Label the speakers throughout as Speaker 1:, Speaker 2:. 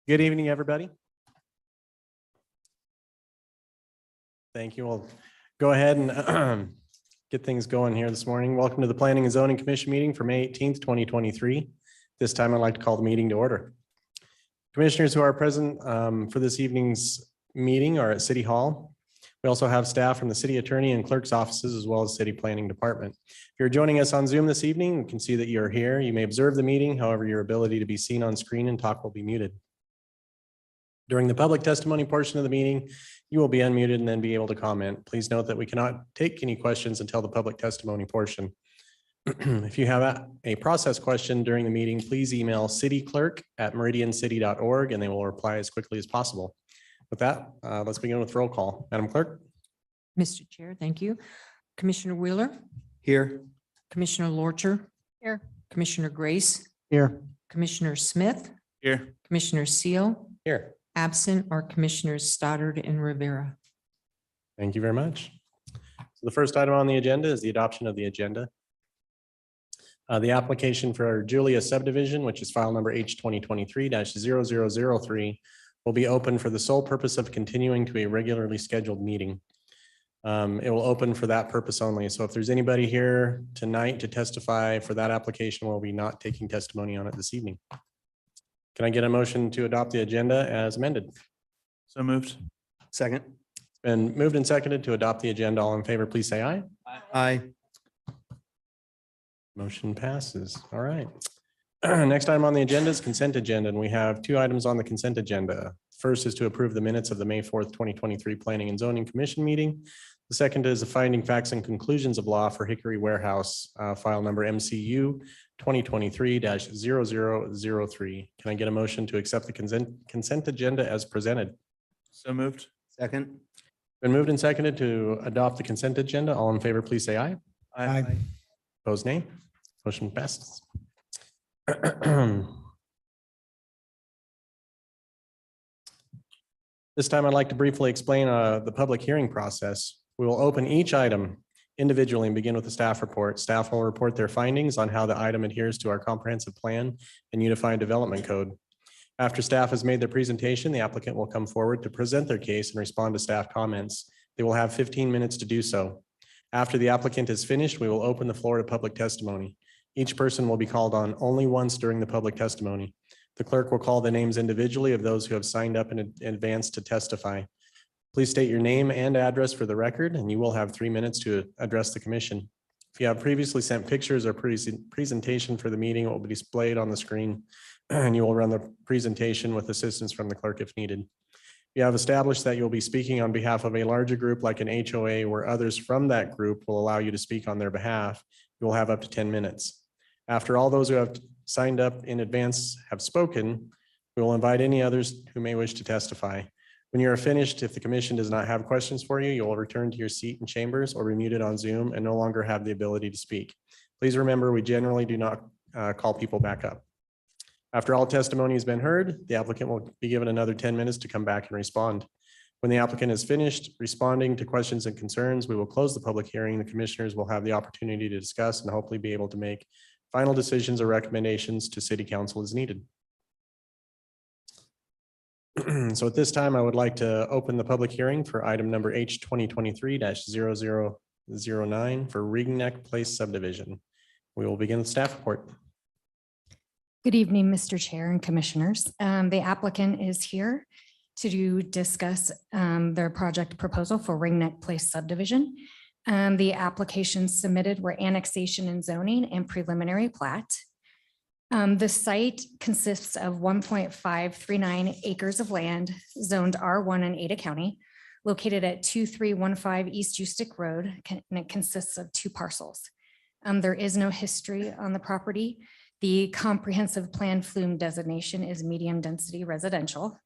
Speaker 1: Good evening, everybody. Thank you. We'll go ahead and get things going here this morning. Welcome to the Planning and Zoning Commission meeting for May 18th, 2023. This time I'd like to call the meeting to order. Commissioners who are present for this evening's meeting are at City Hall. We also have staff from the city attorney and clerk's offices, as well as city planning department. If you're joining us on Zoom this evening, you can see that you're here. You may observe the meeting. However, your ability to be seen on screen and talk will be muted. During the public testimony portion of the meeting, you will be unmuted and then be able to comment. Please note that we cannot take any questions until the public testimony portion. If you have a process question during the meeting, please email cityclerk@meridiancity.org and they will reply as quickly as possible. With that, let's begin with roll call. Madam Clerk.
Speaker 2: Mr. Chair, thank you. Commissioner Wheeler.
Speaker 1: Here.
Speaker 2: Commissioner Lorcher. Here. Commissioner Grace.
Speaker 1: Here.
Speaker 2: Commissioner Smith.
Speaker 1: Here.
Speaker 2: Commissioner Seal.
Speaker 1: Here.
Speaker 2: Absent are Commissioners Stoddard and Rivera.
Speaker 1: Thank you very much. So the first item on the agenda is the adoption of the agenda. The application for Julia subdivision, which is file number H 2023-0003, will be open for the sole purpose of continuing to a regularly scheduled meeting. It will open for that purpose only. So if there's anybody here tonight to testify for that application, we'll be not taking testimony on it this evening. Can I get a motion to adopt the agenda as amended?
Speaker 3: So moved.
Speaker 1: Second. It's been moved and seconded to adopt the agenda. All in favor, please say aye.
Speaker 3: Aye.
Speaker 1: Motion passes. All right. Next item on the agenda is consent agenda, and we have two items on the consent agenda. First is to approve the minutes of the May 4th, 2023 Planning and Zoning Commission meeting. The second is the finding facts and conclusions of law for Hickory Warehouse, file number MCU 2023-0003. Can I get a motion to accept the consent agenda as presented?
Speaker 3: So moved.
Speaker 1: Second. Been moved and seconded to adopt the consent agenda. All in favor, please say aye.
Speaker 3: Aye.
Speaker 1: Opposed, nay. Motion passes. This time I'd like to briefly explain the public hearing process. We will open each item individually and begin with the staff report. Staff will report their findings on how the item adheres to our comprehensive plan and unified development code. After staff has made their presentation, the applicant will come forward to present their case and respond to staff comments. They will have 15 minutes to do so. After the applicant is finished, we will open the floor to public testimony. Each person will be called on only once during the public testimony. The clerk will call the names individually of those who have signed up in advance to testify. Please state your name and address for the record, and you will have 3 minutes to address the commission. If you have previously sent pictures or presentation for the meeting, it will be displayed on the screen, and you will run the presentation with assistance from the clerk if needed. You have established that you'll be speaking on behalf of a larger group like an HOA where others from that group will allow you to speak on their behalf. You will have up to 10 minutes. After all those who have signed up in advance have spoken, we will invite any others who may wish to testify. When you are finished, if the commission does not have questions for you, you will return to your seat in chambers or be muted on Zoom and no longer have the ability to speak. Please remember, we generally do not call people back up. After all testimony has been heard, the applicant will be given another 10 minutes to come back and respond. When the applicant is finished responding to questions and concerns, we will close the public hearing. The commissioners will have the opportunity to discuss and hopefully be able to make final decisions or recommendations to city council as needed. So at this time, I would like to open the public hearing for item number H 2023-0009 for Ringneck Place subdivision. We will begin with staff report.
Speaker 4: Good evening, Mr. Chair and Commissioners. The applicant is here to discuss their project proposal for Ringneck Place subdivision. The applications submitted were annexation and zoning and preliminary plat. The site consists of 1.539 acres of land zoned R1 in Ada County, located at 2315 East Ustick Road, and it consists of 2 parcels. There is no history on the property. The comprehensive plan flume designation is medium density residential,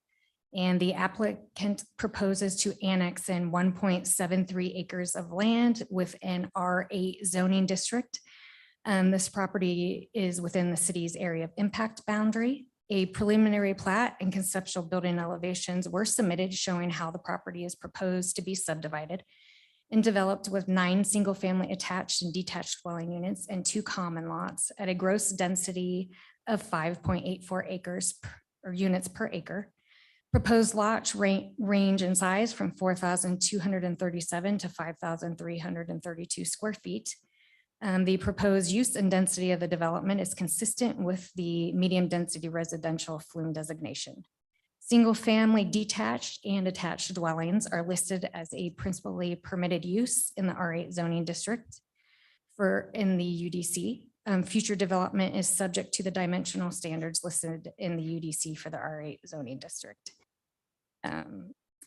Speaker 4: and the applicant proposes to annex in 1.73 acres of land with an R8 zoning district. This property is within the city's area of impact boundary. A preliminary plat and conceptual building elevations were submitted showing how the property is proposed to be subdivided and developed with 9 single-family attached and detached dwelling units and 2 common lots at a gross density of 5.84 acres or units per acre. Proposed lots range in size from 4,237 to 5,332 square feet. The proposed use and density of the development is consistent with the medium density residential flume designation. Single-family detached and attached dwellings are listed as a principally permitted use in the R8 zoning district in the UDC. Future development is subject to the dimensional standards listed in the UDC for the R8 zoning district.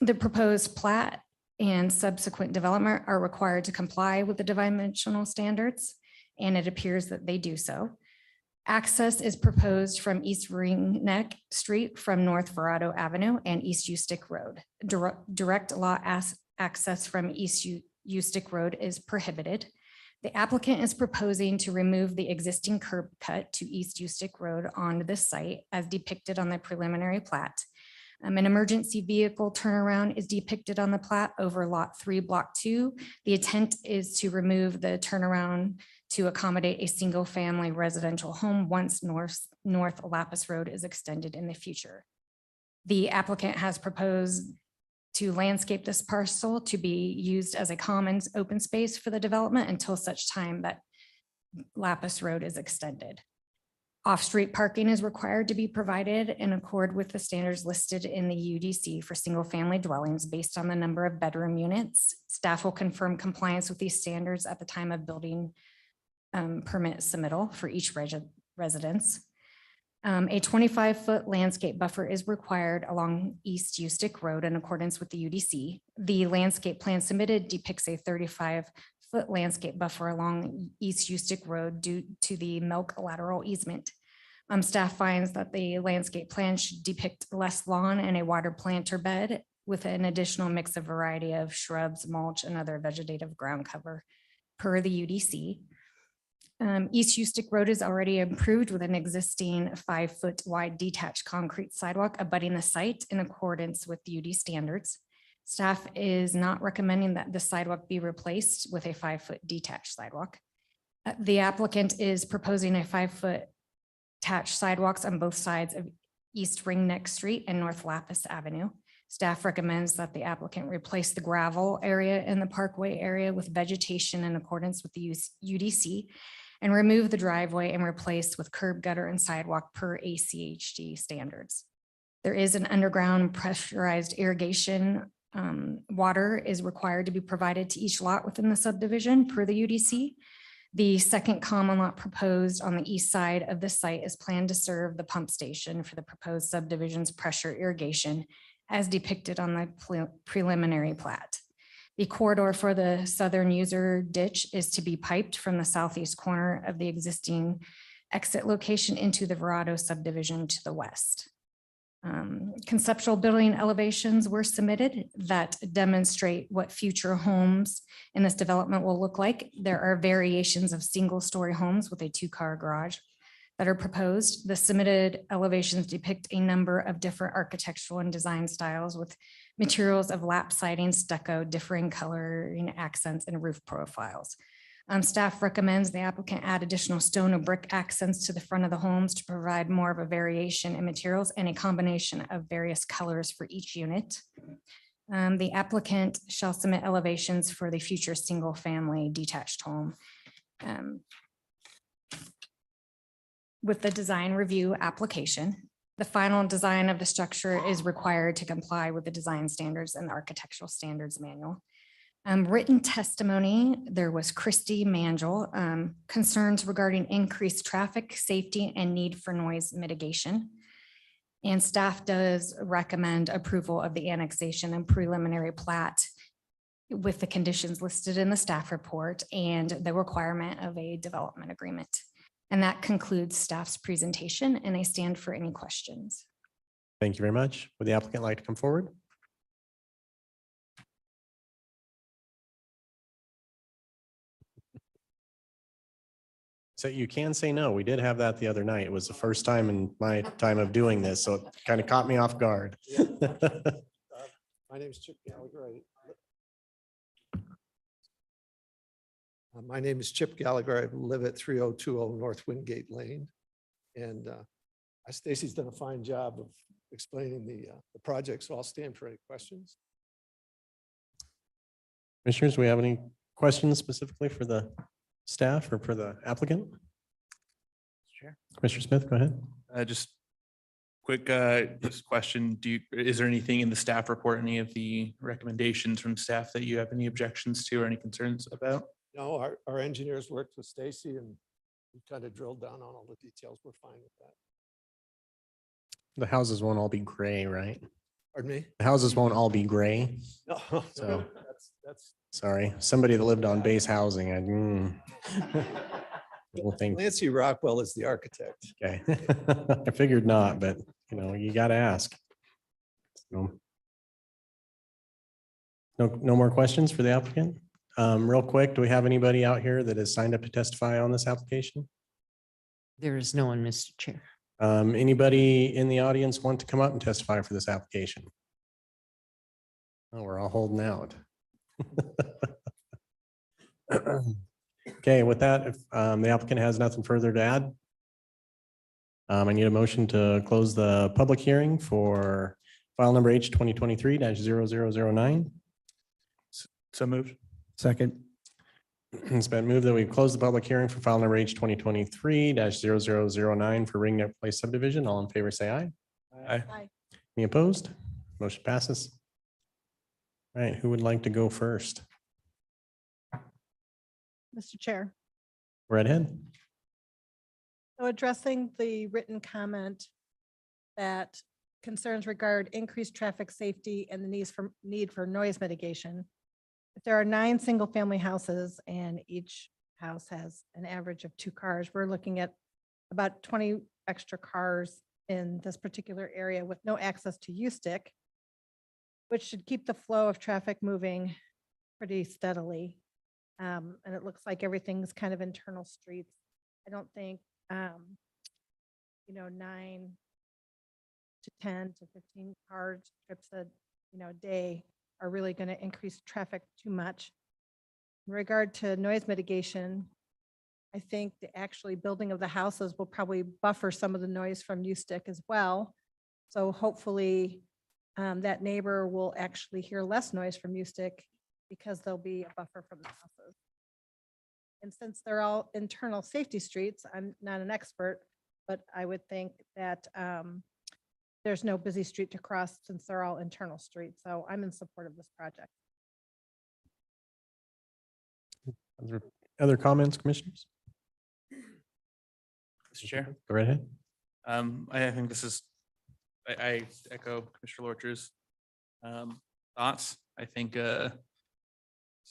Speaker 4: The proposed plat and subsequent development are required to comply with the dimensional standards, and it appears that they do so. Access is proposed from East Ring Neck Street from North Verado Avenue and East Ustick Road. Direct lot access from East Ustick Road is prohibited. The applicant is proposing to remove the existing curb cut to East Ustick Road onto this site as depicted on the preliminary plat. An emergency vehicle turnaround is depicted on the plat over Lot 3, Block 2. The intent is to remove the turnaround to accommodate a single-family residential home once North Lapis Road is extended in the future. The applicant has proposed to landscape this parcel to be used as a commons open space for the development until such time that Lapis Road is extended. Off-street parking is required to be provided in accord with the standards listed in the UDC for single-family dwellings based on the number of bedroom units. Staff will confirm compliance with these standards at the time of building permit submittal for each residence. A 25-foot landscape buffer is required along East Ustick Road in accordance with the UDC. The landscape plan submitted depicts a 35-foot landscape buffer along East Ustick Road due to the milk lateral easement. Staff finds that the landscape plan should depict less lawn and a water planter bed with an additional mix of variety of shrubs, mulch, and other vegetative ground cover per the UDC. East Ustick Road is already improved with an existing 5-foot wide detached concrete sidewalk abutting the site in accordance with UD standards. Staff is not recommending that the sidewalk be replaced with a 5-foot detached sidewalk. The applicant is proposing a 5-foot attached sidewalks on both sides of East Ring Neck Street and North Lapis Avenue. Staff recommends that the applicant replace the gravel area in the parkway area with vegetation in accordance with the UDC and remove the driveway and replace with curb gutter and sidewalk per ACHD standards. There is an underground pressurized irrigation. Water is required to be provided to each lot within the subdivision per the UDC. The second common lot proposed on the east side of the site is planned to serve the pump station for the proposed subdivision's pressure irrigation as depicted on the preliminary plat. The corridor for the southern user ditch is to be piped from the southeast corner of the existing exit location into the Verado subdivision to the west. Conceptual building elevations were submitted that demonstrate what future homes in this development will look like. There are variations of single-story homes with a 2-car garage that are proposed. The submitted elevations depict a number of different architectural and design styles with materials of lap siding, stucco, differing coloring accents, and roof profiles. Staff recommends the applicant add additional stone or brick accents to the front of the homes to provide more of a variation in materials and a combination of various colors for each unit. The applicant shall submit elevations for the future single-family detached home. With the design review application, the final design of the structure is required to comply with the design standards and the architectural standards manual. Written testimony, there was Christy Mangel, concerns regarding increased traffic, safety, and need for noise mitigation. And staff does recommend approval of the annexation and preliminary plat with the conditions listed in the staff report and the requirement of a development agreement. And that concludes staff's presentation, and I stand for any questions.
Speaker 1: Thank you very much. Would the applicant like to come forward? So you can say no. We did have that the other night. It was the first time in my time of doing this, so it kind of caught me off guard.
Speaker 5: My name is Chip Gallagher. My name is Chip Gallagher. I live at 3020 North Wingate Lane. And Stacy's done a fine job of explaining the project, so I'll stand for any questions.
Speaker 1: Commissioners, do we have any questions specifically for the staff or for the applicant?
Speaker 3: Chair.
Speaker 1: Commissioner Smith, go ahead.
Speaker 3: Just quick, just question, is there anything in the staff report, any of the recommendations from staff that you have any objections to or any concerns about?
Speaker 5: No, our engineers worked with Stacy and we kind of drilled down on all the details. We're fine with that.
Speaker 1: The houses won't all be gray, right?
Speaker 5: Pardon me?
Speaker 1: The houses won't all be gray.
Speaker 5: No,
Speaker 1: So-
Speaker 5: that's
Speaker 1: Sorry, somebody that lived on base housing. Don't think,
Speaker 5: Nancy Rockwell is the architect.
Speaker 1: okay. I figured not, but you know, you gotta ask. So, no more questions for the applicant? Real quick, do we have anybody out here that has signed up to testify on this application?
Speaker 2: There is no one, Mr. Chair.
Speaker 1: Anybody in the audience want to come up and testify for this application? Oh, we're all holding out. Okay, with that, if the applicant has nothing further to add, I need a motion to close the public hearing for file number H 2023-0009.
Speaker 3: So moved.
Speaker 5: Second.
Speaker 1: It's been moved that we close the public hearing for file number H 2023-0009 for Ring Neck Place subdivision. All in favor, say aye.
Speaker 3: Aye.
Speaker 1: Any opposed? Motion passes. All right, who would like to go first?
Speaker 6: Mr. Chair,
Speaker 1: Right ahead.
Speaker 6: so addressing the written comment that concerns regard increased traffic safety and the need for noise mitigation. If there are 9 single-family houses and each house has an average of 2 cars, we're looking at about 20 extra cars in this particular area with no access to U-Stick, which should keep the flow of traffic moving pretty steadily. And it looks like everything's kind of internal streets. I don't think, 9 to 10 to 15 car trips a day are really going to increase traffic too much. In regard to noise mitigation, I think the actually building of the houses will probably buffer some of the noise from U-Stick as well. So hopefully that neighbor will actually hear less noise from U-Stick because there'll be a buffer from the houses. And since they're all internal safety streets, I'm not an expert, but I would think that there's no busy street to cross since they're all internal streets. So I'm in support of this project.
Speaker 1: Other comments, commissioners?
Speaker 3: Mr. Chair.
Speaker 1: Go right ahead.
Speaker 3: I think this is, I echo Commissioner Lorcher's thoughts. I think this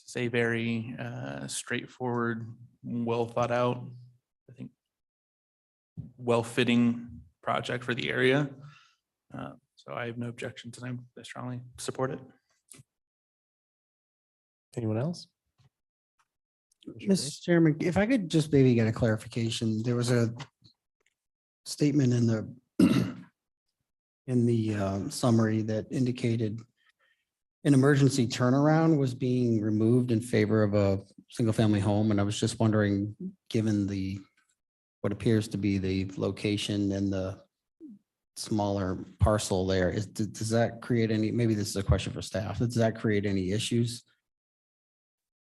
Speaker 3: is a very straightforward, well thought out, I think, well-fitting project for the area. So I have no objections and I strongly support it.
Speaker 1: Anyone else?
Speaker 7: Mr. Chairman, if I could just maybe get a clarification, there was a statement in the summary that indicated an emergency turnaround was being removed in favor of a single-family home, and I was just wondering, given what appears to be the location and the smaller parcel there, does that create any, maybe this is a question for staff, does that create any issues?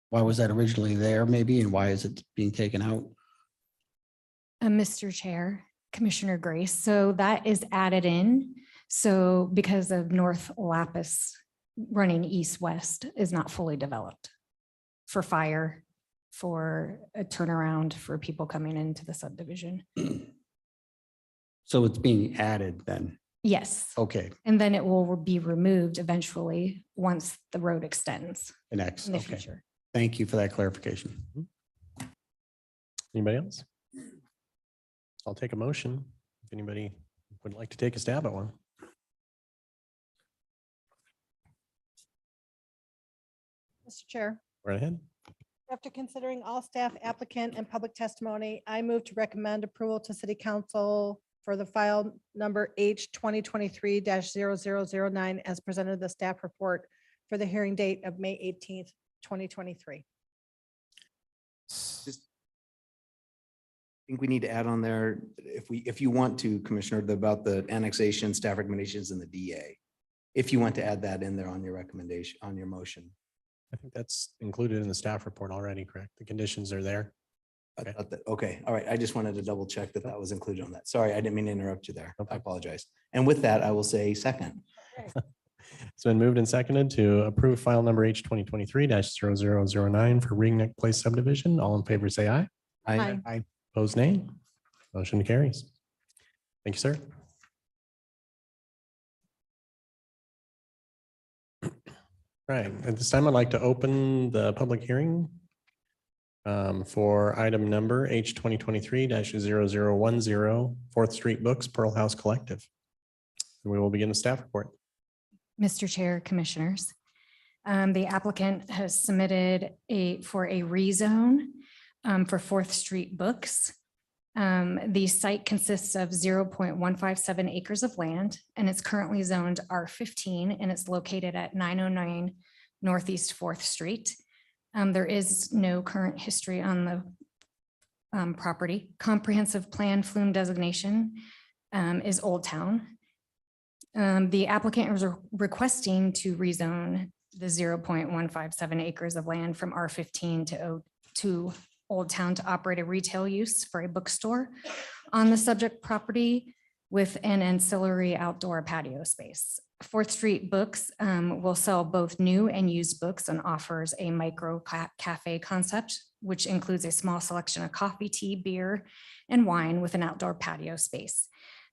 Speaker 7: Why was that originally there maybe, and why is it being taken out?
Speaker 4: Mr. Chair, Commissioner Grace, so that is added in. So because of North Lapis running east-west is not fully developed for fire, for a turnaround for people coming into the subdivision.
Speaker 7: So it's being added then?
Speaker 4: Yes,
Speaker 7: Okay,
Speaker 4: and then it will be removed eventually once the road extends
Speaker 7: the next,
Speaker 4: in the
Speaker 7: okay.
Speaker 4: future.
Speaker 7: Thank you for that clarification.
Speaker 1: Anybody else? I'll take a motion if anybody would like to take a stab at one.
Speaker 6: Mr. Chair,
Speaker 1: Right ahead.
Speaker 6: after considering all staff, applicant, and public testimony, I move to recommend approval to City Council for the file number H 2023-0009 as presented in the staff report for the hearing date of May 18th, 2023.
Speaker 8: think we need to add on there, if you want to, Commissioner, about the annexation, staff recommendations and the DA. If you want to add that in there on your recommendation, on your motion.
Speaker 1: I think that's included in the staff report already, correct? The conditions are there.
Speaker 8: I
Speaker 1: Okay.
Speaker 8: thought that, okay, all right. I just wanted to double check that that was included on that. Sorry, I didn't mean to interrupt you there.
Speaker 1: Okay.
Speaker 8: I apologize. And with that, I will say second.
Speaker 1: It's been moved and seconded to approve file number H 2023-0009 for Ring Neck Place subdivision. All in favor, say aye.
Speaker 6: Aye.
Speaker 1: Opposed, nay. Motion carries. Thank you, sir. Right, at this time, I'd like to open the public hearing for item number H 2023-0010 Fourth Street Books Pearl House Collective. We will begin the staff report.
Speaker 4: Mr. Chair, Commissioners, the applicant has submitted for a rezone for Fourth Street Books. The site consists of 0.157 acres of land, and it's currently zoned R15, and it's located at 909 Northeast Fourth Street. There is no current history on the property. Comprehensive plan flume designation is Old Town. The applicant is requesting to rezone the 0.157 acres of land from R15 to Old Town to operate a retail use for a bookstore on the subject property with an ancillary outdoor patio space. Fourth Street Books will sell both new and used books and offers a micro cafe concept, which includes a small selection of coffee, tea, beer, and wine with an outdoor patio space.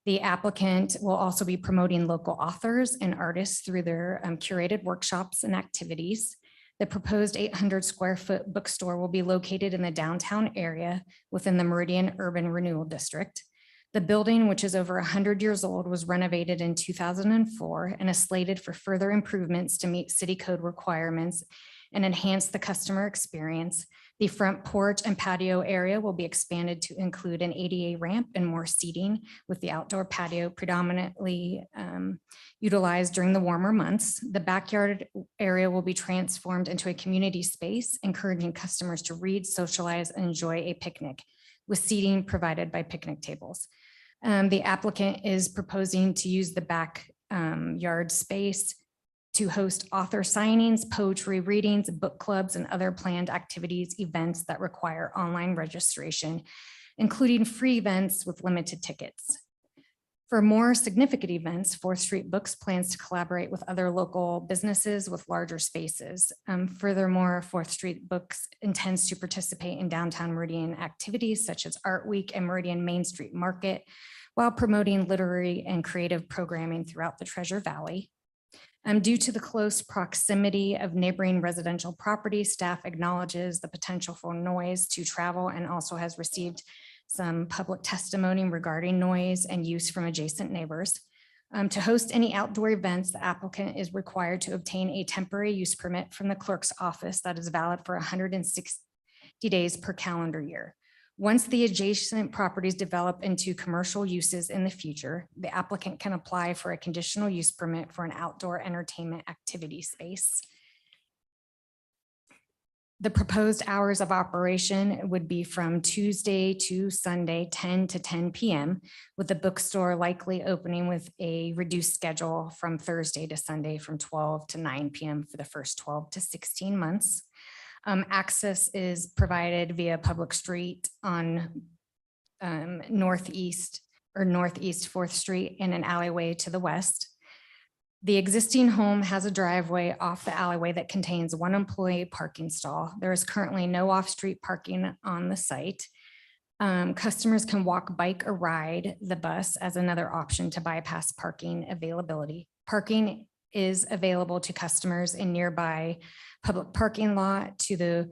Speaker 4: The applicant will also be promoting local authors and artists through their curated workshops and activities. The proposed 800 square foot bookstore will be located in the downtown area within the Meridian Urban Renewal District. The building, which is over 100 years old, was renovated in 2004 and is slated for further improvements to meet city code requirements and enhance the customer experience. The front porch and patio area will be expanded to include an ADA ramp and more seating, with the outdoor patio predominantly utilized during the warmer months. The backyard area will be transformed into a community space, encouraging customers to read, socialize, and enjoy a picnic, with seating provided by picnic tables. The applicant is proposing to use the backyard space to host author signings, poetry readings, book clubs, and other planned activities, events that require online registration, including free events with limited tickets. For more significant events, Fourth Street Books plans to collaborate with other local businesses with larger spaces. Furthermore, Fourth Street Books intends to participate in downtown Meridian activities such as Art Week and Meridian Main Street Market, while promoting literary and creative programming throughout the Treasure Valley. Due to the close proximity of neighboring residential properties, staff acknowledges the potential for noise to travel and also has received some public testimony regarding noise and use from adjacent neighbors. To host any outdoor events, the applicant is required to obtain a temporary use permit from the clerk's office that is valid for 160 days per calendar year. Once the adjacent properties develop into commercial uses in the future, the applicant can apply for a conditional use permit for an outdoor entertainment activity space. The proposed hours of operation would be from Tuesday to Sunday, 10 to 10 p.m., with the bookstore likely opening with a reduced schedule from Thursday to Sunday from 12 to 9 p.m. for the first 12 to 16 months. Access is provided via public street on Northeast 4th Street and an alleyway to the west. The existing home has a driveway off the alleyway that contains one employee parking stall. There is currently no off-street parking on the site. Customers can walk, bike, or ride the bus as another option to bypass parking availability. Parking is available to customers in nearby public parking lot to the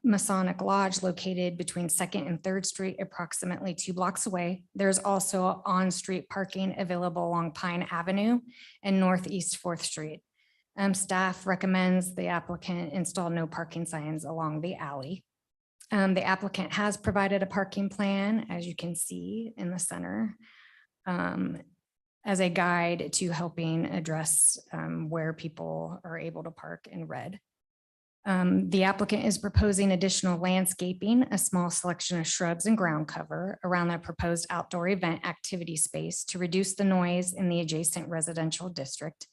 Speaker 4: Masonic Lodge located between 2nd and 3rd Street, approximately 2 blocks away. There's also on-street parking available along Pine Avenue and Northeast 4th Street. Staff recommends the applicant install no parking signs along the alley. The applicant has provided a parking plan, as you can see in the center, as a guide to helping address where people are able to park in red. The applicant is proposing additional landscaping, a small selection of shrubs and ground cover around the proposed outdoor event activity space to reduce the noise in the adjacent residential district.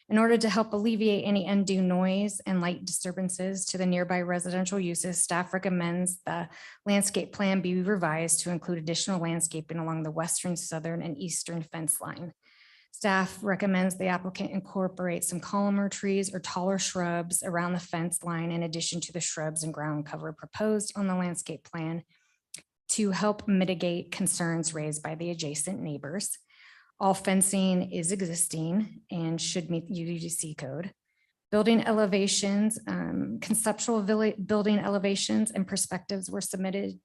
Speaker 4: In order to help alleviate any undue noise and light disturbances to the nearby residential uses, staff recommends the landscape plan be revised to include additional landscaping along the western, southern, and eastern fence line. Staff recommends the applicant incorporate some columnar trees or taller shrubs around the fence line in addition to the shrubs and ground cover proposed on the landscape plan to help mitigate concerns raised by the adjacent neighbors. All fencing is existing and should meet UDC code. Building elevations, conceptual building elevations and perspectives were submitted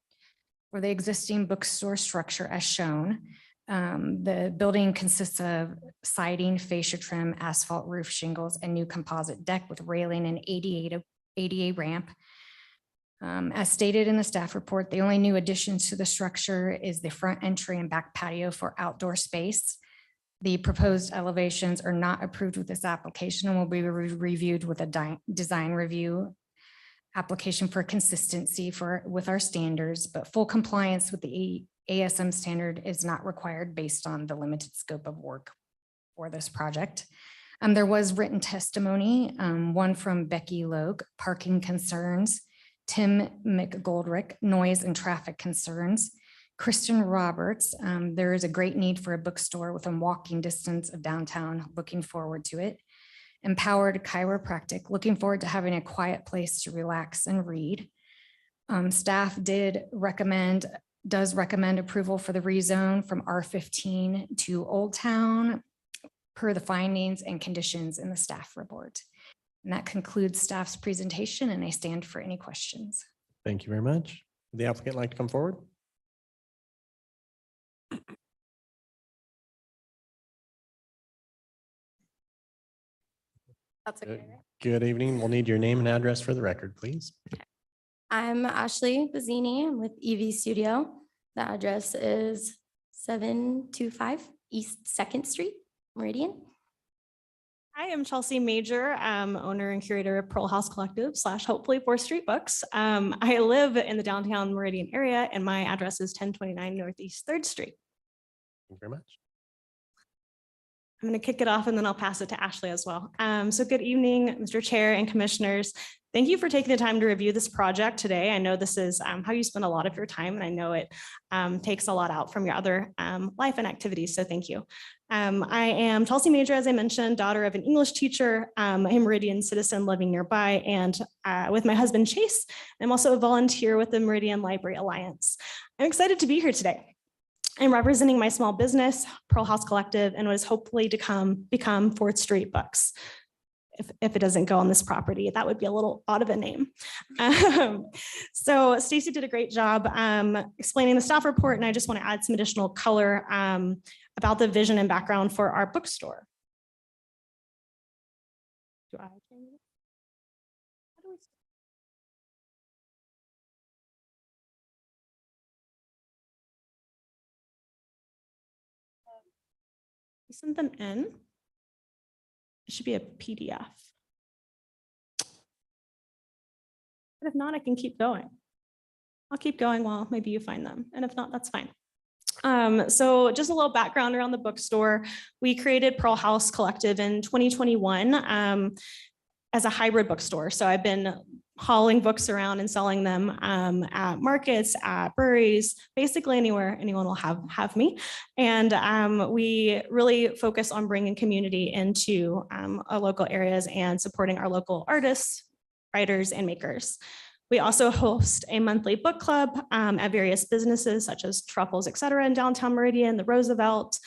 Speaker 4: for the existing bookstore structure as shown. The building consists of siding, fascia trim, asphalt roof shingles, and new composite deck with railing and ADA ramp. As stated in the staff report, the only new additions to the structure is the front entry and back patio for outdoor space. The proposed elevations are not approved with this application and will be reviewed with a design review application for consistency with our standards, but full compliance with the ASM standard is not required based on the limited scope of work for this project. There was written testimony, one from Becky Logue, parking concerns, Tim McGoldrick, noise and traffic concerns, Kristen Roberts, there is a great need for a bookstore within walking distance of downtown, looking forward to it. Empowered Chiropractic, looking forward to having a quiet place to relax and read. Staff does recommend approval for the rezone from R15 to Old Town per the findings and conditions in the staff report. And that concludes staff's presentation, and I stand for any questions.
Speaker 1: Thank you very much. Would the applicant like to come forward?
Speaker 9: That's okay. Right?
Speaker 1: Good evening. We'll need your name and address for the record, please.
Speaker 9: I'm Ashley Bazzini. I'm with EV Studio. The address is 725 East 2nd Street, Meridian.
Speaker 10: I am Chelsea Major, owner and curator of Pearl House Collective / hopefully 4th Street Books. I live in the downtown Meridian area and my address is 1029 Northeast 3rd Street.
Speaker 1: Thank you very much.
Speaker 10: I'm going to kick it off and then I'll pass it to Ashley as well. So good evening, Mr. Chair and commissioners. Thank you for taking the time to review this project today. I know this is how you spend a lot of your time, and I know it takes a lot out from your other life and activities, so thank you. I am Chelsea Major, as I mentioned, daughter of an English teacher, a Meridian citizen living nearby, and with my husband Chase, I'm also a volunteer with the Meridian Library Alliance. I'm excited to be here today. I'm representing my small business, Pearl House Collective, and what is hopefully to become 4th Street Books. If it doesn't go on this property, that would be a little odd of a name. So Stacy did a great job explaining the staff report, and I just want to add some additional color about the vision and background for our bookstore. Do I change it? How do we? You sent them in. It should be a PDF. But if not, I can keep going. I'll keep going while maybe you find them. And if not, that's fine. So just a little background around the bookstore. We created Pearl House Collective in 2021 as a hybrid bookstore. So I've been hauling books around and selling them at markets, at breweries, basically anywhere anyone will have me. And we really focus on bringing community into our local areas and supporting our local artists, writers, and makers. We also host a monthly book club at various businesses such as Truffles, et cetera, in downtown Meridian, the Roosevelt,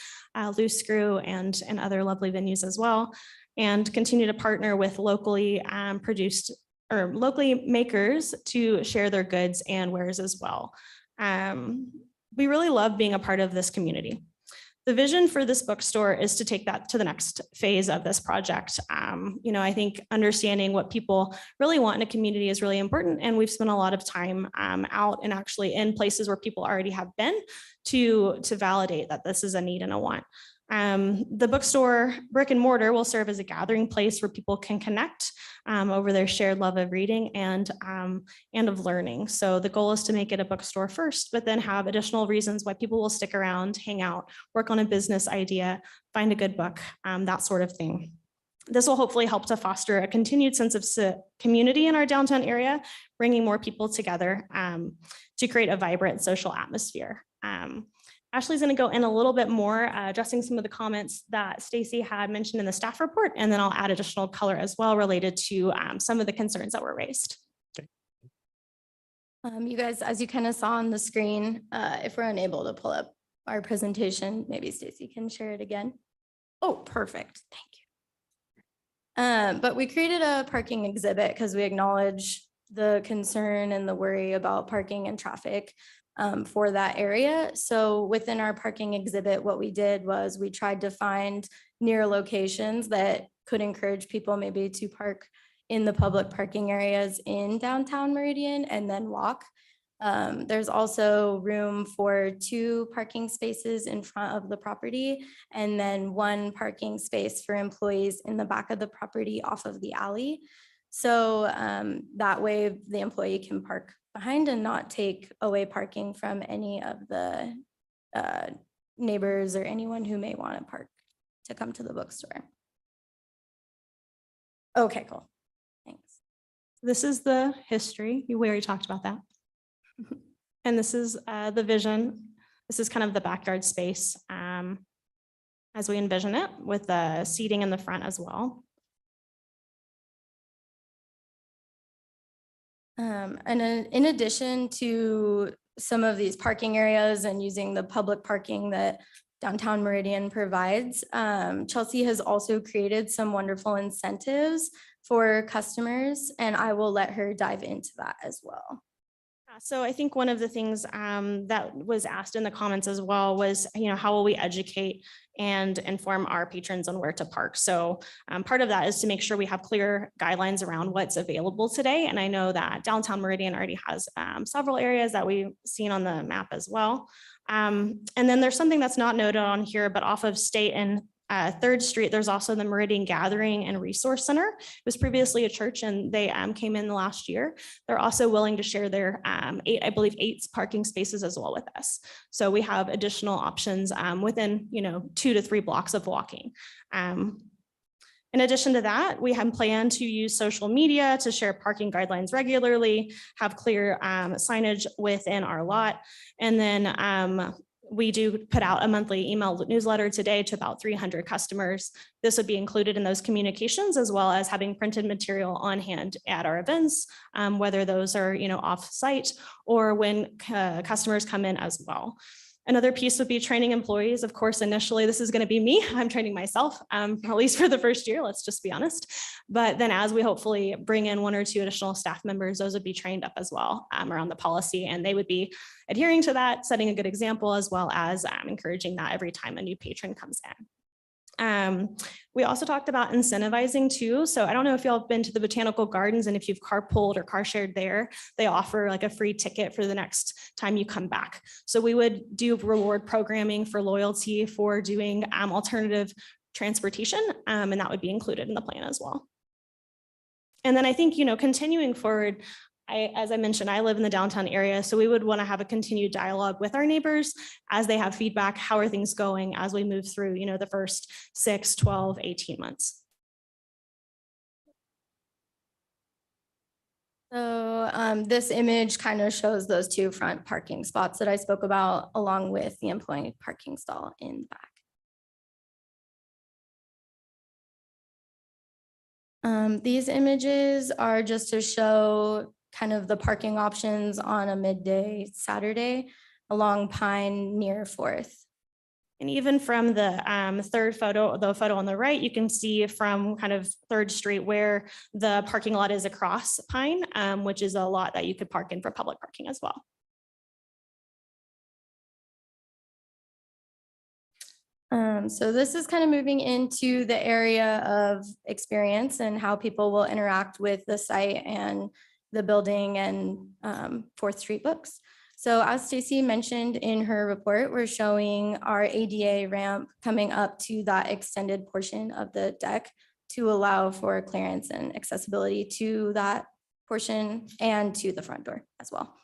Speaker 10: Loose Screw, and other lovely venues as well. And continue to partner with locally produced or locally makers to share their goods and wares as well. We really love being a part of this community. The vision for this bookstore is to take that to the next phase of this project. I think understanding what people really want in a community is really important, and we've spent a lot of time out and actually in places where people already have been to validate that this is a need and a want. The bookstore brick and mortar will serve as a gathering place where people can connect over their shared love of reading and of learning. So the goal is to make it a bookstore first, but then have additional reasons why people will stick around, hang out, work on a business idea, find a good book, that sort of thing. This will hopefully help to foster a continued sense of community in our downtown area, bringing more people together to create a vibrant social atmosphere. Ashley's going to go in a little bit more, addressing some of the comments that Stacy had mentioned in the staff report, and then I'll add additional color as well related to some of the concerns that were raised.
Speaker 9: You guys, as you kind of saw on the screen, if we're unable to pull up our presentation, maybe Stacy can share it again. Oh, perfect. Thank you. But we created a parking exhibit because we acknowledge the concern and the worry about parking and traffic for that area. So within our parking exhibit, what we did was we tried to find near locations that could encourage people maybe to park in the public parking areas in downtown Meridian and then walk. There's also room for 2 parking spaces in front of the property and then 1 parking space for employees in the back of the property off of the alley. So that way the employee can park behind and not take away parking from any of the neighbors or anyone who may want to park to come to the bookstore. Okay, cool. Thanks.
Speaker 10: This is the history. We already talked about that. And this is the vision. This is kind of the backyard space as we envision it, with the seating in the front as well. And in addition to some of these parking areas and using the public parking that downtown Meridian provides, Chelsea has also created some wonderful incentives for customers, and I will let her dive into that as well. So I think one of the things that was asked in the comments as well was, how will we educate and inform our patrons on where to park? So part of that is to make sure we have clear guidelines around what's available today. And I know that downtown Meridian already has several areas that we've seen on the map as well. And then there's something that's not noted on here, but off of State and 3rd Street, there's also the Meridian Gathering and Resource Center. It was previously a church and they came in the last year. They're also willing to share their 8 parking spaces as well with us. So we have additional options within 2 to 3 blocks of walking. In addition to that, we have planned to use social media to share parking guidelines regularly, have clear signage within our lot, and then we do put out a monthly email newsletter today to about 300 customers. This would be included in those communications, as well as having printed material on hand at our events, whether those are off-site or when customers come in as well. Another piece would be training employees. Of course, initially, this is going to be me. I'm training myself, at least for the first year, let's just be honest. But then as we hopefully bring in 1 or 2 additional staff members, those would be trained up as well around the policy, and they would be adhering to that, setting a good example, as well as encouraging that every time a new patron comes in. We also talked about incentivizing too. So I don't know if y'all have been to the botanical gardens, and if you've carpooled or car shared there, they offer like a free ticket for the next time you come back. So we would do reward programming for loyalty for doing alternative transportation, and that would be included in the plan as well. And then I think, continuing forward, as I mentioned, I live in the downtown area, so we would want to have a continued dialogue with our neighbors as they have feedback. How are things going as we move through, the first 6, 12, 18 months?
Speaker 9: So this image kind of shows those 2 front parking spots that I spoke about, along with the employee parking stall in the back. These images are just to show kind of the parking options on a midday Saturday along Pine near 4th.
Speaker 10: And even from the 3rd photo, the photo on the right, you can see from kind of 3rd Street where the parking lot is across Pine, which is a lot that you could park in for public parking as well.
Speaker 9: So this is kind of moving into the area of experience and how people will interact with the site and the building and 4th Street books. So as Stacy mentioned in her report, we're showing our ADA ramp coming up to that extended portion of the deck to allow for clearance and accessibility to that portion and to the front door as well.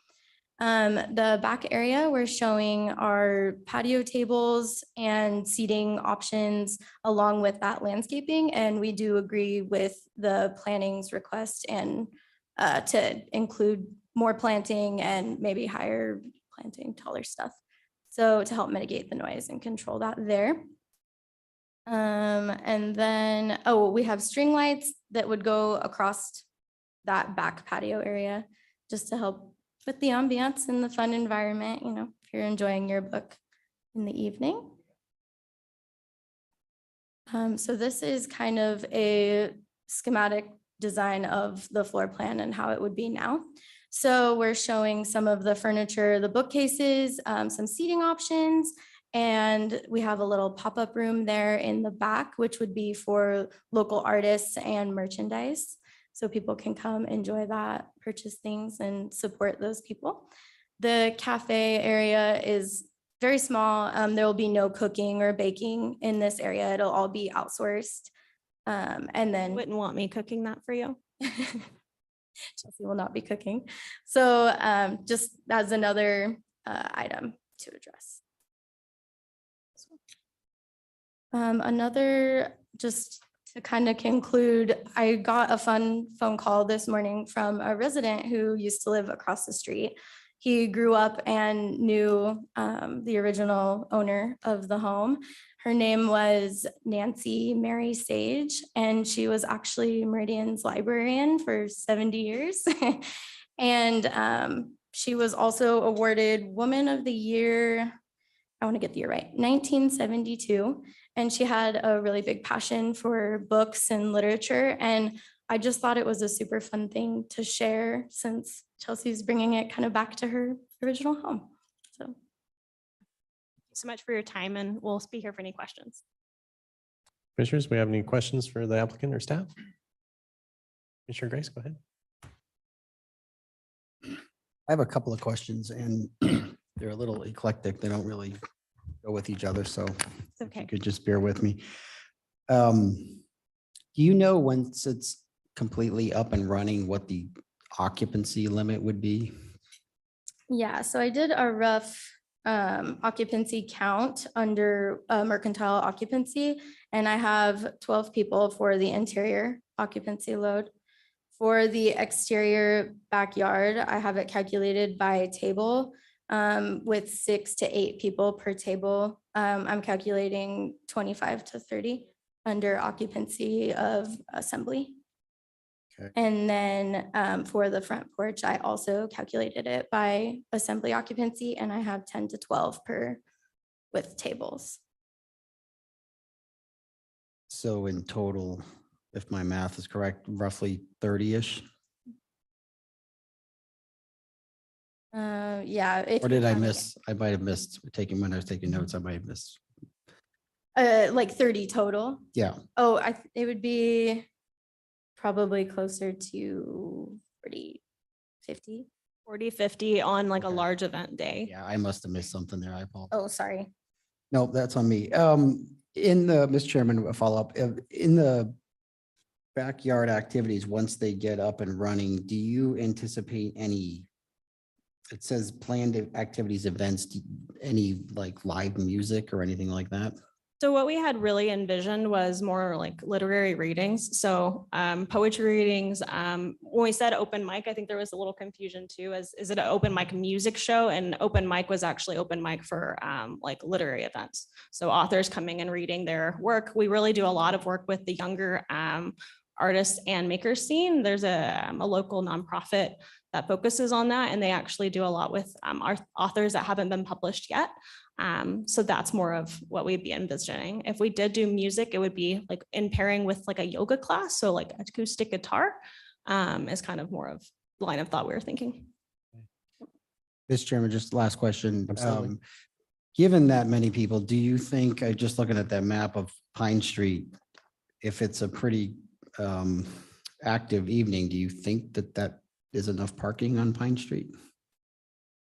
Speaker 9: The back area, we're showing our patio tables and seating options along with that landscaping. And we do agree with the planning's request and to include more planting and maybe higher planting, taller stuff. So to help mitigate the noise and control that there. And then, oh, we have string lights that would go across that back patio area just to help with the ambiance and the fun environment, you know, if you're enjoying your book in the evening. So this is kind of a schematic design of the floor plan and how it would be now. So we're showing some of the furniture, the bookcases, some seating options, and we have a little pop-up room there in the back, which would be for local artists and merchandise. So people can come enjoy that, purchase things and support those people. The cafe area is very small. There will be no cooking or baking in this area. It'll all be outsourced. And then
Speaker 10: Wouldn't want me cooking that for you.
Speaker 9: Chelsea will not be cooking. So just as another item to address. Another, just to kind of conclude, I got a fun phone call this morning from a resident who used to live across the street. He grew up and knew the original owner of the home. Her name was Nancy Mary Sage, and she was actually Meridian's librarian for 70 years. And she was also awarded Woman of the Year, I want to get the year right, 1972. And she had a really big passion for books and literature. And I just thought it was a super fun thing to share since Chelsea's bringing it kind of back to her original home. So
Speaker 10: Thank you so much for your time, and we'll be here for any questions.
Speaker 1: Commissioners, we have any questions for the applicant or staff? Commissioner Grace, go ahead.
Speaker 7: I have a couple of questions and they're a little eclectic. They don't really go with each other. So
Speaker 10: It's
Speaker 7: if
Speaker 10: okay.
Speaker 7: you could just bear with me. Do you know once it's completely up and running, what the occupancy limit would be?
Speaker 9: yeah, so I did a rough occupancy count under mercantile occupancy, and I have 12 people for the interior occupancy load. For the exterior backyard, I have it calculated by table with 6 to 8 people per table. I'm calculating 25 to 30 under occupancy of assembly.
Speaker 7: Okay.
Speaker 9: And then for the front porch, I also calculated it by assembly occupancy, and I have 10 to 12 per with tables.
Speaker 7: So in total, if my math is correct, roughly 30-ish?
Speaker 9: Yeah. if
Speaker 7: Or
Speaker 9: you
Speaker 7: did I
Speaker 9: count it,
Speaker 7: miss? I might have missed taking, when I was taking notes, I might have missed.
Speaker 9: like 30 total.
Speaker 7: Yeah,
Speaker 9: Oh, it would be probably closer to 40, 50.
Speaker 10: 40, 50 on like a
Speaker 7: Okay.
Speaker 10: large event day.
Speaker 7: yeah, I must have missed something there. I apologize.
Speaker 9: Oh, sorry.
Speaker 7: No, that's on me. Mr. Chairman, a follow-up, in the backyard activities, once they get up and running, do you anticipate any, it says planned activities, events, any like live music or anything like that?
Speaker 10: So what we had really envisioned was more like literary readings. So poetry readings. When we said open mic, I think there was a little confusion too, as is it an open mic music show? And open mic was actually open mic for like literary events. So authors coming and reading their work. We really do a lot of work with the younger artists and makers scene. There's a local nonprofit that focuses on that, and they actually do a lot with our authors that haven't been published yet. So that's more of what we'd be envisioning. If we did do music, it would be like in pairing with like a yoga class. So like acoustic guitar is kind of more of the line of thought we were thinking.
Speaker 7: Mr. Chairman, just last question.
Speaker 1: Absolutely.
Speaker 7: Given that many people, do you think, just looking at that map of Pine Street, if it's a pretty active evening, do you think that that is enough parking on Pine Street?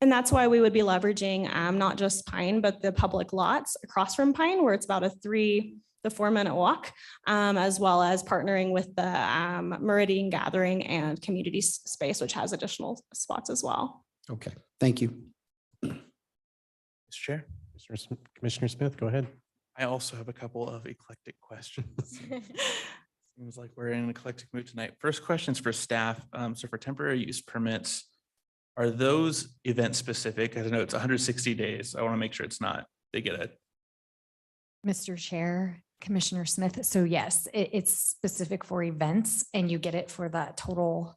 Speaker 10: And that's why we would be leveraging not just Pine, but the public lots across from Pine, where it's about a 3 to 4 minute walk, as well as partnering with the Meridian Gathering and Community Space, which has additional spots as well.
Speaker 7: Okay, thank you.
Speaker 3: Mr. Chair,
Speaker 1: Commissioner Smith, go ahead.
Speaker 3: I also have a couple of eclectic questions. Seems like we're in an eclectic mood tonight. First question is for staff. So for temporary use permits, are those event specific? I know it's 160 days. I want to make sure it's not, they get it.
Speaker 4: Mr. Chair, Commissioner Smith, so yes, it's specific for events and you get it for that total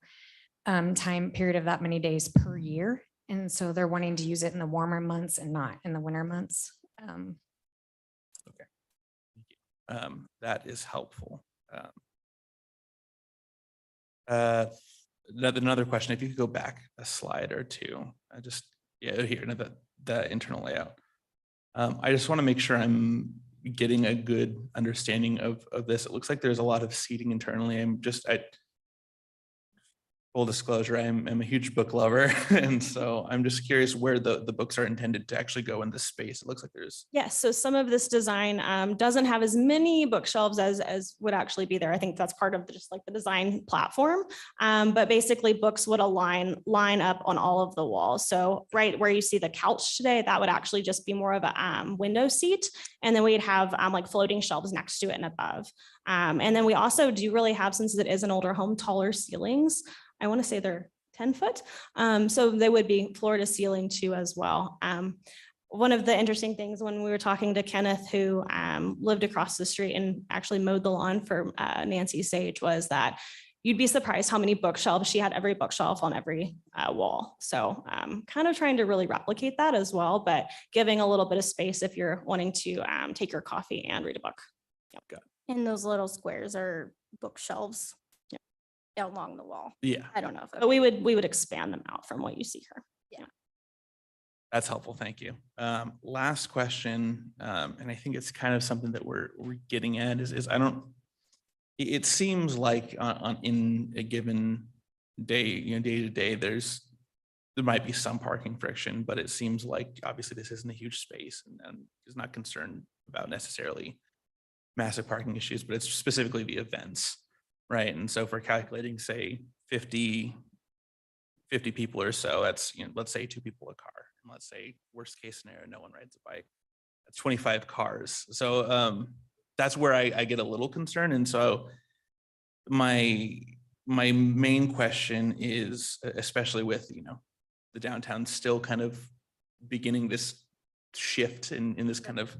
Speaker 4: time period of that many days per year. And so they're wanting to use it in the warmer months and not in the winter months.
Speaker 3: That is helpful. Another question, if you could go back a slide or two, here, the internal layout. I just want to make sure I'm getting a good understanding of this. It looks like there's a lot of seating internally. Full disclosure, I'm a huge book lover. And so I'm just curious where the books are intended to actually go in this space. It looks like there's.
Speaker 10: Yes, so some of this design doesn't have as many bookshelves as would actually be there. I think that's part of just like the design platform. But basically books would line up on all of the walls. So right where you see the couch today, that would actually just be more of a window seat. And then we'd have like floating shelves next to it and above. And then we also do really have, since it is an older home, taller ceilings. I want to say they're 10 foot. So they would be floor to ceiling too as well. One of the interesting things when we were talking to Kenneth, who lived across the street and actually mowed the lawn for Nancy Sage, was that you'd be surprised how many bookshelves she had, every bookshelf on every wall. So kind of trying to really replicate that as well, but giving a little bit of space if you're wanting to take your coffee and read a book.
Speaker 3: Yep.
Speaker 9: And those little squares are bookshelves along the wall.
Speaker 3: Yeah,
Speaker 9: I don't know if.
Speaker 10: But we would expand them out from what you see here.
Speaker 3: that's helpful. Thank you. Last question, and I think it's kind of something that we're getting at is it seems like in a given day, day to day, there might be some parking friction, but it seems like obviously this isn't a huge space and is not concerned about necessarily massive parking issues, but it's specifically the events. Right. And so if we're calculating, say, 50 people or so, that's, let's say 2 people a car. And let's say worst case scenario, no one rides a bike. That's 25 cars. So that's where I get a little concerned. And so my main question is, especially with, the downtown still kind of beginning this shift in this kind of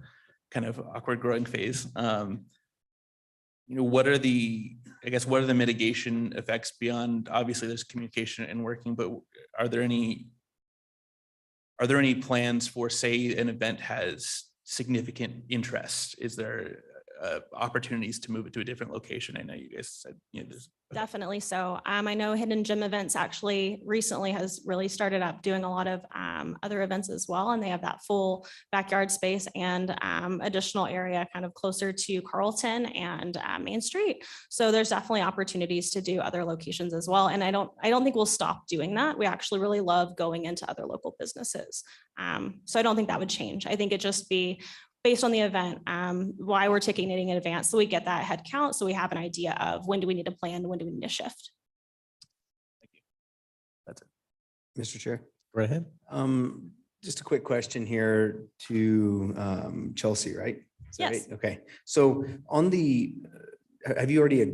Speaker 3: awkward growing phase. What are the mitigation effects beyond, obviously there's communication and working, but are there any plans for, say, an event has significant interest? Is there opportunities to move it to a different location? I know you guys said, there's.
Speaker 10: Definitely so. I know Hidden Gem Events actually recently has really started up doing a lot of other events as well. And they have that full backyard space and additional area kind of closer to Carlton and Main Street. So there's definitely opportunities to do other locations as well. And I don't think we'll stop doing that. We actually really love going into other local businesses. So I don't think that would change. I think it'd just be based on the event, why we're ticketing in advance. So we get that head count. So we have an idea of when do we need to plan, when do we need to shift.
Speaker 3: Thank you. That's it.
Speaker 8: Mr. Chair.
Speaker 1: Go ahead.
Speaker 8: Just a quick question here to Chelsea, right? Is that
Speaker 10: Yes.
Speaker 8: right? Okay. So on have you already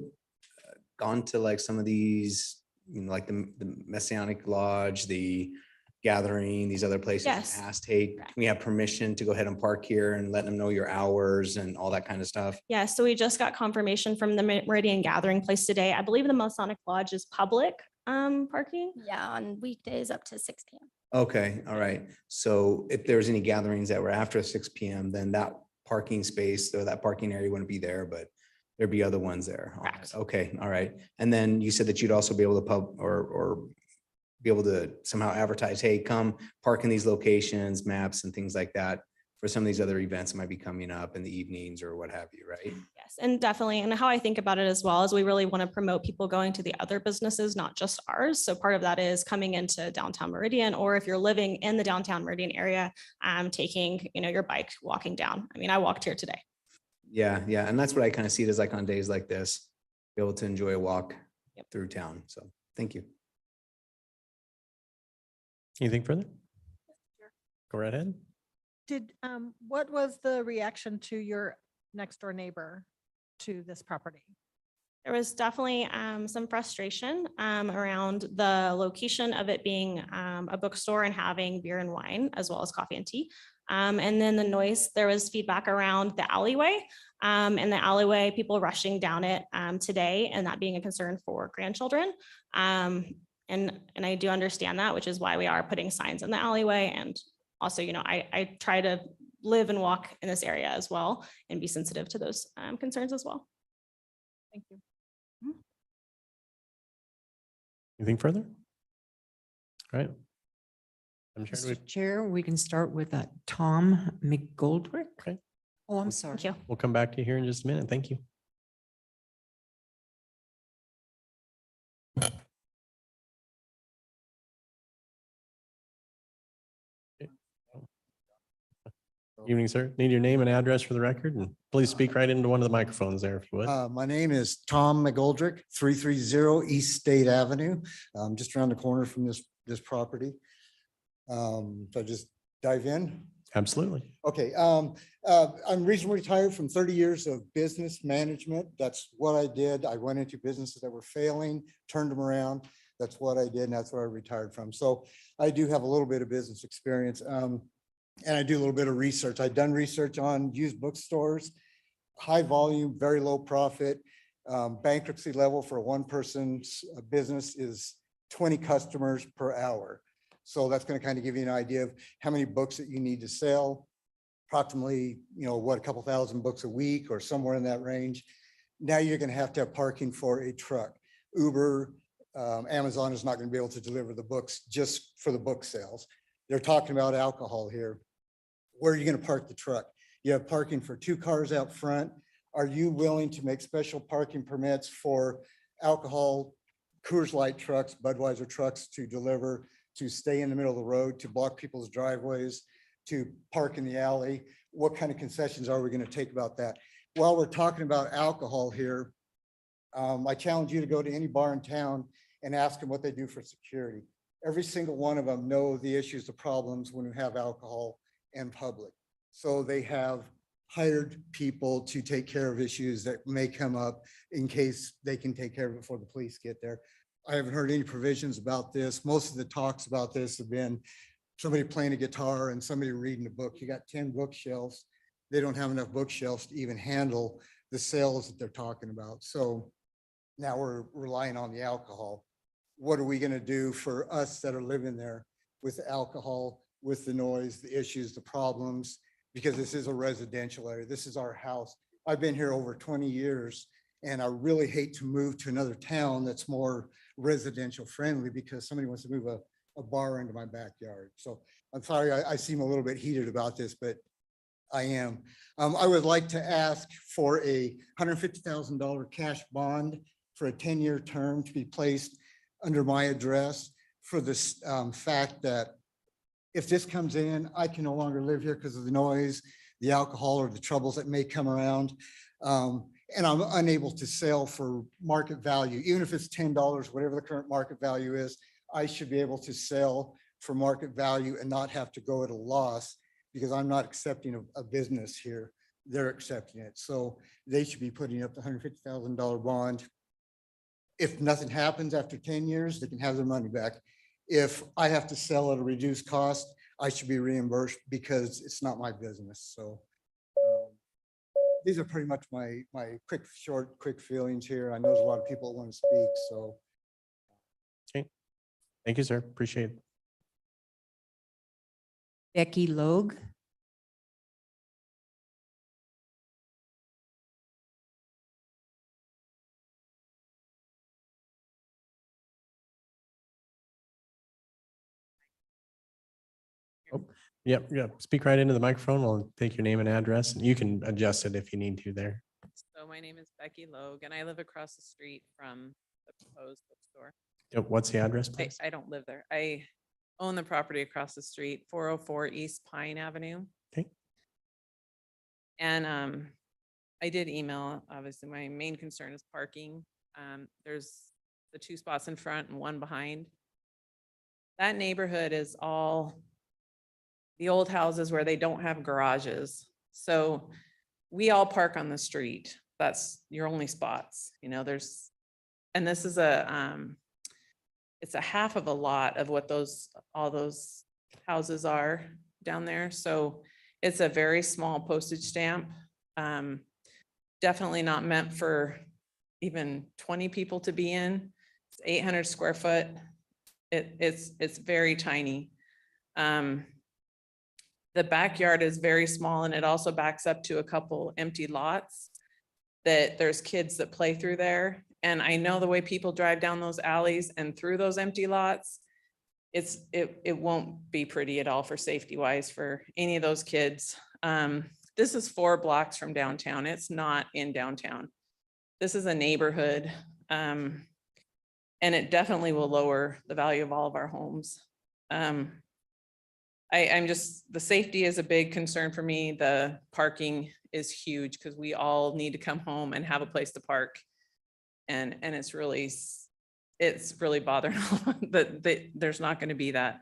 Speaker 8: gone to like some of these, like the Messianic Lodge, the Gathering, these other places?
Speaker 10: Yes.
Speaker 8: Asked, hey, can we have permission to go ahead and park here and let them know your hours and all that kind of stuff?
Speaker 10: Yeah, so we just got confirmation from the Meridian Gathering place today. I believe the Masonic Lodge is public parking.
Speaker 9: Yeah, on weekdays up to 6 p.m.
Speaker 8: Okay, all right. So if there's any gatherings that were after 6 p.m., then that parking space or that parking area wouldn't be there, but there'd be other ones there.
Speaker 10: Correct.
Speaker 8: Okay, all right. And then you said that you'd also be able to or be able to somehow advertise, hey, come park in these locations, maps and things like that. for some of these other events that might be coming up in the evenings or what have you, right?
Speaker 10: Yes, and definitely. And how I think about it as well is we really want to promote people going to the other businesses, not just ours. So part of that is coming into downtown Meridian, or if you're living in the downtown Meridian area, taking, your bike, walking down. I mean, I walked here today.
Speaker 8: Yeah, yeah. And that's what I kind of see it as, like on days like this, be able to enjoy a walk
Speaker 10: Yep.
Speaker 8: through town. So thank you.
Speaker 1: Anything further? Go right ahead.
Speaker 6: What was the reaction to your next door neighbor to this property?
Speaker 10: There was definitely some frustration around the location of it being a bookstore and having beer and wine as well as coffee and tea. And then the noise, there was feedback around the alleyway and the alleyway, people rushing down it today, and that being a concern for grandchildren. And I do understand that, which is why we are putting signs in the alleyway. And also, I try to live and walk in this area as well and be sensitive to those concerns as well.
Speaker 6: Thank you.
Speaker 1: Anything further? All right. I'm sure
Speaker 2: Mr. Chair, we can start with Tom McGoldrick.
Speaker 1: Okay.
Speaker 2: Oh, I'm sorry.
Speaker 10: Thank you.
Speaker 1: we'll come back to you here in just a minute. Thank you. Evening, sir. Need your name and address for the record, and please speak right into one of the microphones there if you would.
Speaker 11: My name is Tom McGoldrick, 330 East State Avenue, just around the corner from this property. So I just dive in.
Speaker 1: Absolutely.
Speaker 11: Okay, I'm recently retired from 30 years of business management. That's what I did. I went into businesses that were failing, turned them around. That's what I did, and that's what I retired from. So I do have a little bit of business experience. And I do a little bit of research. I've done research on used bookstores, high volume, very low profit. Bankruptcy level for a one-person's business is 20 customers per hour. So that's going to kind of give you an idea of how many books that you need to sell. Approximately, a couple thousand books a week or somewhere in that range. Now you're going to have parking for a truck. Uber, Amazon is not going to be able to deliver the books just for the book sales. They're talking about alcohol here. Where are you going to park the truck? You have parking for 2 cars out front. Are you willing to make special parking permits for alcohol, Coors Light trucks, Budweiser trucks to deliver, to stay in the middle of the road, to block people's driveways, to park in the alley? What kind of concessions are we going to take about that? While we're talking about alcohol here, I challenge you to go to any bar in town and ask them what they do for security. Every single one of them know the issues, the problems when you have alcohol in public. So they have hired people to take care of issues that may come up in case they can take care of it before the police get there. I haven't heard any provisions about this. Most of the talks about this have been somebody playing a guitar and somebody reading a book. You got 10 bookshelves. They don't have enough bookshelves to even handle the sales that they're talking about. So now we're relying on the alcohol. What are we going to do for us that are living there with the alcohol, with the noise, the issues, the problems? Because this is a residential area. This is our house. I've been here over 20 years, and I really hate to move to another town that's more residential friendly because somebody wants to move a bar into my backyard. So I'm sorry, I seem a little bit heated about this, but I am. I would like to ask for a $150,000 cash bond for a 10-year term to be placed under my address for this fact that if this comes in, I can no longer live here because of the noise, the alcohol, or the troubles that may come around. And I'm unable to sell for market value. Even if it's $10, whatever the current market value is, I should be able to sell for market value and not have to go at a loss because I'm not accepting a business here. They're accepting it. So they should be putting up the $150,000 bond. If nothing happens after 10 years, they can have their money back. If I have to sell at a reduced cost, I should be reimbursed because it's not my business. So these are pretty much my quick feelings here. I know there's a lot of people that want to speak, so.
Speaker 1: Okay. Thank you, sir. Appreciate it.
Speaker 2: Becky Logue.
Speaker 1: Yep, yep. Speak right into the microphone. We'll take your name and address and you can adjust it if you need to there.
Speaker 12: So my name is Becky Logue and I live across the street from the proposed bookstore.
Speaker 1: Yep, what's the address,
Speaker 12: I,
Speaker 1: please?
Speaker 12: I don't live there. I own the property across the street, 404 East Pine Avenue.
Speaker 1: Okay.
Speaker 12: And I did email, obviously, my main concern is parking. There's the 2 spots in front and 1 behind. That neighborhood is all the old houses where they don't have garages. So we all park on the street. That's your only spots, you know, there's, and this is it's a half of a lot of what all those houses are down there. So it's a very small postage stamp. Definitely not meant for even 20 people to be in. It's 800 square foot. It's very tiny. The backyard is very small and it also backs up to a couple empty lots that there's kids that play through there. And I know the way people drive down those alleys and through those empty lots, it won't be pretty at all for safety wise for any of those kids. This is 4 blocks from downtown. It's not in downtown. This is a neighborhood. And it definitely will lower the value of all of our homes. I'm just, the safety is a big concern for me. The parking is huge because we all need to come home and have a place to park. And it's really bothering that there's not going to be that.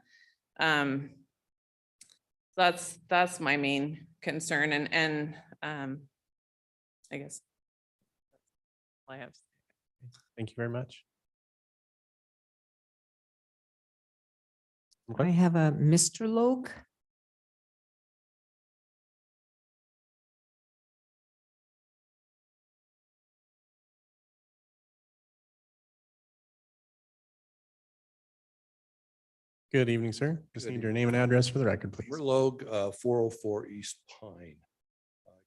Speaker 12: That's my main concern. And I guess that's all I have.
Speaker 1: Thank you very much.
Speaker 2: I have a Mr. Logue.
Speaker 1: Good evening, sir. Just
Speaker 5: Good
Speaker 1: need your name and address for the record, please.
Speaker 5: We're Logue, 404 East Pine,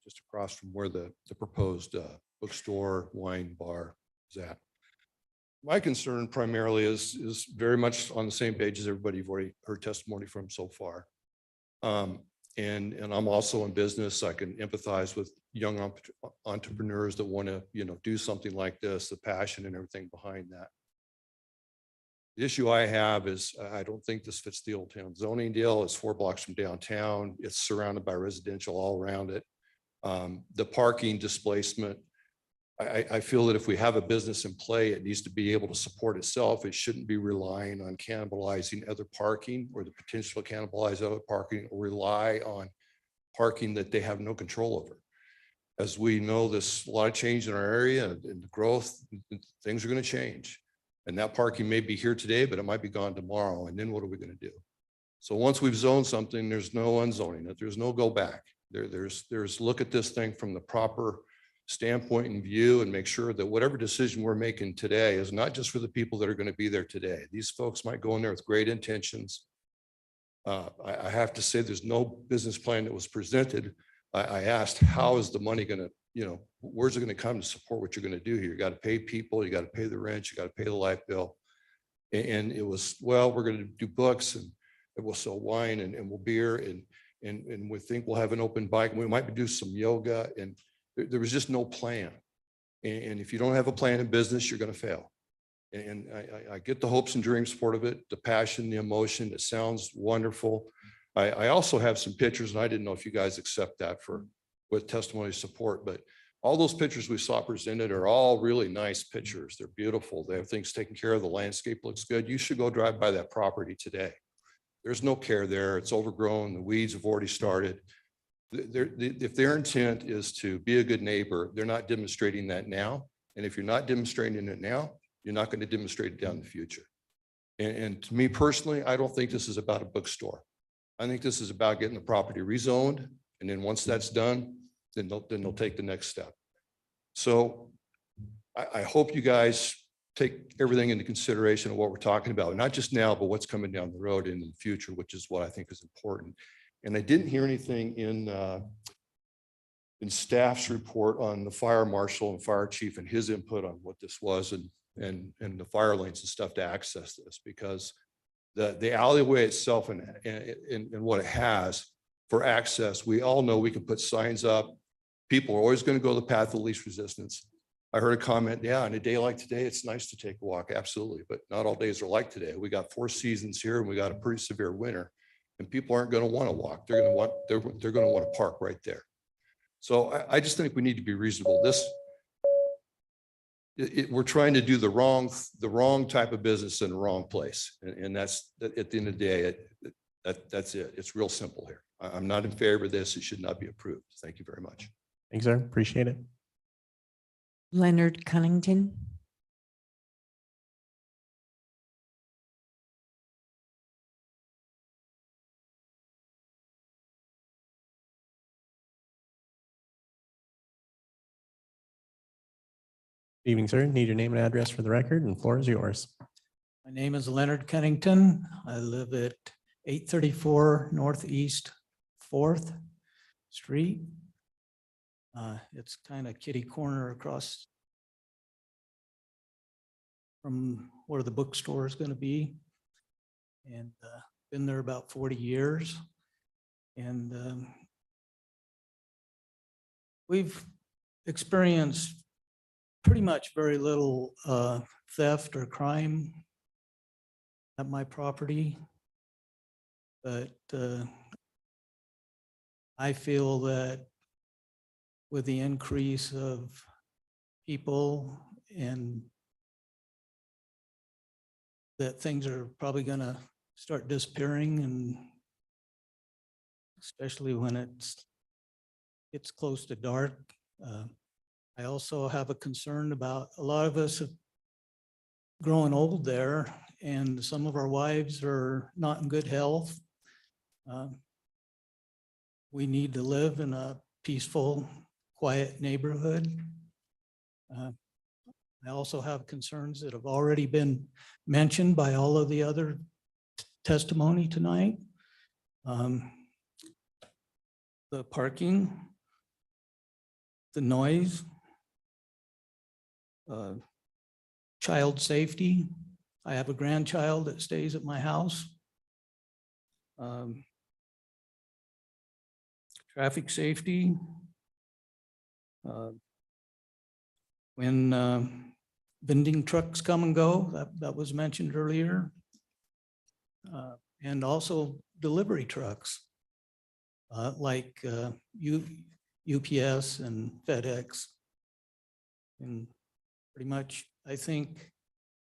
Speaker 5: just across from where the proposed bookstore, wine bar is at. My concern primarily is very much on the same page as everybody you've already heard testimony from so far. And I'm also in business. I can empathize with young entrepreneurs that want to, do something like this, the passion and everything behind that. The issue I have is I don't think this fits the Old Town zoning deal. It's 4 blocks from downtown. It's surrounded by residential all around it. The parking displacement, I feel that if we have a business in play, it needs to be able to support itself. It shouldn't be relying on cannibalizing other parking or the potential to cannibalize other parking or rely on parking that they have no control over. As we know, there's a lot of change in our area and the growth, things are going to change. And that parking may be here today, but it might be gone tomorrow. And then what are we going to do? So once we've zoned something, there's no unzoning it. There's no go back. There's look at this thing from the proper standpoint and view and make sure that whatever decision we're making today is not just for the people that are going to be there today. These folks might go in there with great intentions. I have to say there's no business plan that was presented. I asked, how is the money going to, where's it going to come to support what you're going to do here? You got to pay people, you got to pay the rent, you got to pay the light bill. And it was, well, we're going to do books and we'll sell wine and we'll beer and we think we'll have an open bike. We might do some yoga and there was just no plan. And if you don't have a plan in business, you're going to fail. And I get the hopes and dreams part of it, the passion, the emotion. It sounds wonderful. I also have some pictures, and I didn't know if you guys accept that with testimony support, but all those pictures we saw presented are all really nice pictures. They're beautiful. They have things taken care of. The landscape looks good. You should go drive by that property today. There's no care there. It's overgrown. The weeds have already started. If their intent is to be a good neighbor, they're not demonstrating that now. And if you're not demonstrating it now, you're not going to demonstrate it down in the future. And to me personally, I don't think this is about a bookstore. I think this is about getting the property rezoned. And then once that's done, then they'll take the next step. So I hope you guys take everything into consideration of what we're talking about, not just now, but what's coming down the road in the future, which is what I think is important. And I didn't hear anything in staff's report on the fire marshal and fire chief and his input on what this was and the fire lanes and stuff to access this, because The alleyway itself and what it has for access, we all know we can put signs up. People are always going to go the path of least resistance. I heard a comment, yeah, on a day like today, it's nice to take a walk. Absolutely. But not all days are like today. We got 4 seasons here and we got a pretty severe winter, and people aren't going to want to walk. They're going to want to park right there. So I just think we need to be reasonable. We're trying to do the wrong type of business in the wrong place. And that's, at the end of the day, that's it. It's real simple here. I'm not in favor of this. It should not be approved. Thank you very much.
Speaker 1: Thanks, sir. Appreciate it.
Speaker 2: Leonard Cunnington.
Speaker 1: Good evening, sir. Need your name and address for the record, and floor is yours.
Speaker 13: My name is Leonard Cunnington. I live at 834 Northeast 4th Street. It's kind of kitty corner across from where the bookstore is going to be. And been there about 40 years. And we've experienced pretty much very little theft or crime at my property. But I feel that with the increase of people and that things are probably going to start disappearing, and especially when it's close to dark. I also have a concern about a lot of us have grown old there, and some of our wives are not in good health. We need to live in a peaceful, quiet neighborhood. I also have concerns that have already been mentioned by all of the other testimony tonight. The parking, the noise, child safety. I have a grandchild that stays at my house. Traffic safety. When vending trucks come and go, that was mentioned earlier. And also delivery trucks like UPS and FedEx. And pretty much, I think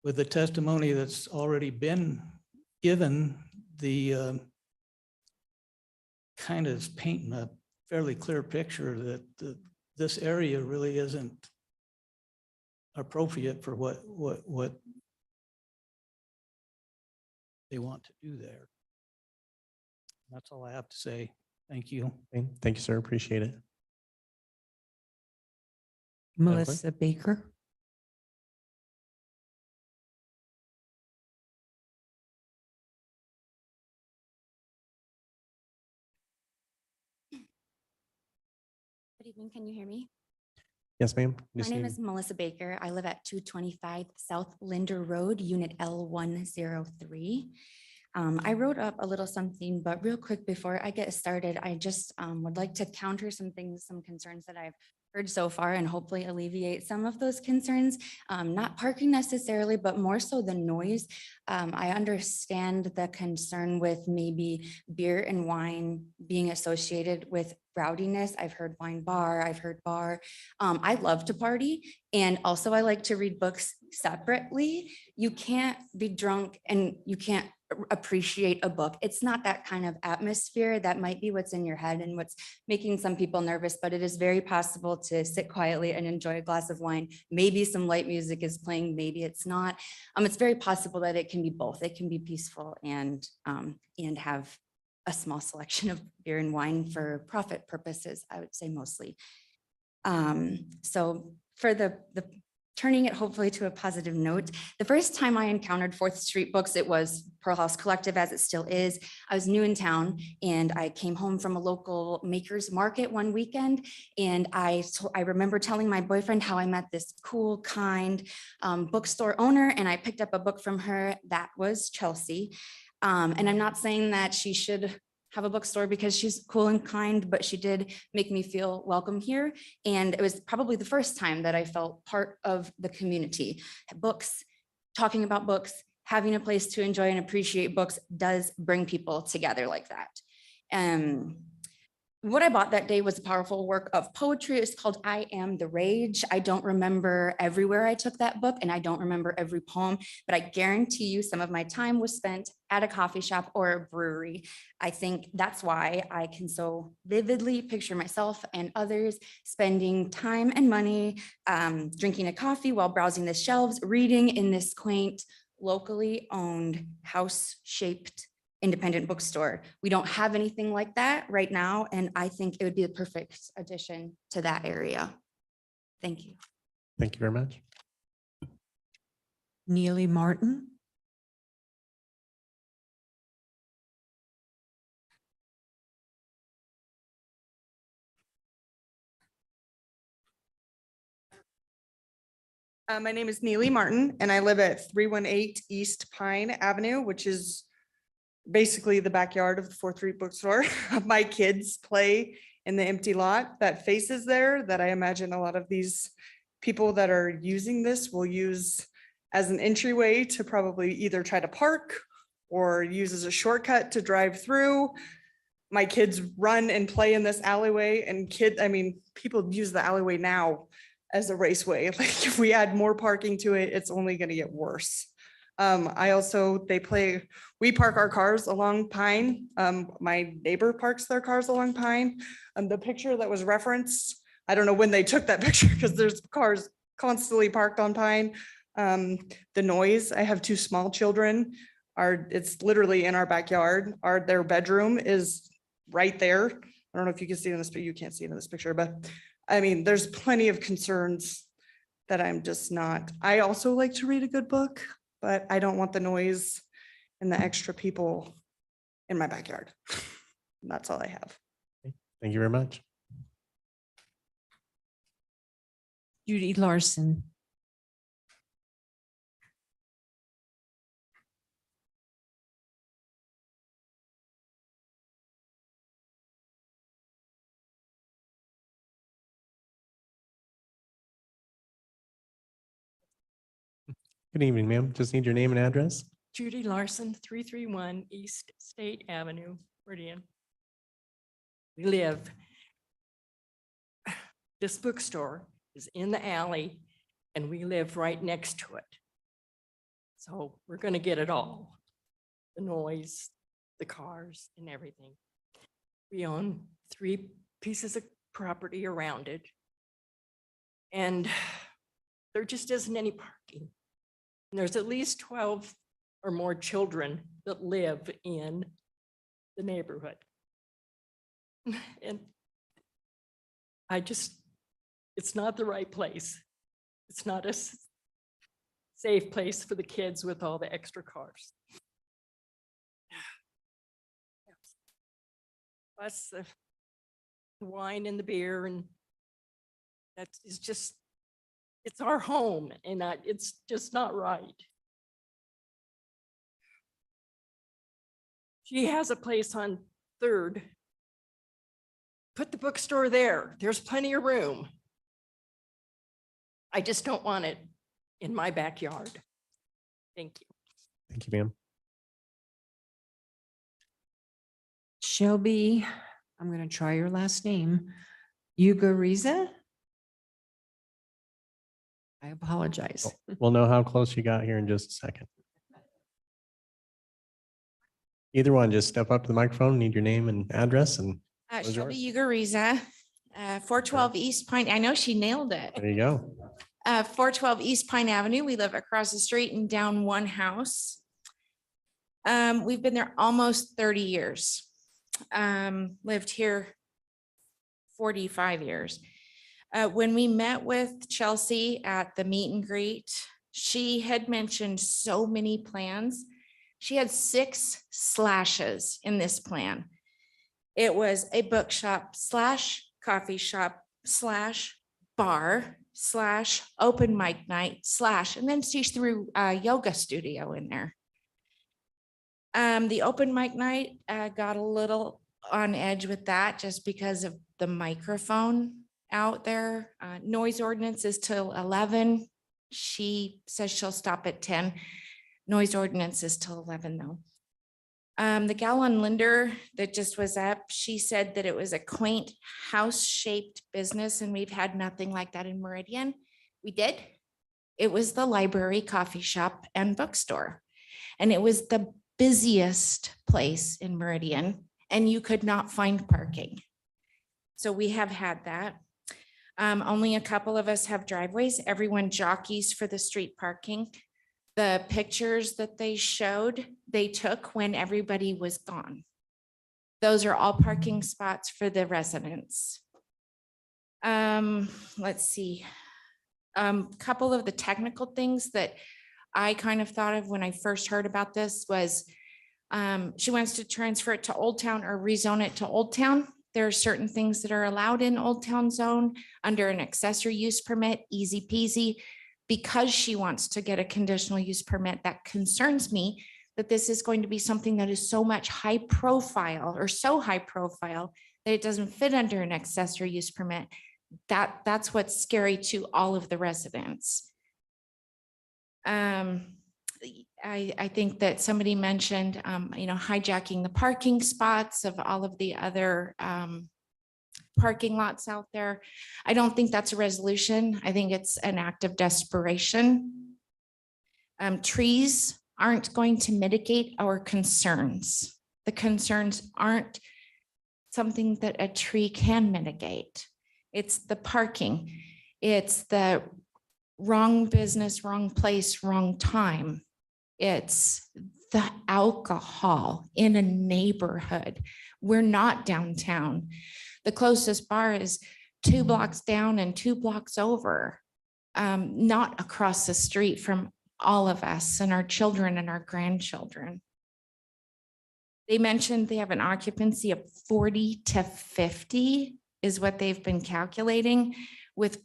Speaker 13: with the testimony that's already been given, the kind of painting a fairly clear picture that this area really isn't appropriate for what they want to do there. That's all I have to say. Thank you.
Speaker 1: Okay, thank you, sir. Appreciate it.
Speaker 2: Melissa Baker.
Speaker 14: Good evening. Can you hear me?
Speaker 1: Yes, ma'am.
Speaker 14: My name is Melissa Baker. I live at 225 South Linder Road, Unit L103. I wrote up a little something, but real quick before I get started, I just would like to counter some concerns that I've heard so far and hopefully alleviate some of those concerns. Not parking necessarily, but more so the noise. I understand the concern with maybe beer and wine being associated with rowdiness. I've heard wine bar, I've heard bar. I love to party, and also I like to read books separately. You can't be drunk and you can't appreciate a book. It's not that kind of atmosphere. That might be what's in your head and what's making some people nervous, but it is very possible to sit quietly and enjoy a glass of wine. Maybe some light music is playing, maybe it's not. It's very possible that it can be both. It can be peaceful and have a small selection of beer and wine for profit purposes, I would say mostly. So for the turning it hopefully to a positive note, the first time I encountered 4th Street books, it was Pearl House Collective, as it still is. I was new in town and I came home from a local makers market one weekend, and I remember telling my boyfriend how I met this cool, kind bookstore owner, and I picked up a book from her that was Chelsea. And I'm not saying that she should have a bookstore because she's cool and kind, but she did make me feel welcome here. And it was probably the first time that I felt part of the community. Books, talking about books, having a place to enjoy and appreciate books does bring people together like that. What I bought that day was a powerful work of poetry. It's called I Am the Rage. I don't remember everywhere I took that book, and I don't remember every poem, but I guarantee you some of my time was spent at a coffee shop or a brewery. I think that's why I can so vividly picture myself and others spending time and money, drinking a coffee while browsing the shelves, reading in this quaint, locally owned, house-shaped independent bookstore. We don't have anything like that right now, and I think it would be the perfect addition to that area. Thank you.
Speaker 1: Thank you very much.
Speaker 2: Neely Martin.
Speaker 15: My name is Neely Martin, and I live at 318 East Pine Avenue, which is basically the backyard of the 4th bookstore. My kids play in the empty lot that faces there, that I imagine a lot of these people that are using this will use as an entryway to probably either try to park or use as a shortcut to drive through. My kids run and play in this alleyway, and people use the alleyway now as a raceway. Like, if we add more parking to it, it's only going to get worse. We park our cars along Pine. My neighbor parks their cars along Pine. The picture that was referenced, I don't know when they took that picture because there's cars constantly parked on Pine. The noise, I have 2 small children. It's literally in our backyard. Their bedroom is right there. I don't know if you can see it in this, but you can't see it in this picture, but I mean, there's plenty of concerns that I'm just not. I also like to read a good book, but I don't want the noise and the extra people in my backyard. And that's all I have.
Speaker 1: Thank you very much.
Speaker 2: Judy Larson.
Speaker 1: Good evening, ma'am. Just need your name and address.
Speaker 16: Judy Larson, 331 East State Avenue, Meridian. This bookstore is in the alley and we live right next to it. So we're going to get it all. The noise, the cars and everything. We own 3 pieces of property around it. And there just isn't any parking. And there's at least 12 or more children that live in the neighborhood. And it's not the right place. It's not a safe place for the kids with all the extra cars. Plus the wine and the beer, and it's our home, and it's just not right. She has a place on 3rd. Put the bookstore there. There's plenty of room. I just don't want it in my backyard. Thank you.
Speaker 1: Thank you, ma'am.
Speaker 2: Shelby, I'm going to try your last name. Ugariza? I apologize.
Speaker 1: We'll know how close you got here in just a second. Either one, just step up to the microphone, need your name and address, and Those are
Speaker 17: Shelby Ugariza, 412 East Pine. I know she nailed it.
Speaker 1: there you go.
Speaker 17: 412 East Pine Avenue. We live across the street and down one house. We've been there almost 30 years. Lived here 45 years. When we met with Chelsea at the meet and greet, she had mentioned so many plans. She had 6 slashes in this plan. It was a bookshop / coffee shop / bar / open mic night / and then she threw a yoga studio in there. The open mic night got a little on edge with that just because of the microphone out there. Noise ordinance is till 11. She says she'll stop at 10. Noise ordinance is till 11 though. The gal on Linder that just was up, she said that it was a quaint house-shaped business and we've had nothing like that in Meridian. We did. It was the library, coffee shop, and bookstore. And it was the busiest place in Meridian and you could not find parking. So we have had that. Only a couple of us have driveways. Everyone jockeys for the street parking. The pictures that they showed, they took when everybody was gone. Those are all parking spots for the residents. Let's see. Couple of the technical things that I kind of thought of when I first heard about this was she wants to transfer it to Old Town or rezone it to Old Town. There are certain things that are allowed in Old Town zone under an accessory use permit, easy peasy. Because she wants to get a conditional use permit, that concerns me that this is going to be something that is so much high profile or so high profile that it doesn't fit under an accessory use permit. That's what's scary to all of the residents. I think that somebody mentioned, hijacking the parking spots of all of the other parking lots out there. I don't think that's a resolution. I think it's an act of desperation. Trees aren't going to mitigate our concerns. The concerns aren't something that a tree can mitigate. It's the parking. It's the wrong business, wrong place, wrong time. It's the alcohol in a neighborhood. We're not downtown. The closest bar is 2 blocks down and 2 blocks over, not across the street from all of us and our children and our grandchildren. They mentioned they have an occupancy of 40 to 50 is what they've been calculating with.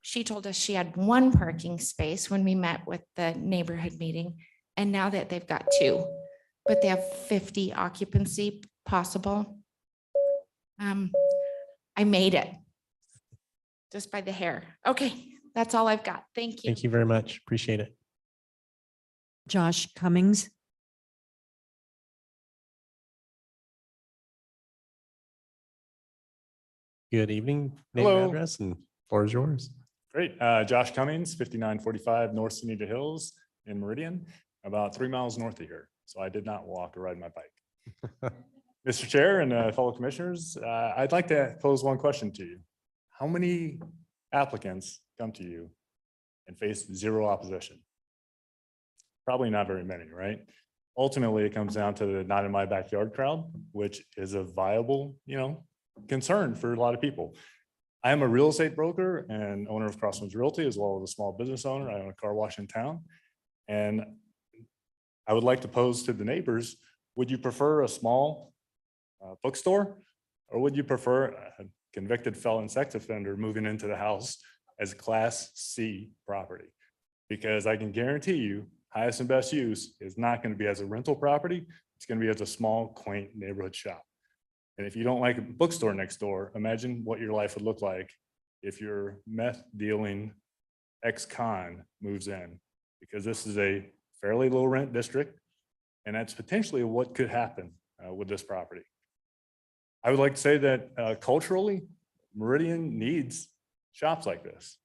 Speaker 17: She told us she had 1 parking space when we met with the neighborhood meeting, and now that they've got 2, but they have 50 occupancy possible. I made it just by the hair. Okay, that's all I've got. Thank you.
Speaker 1: Thank you very much. Appreciate it.
Speaker 2: Josh Cummings.
Speaker 1: Good evening. Name and address and floor is yours.
Speaker 18: Great. Josh Cummings, 5945 North Sunita Hills in Meridian, about 3 miles north of here. So I did not walk or ride my bike. Mr. Chair and fellow commissioners, I'd like to pose one question to you. How many applicants come to you and face 0 opposition? Probably not very many, right? Ultimately, it comes down to the not in my backyard crowd, which is a viable, concern for a lot of people. I am a real estate broker and owner of Crosswinds Realty, as well as a small business owner. I own a car wash in town. And I would like to pose to the neighbors, would you prefer a small bookstore, or would you prefer a convicted felon sex offender moving into the house as Class C property? Because I can guarantee you, highest and best use is not going to be as a rental property. It's going to be as a small, quaint neighborhood shop. And if you don't like a bookstore next door, imagine what your life would look like if your meth dealing ex-con moves in, because this is a fairly low rent district. And that's potentially what could happen with this property. I would like to say that culturally, Meridian needs shops like this.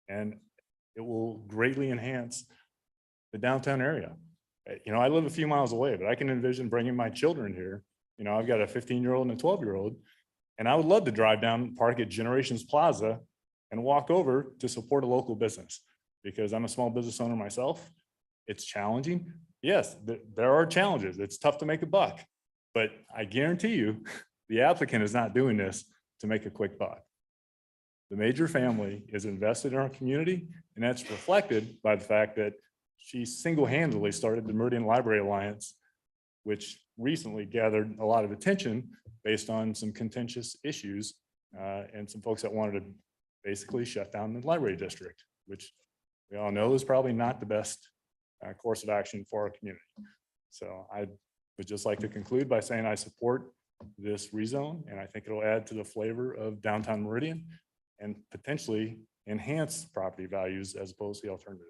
Speaker 18: And it will greatly enhance the downtown area. I live a few miles away, but I can envision bringing my children here. I've got a 15-year-old and a 12-year-old, and I would love to drive down, park at Generations Plaza and walk over to support a local business, because I'm a small business owner myself. It's challenging. Yes, there are challenges. It's tough to make a buck, but I guarantee you the applicant is not doing this to make a quick buck. The Major family is invested in our community, and that's reflected by the fact that she single-handedly started the Meridian Library Alliance, which recently gathered a lot of attention based on some contentious issues and some folks that wanted to basically shut down the library district, which we all know is probably not the best course of action for our community. So I would just like to conclude by saying I support this rezone, and I think it'll add to the flavor of downtown Meridian and potentially enhance property values as opposed to the alternative.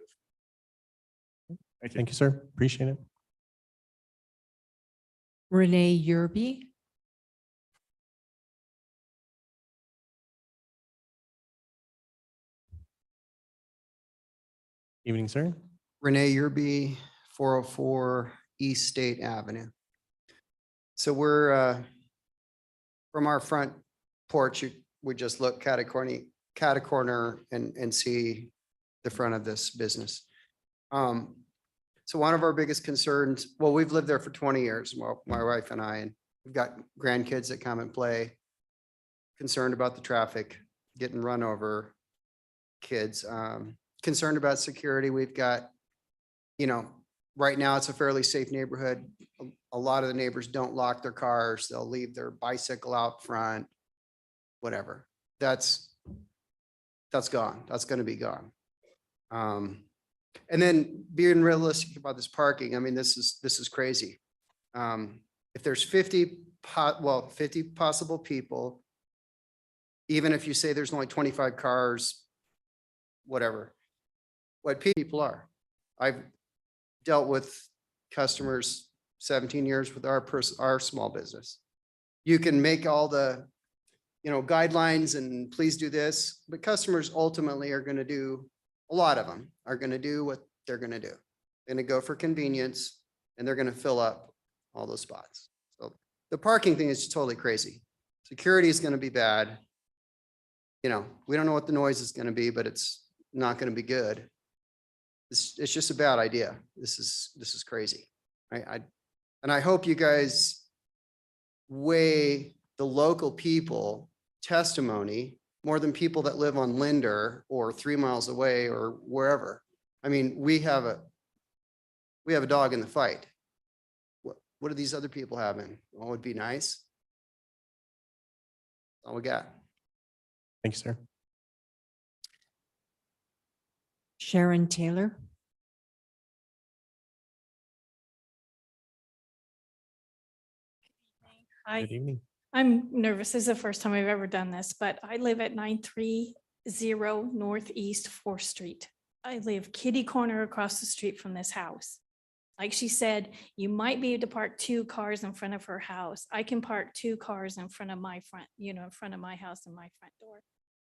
Speaker 18: Thank you.
Speaker 1: Thank you, sir. Appreciate it.
Speaker 2: Renee Yerby.
Speaker 1: Evening, sir.
Speaker 19: Renee Yerby, 404 East State Avenue. So we're, from our front porch, we just look cat a corner and see the front of this business. So one of our biggest concerns, well, we've lived there for 20 years, well, my wife and I, and we've got grandkids that come and play, concerned about the traffic, getting run over, kids, concerned about security. We've got, you know, right now it's a fairly safe neighborhood. A lot of the neighbors don't lock their cars. They'll leave their bicycle out front, whatever. That's gone. That's going to be gone. And then being realistic about this parking, I mean, this is crazy. If there's 50 possible people, even if you say there's only 25 cars, whatever, what people are. I've dealt with customers 17 years with our small business. You can make all the, you know, guidelines and please do this, but customers ultimately are going to do, a lot of them are going to do what they're going to do. They're going to go for convenience and they're going to fill up all those spots. So the parking thing is totally crazy. Security is going to be bad. You know, we don't know what the noise is going to be, but it's not going to be good. It's just a bad idea. This is crazy. And I hope you guys weigh the local people testimony more than people that live on Linder or 3 miles away or wherever. I mean, we have a dog in the fight. What do these other people have in? Well, it would be nice. That's all we got.
Speaker 1: Thank you, sir.
Speaker 2: Sharon Taylor.
Speaker 20: Hi,
Speaker 1: Good evening.
Speaker 20: I'm nervous. This is the first time I've ever done this, but I live at 930 Northeast 4th Street. I live kitty corner across the street from this house. Like she said, you might be able to park 2 cars in front of her house. I can park 2 cars in front of my front, in front of my house and my front door.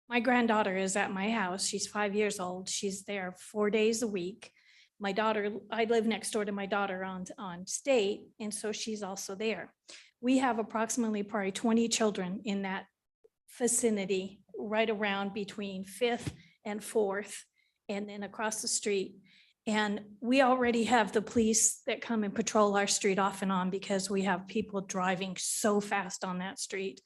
Speaker 20: My granddaughter is at my house. She's 5 years old. She's there 4 days a week. My daughter, I live next door to my daughter on State, and so she's also there. We have approximately probably 20 children in that vicinity, right around between 5th and 4th, and then across the street. And we already have the police that come and patrol our street off and on because we have people driving so fast on that street,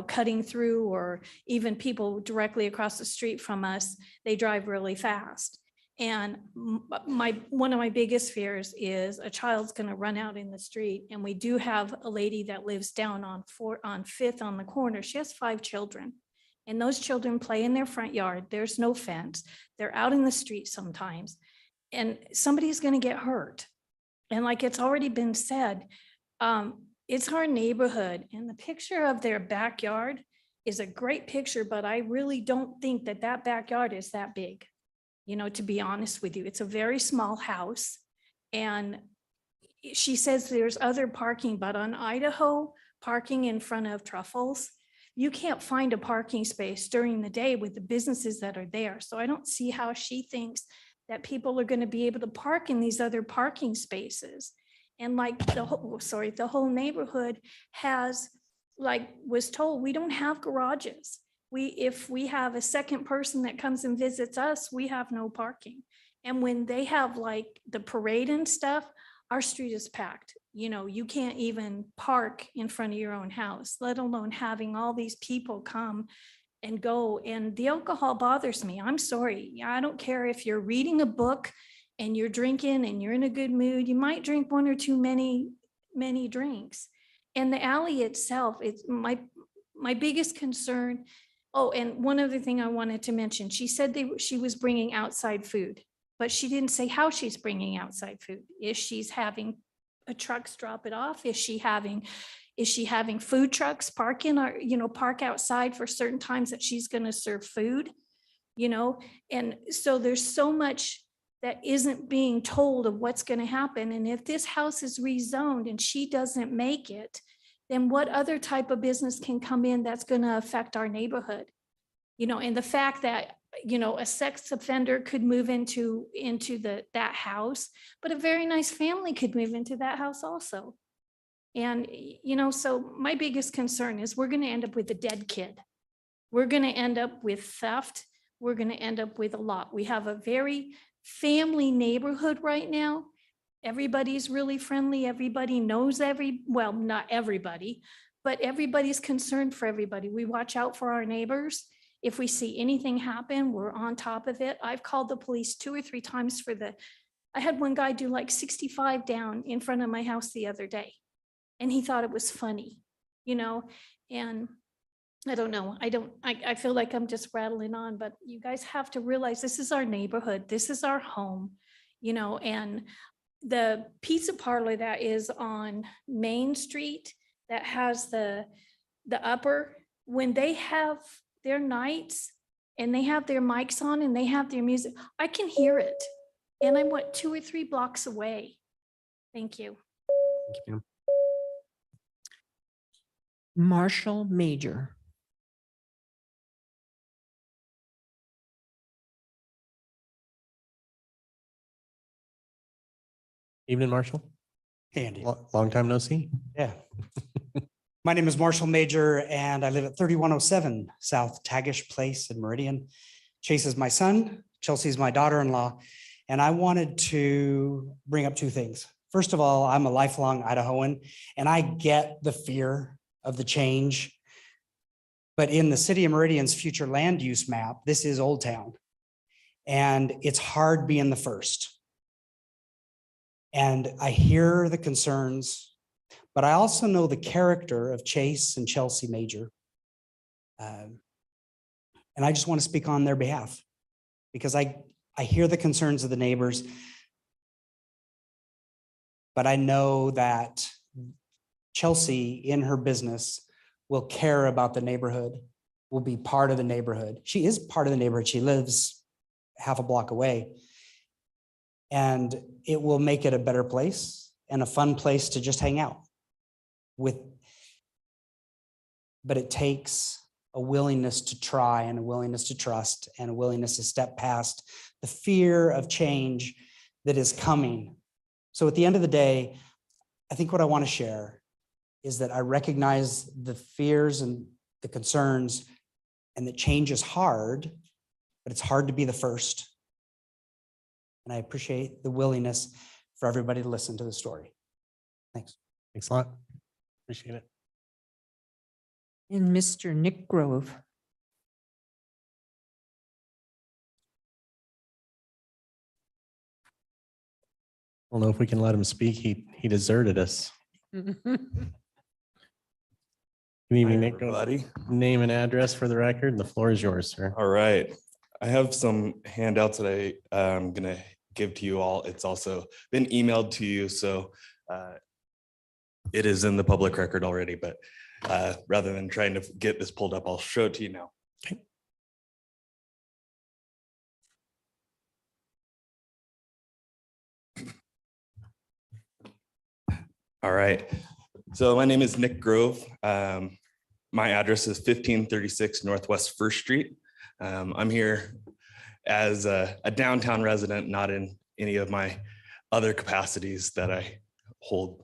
Speaker 20: cutting through, or even people directly across the street from us, they drive really fast. And one of my biggest fears is a child's going to run out in the street. And we do have a lady that lives down on 5th on the corner. She has 5 children. And those children play in their front yard. There's no fence. They're out in the street sometimes. And somebody's going to get hurt. And like it's already been said, it's our neighborhood. And the picture of their backyard is a great picture, but I really don't think that backyard is that big. To be honest with you, it's a very small house. And she says there's other parking, but on Idaho, parking in front of Truffles, you can't find a parking space during the day with the businesses that are there. So I don't see how she thinks that people are going to be able to park in these other parking spaces. And like the whole neighborhood was told, we don't have garages. If we have a second person that comes and visits us, we have no parking. And when they have like the parade and stuff, our street is packed. You can't even park in front of your own house, let alone having all these people come and go. And the alcohol bothers me. I'm sorry. I don't care if you're reading a book and you're drinking and you're in a good mood. You might drink 1 or 2 many drinks. And the alley itself, it's my biggest concern. Oh, and one other thing I wanted to mention, she said she was bringing outside food, but she didn't say how she's bringing outside food. If she's having trucks drop it off? Is she having food trucks park in our, park outside for certain times that she's going to serve food? And so there's so much that isn't being told of what's going to happen. And if this house is rezoned and she doesn't make it, then what other type of business can come in that's going to affect our neighborhood? And the fact that, a sex offender could move into that house, but a very nice family could move into that house also. And, so my biggest concern is we're going to end up with a dead kid. We're going to end up with theft. We're going to end up with a lot. We have a very family neighborhood right now. Everybody's really friendly. Everybody knows well, not everybody, but everybody's concerned for everybody. We watch out for our neighbors. If we see anything happen, we're on top of it. I've called the police 2 or 3 times I had one guy do like 65 down in front of my house the other day. And he thought it was funny, and I don't know. I feel like I'm just rattling on, but you guys have to realize this is our neighborhood. This is our home, and the pizza parlor that is on Main Street that has the upper, when they have their nights and they have their mics on and they have their music, I can hear it. And I'm 2 or 3 blocks away. Thank you.
Speaker 1: Thank you, ma'am.
Speaker 2: Marshall Major.
Speaker 1: Evening, Marshall.
Speaker 21: Hey, Andy.
Speaker 1: Long time no see.
Speaker 21: Yeah. My name is Marshall Major and I live at 3107 South Tagish Place in Meridian. Chase is my son, Chelsea is my daughter-in-law, and I wanted to bring up 2 things. First of all, I'm a lifelong Idahoan and I get the fear of the change. But in the city of Meridian's future land use map, this is Old Town. And it's hard being the first. And I hear the concerns, but I also know the character of Chase and Chelsea Major. And I just want to speak on their behalf because I hear the concerns of the neighbors, but I know that Chelsea in her business will care about the neighborhood, will be part of the neighborhood. She is part of the neighborhood. She lives half a block away. And it will make it a better place and a fun place to just hang out with. But it takes a willingness to try and a willingness to trust and a willingness to step past the fear of change that is coming. So at the end of the day, I think what I want to share is that I recognize the fears and the concerns and that change is hard, but it's hard to be the first. And I appreciate the willingness for everybody to listen to the story. Thanks.
Speaker 1: Thanks a lot. Appreciate it.
Speaker 2: And Mr. Nick Grove.
Speaker 1: I don't know if we can let him speak. He deserted us. Good evening, Nick.
Speaker 22: Everybody.
Speaker 1: Name and address for the record. The floor is yours, sir.
Speaker 22: All right. I have some handouts that I'm going to give to you all. It's also been emailed to you, so it is in the public record already, but rather than trying to get this pulled up, I'll show it to you now.
Speaker 1: Okay.
Speaker 22: All right. So my name is Nick Grove. My address is 1536 Northwest First Street. I'm here as a downtown resident, not in any of my other capacities that I hold.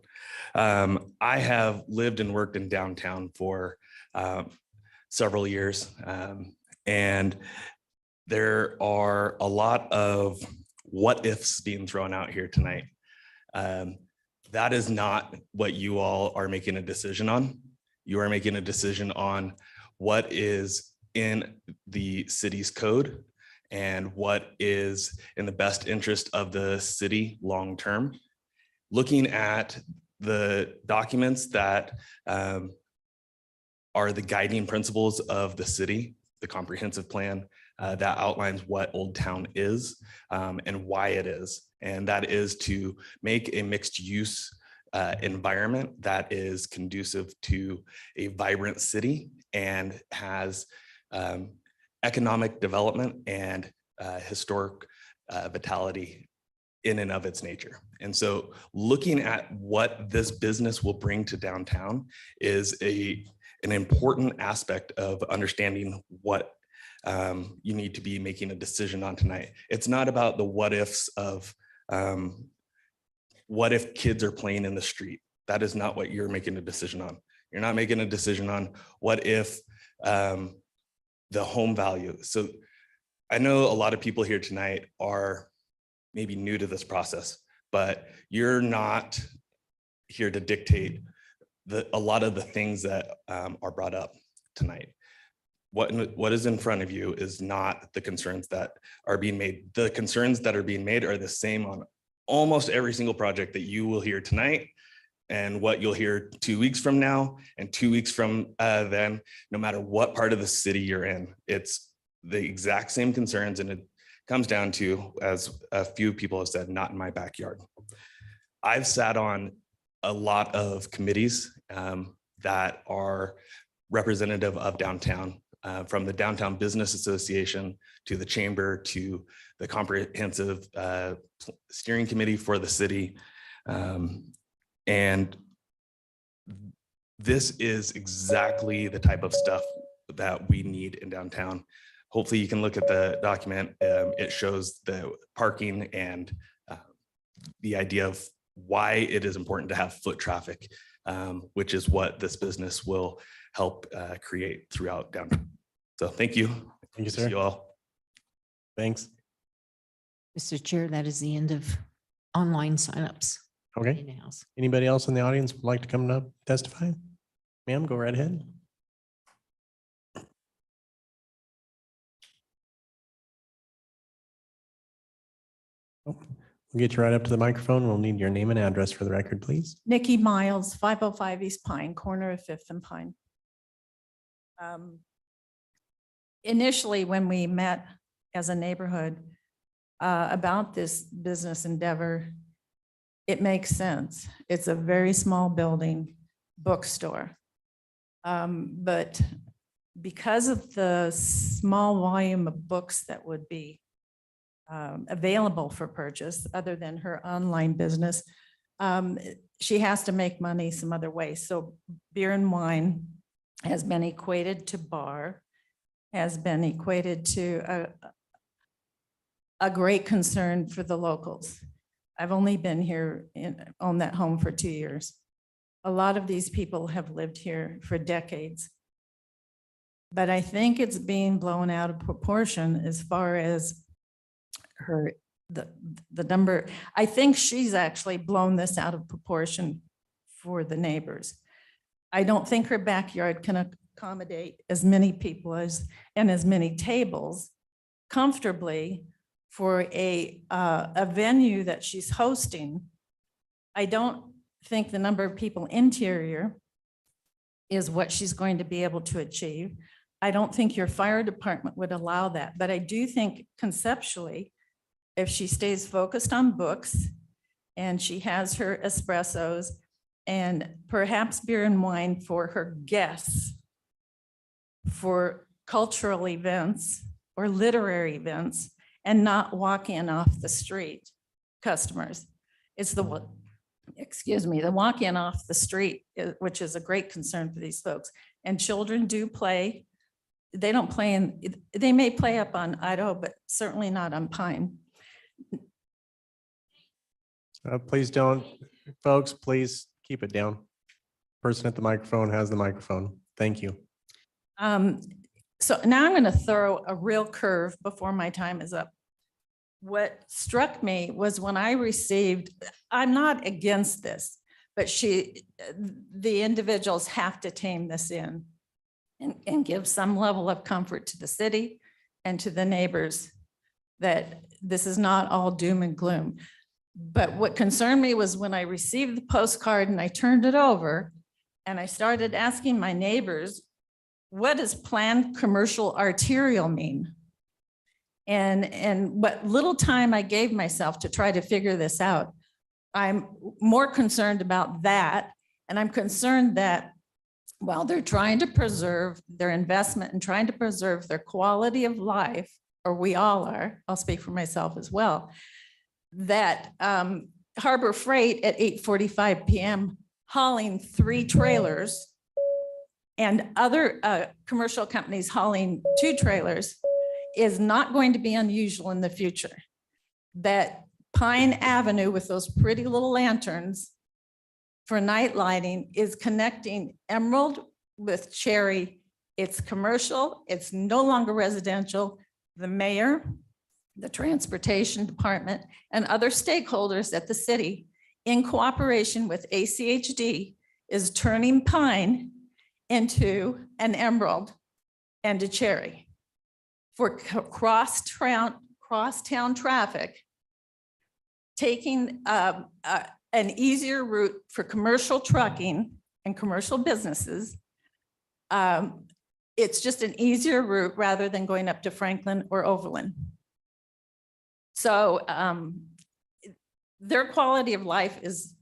Speaker 22: I have lived and worked in downtown for several years, and there are a lot of what ifs being thrown out here tonight. That is not what you all are making a decision on. You are making a decision on what is in the city's code and what is in the best interest of the city long-term. Looking at the documents that are the guiding principles of the city, the comprehensive plan that outlines what Old Town is and why it is. And that is to make a mixed use environment that is conducive to a vibrant city and has economic development and historic vitality in and of its nature. And so looking at what this business will bring to downtown is an important aspect of understanding what you need to be making a decision on tonight. It's not about the what ifs of what if kids are playing in the street. That is not what you're making a decision on. You're not making a decision on what if the home value. So I know a lot of people here tonight are maybe new to this process, but you're not here to dictate a lot of the things that are brought up tonight. What is in front of you is not the concerns that are being made. The concerns that are being made are the same on almost every single project that you will hear tonight and what you'll hear 2 weeks from now and 2 weeks from then, no matter what part of the city you're in. It's the exact same concerns, and it comes down to, as a few people have said, not in my backyard. I've sat on a lot of committees that are representative of downtown, from the Downtown Business Association to the Chamber to the Comprehensive Steering Committee for the city. And this is exactly the type of stuff that we need in downtown. Hopefully you can look at the document. It shows the parking and the idea of why it is important to have foot traffic, which is what this business will help create throughout downtown. So thank you.
Speaker 1: Thank you,
Speaker 22: See
Speaker 1: sir.
Speaker 22: you all.
Speaker 1: Thanks.
Speaker 2: Mr. Chair, that is the end of online signups.
Speaker 1: Okay.
Speaker 2: In-house.
Speaker 1: Anybody else in the audience would like to come up testify? Ma'am, go right ahead. Oh, we'll get you right up to the microphone. We'll need your name and address for the record, please.
Speaker 6: Nikki Miles, 505 East Pine, corner of Fifth and Pine. Initially, when we met as a neighborhood about this business endeavor, it makes sense. It's a very small building, bookstore. But because of the small volume of books that would be available for purchase, other than her online business, she has to make money some other way. So beer and wine has been equated to bar, has been equated to a great concern for the locals. I've only been here on that home for 2 years. A lot of these people have lived here for decades. But I think it's being blown out of proportion as far as the number. I think she's actually blown this out of proportion for the neighbors. I don't think her backyard can accommodate as many people and as many tables comfortably for a venue that she's hosting. I don't think the number of people interior is what she's going to be able to achieve. I don't think your fire department would allow that, but I do think conceptually, if she stays focused on books and she has her espressos and perhaps beer and wine for her guests, for cultural events or literary events, and not walk-in off the street customers. It's the walk-in off the street, which is a great concern for these folks. And children do play. They don't play they may play up on Idaho, but certainly not on Pine.
Speaker 1: Please don't, folks, please keep it down. Person at the microphone has the microphone. Thank you.
Speaker 6: So now I'm going to throw a real curve before my time is up. What struck me was when I received, I'm not against this, but the individuals have to tame this in and give some level of comfort to the city and to the neighbors that this is not all doom and gloom. But what concerned me was when I received the postcard and I turned it over and I started asking my neighbors, what does planned commercial arterial mean? And what little time I gave myself to try to figure this out,
Speaker 4: I'm more concerned about that. And I'm concerned that while they're trying to preserve their investment and trying to preserve their quality of life, or we all are, I'll speak for myself as well, that Harbor Freight at 8:45 PM hauling 3 trailers and other commercial companies hauling 2 trailers is not going to be unusual in the future. That Pine Avenue with those pretty little lanterns for night lighting is connecting Emerald with Cherry. It's commercial, it's no longer residential. The mayor, the transportation department, and other stakeholders at the city, in cooperation with ACHD, is turning Pine into an Emerald and a Cherry for crosstown traffic, taking an easier route for commercial trucking and commercial businesses. It's just an easier route rather than going up to Franklin or Overland. So their quality of life is,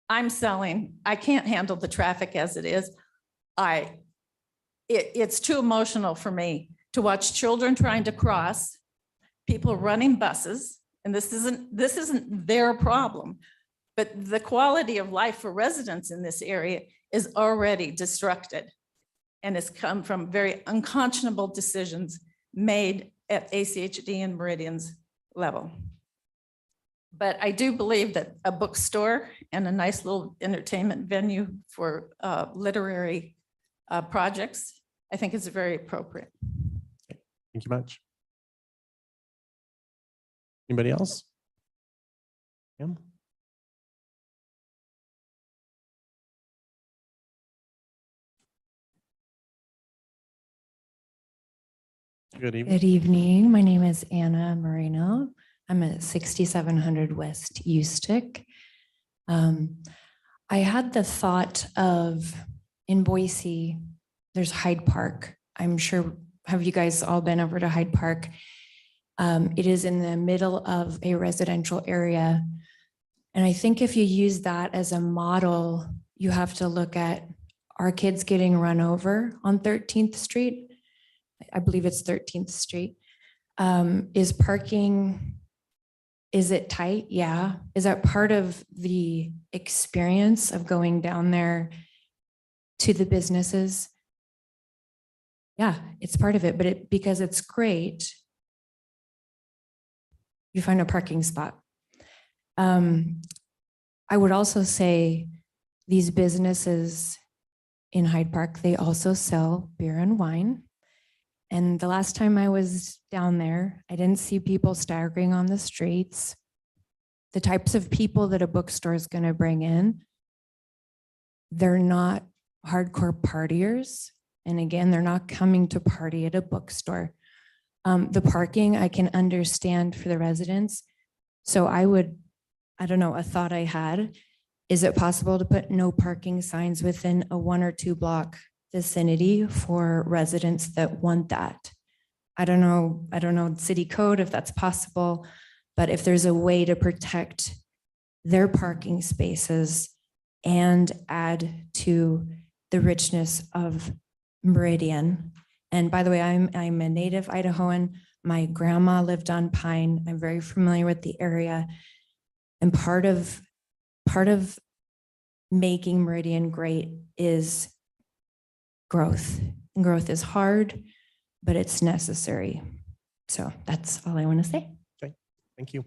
Speaker 4: I'm selling, I can't handle the traffic as it is. It's too emotional for me to watch children trying to cross, people running buses, and this isn't their problem, but the quality of life for residents in this area is already destructed. And it's come from very unconscionable decisions made at ACHD and Meridian's level. But I do believe that a bookstore and a nice little entertainment venue for literary projects, I think is very appropriate.
Speaker 1: Thank you much. Anybody else? Yeah. Good evening.
Speaker 7: Good evening. My name is Anna Moreno. I'm at 6700 West Eustic. I had the thought of, in Boise, there's Hyde Park. I'm sure, have you guys all been over to Hyde Park? It is in the middle of a residential area. And I think if you use that as a model, you have to look at, are kids getting run over on 13th Street? I believe it's 13th Street. Is parking, is it tight? Yeah. Is that part of the experience of going down there to the businesses? Yeah, it's part of it, but because it's great, you find a parking spot. I would also say these businesses in Hyde Park, they also sell beer and wine. And the last time I was down there, I didn't see people staggering on the streets. The types of people that a bookstore is going to bring in, they're not hardcore partiers. And again, they're not coming to party at a bookstore. The parking, I can understand for the residents. So I don't know, a thought I had, is it possible to put no parking signs within a 1 or 2 block vicinity for residents that want that? I don't know city code if that's possible, but if there's a way to protect their parking spaces and add to the richness of Meridian. And by the way, I'm a native Idahoan. My grandma lived on Pine. I'm very familiar with the area. And part of making Meridian great is growth. And growth is hard, but it's necessary. So that's all I want to say.
Speaker 1: Okay, thank you.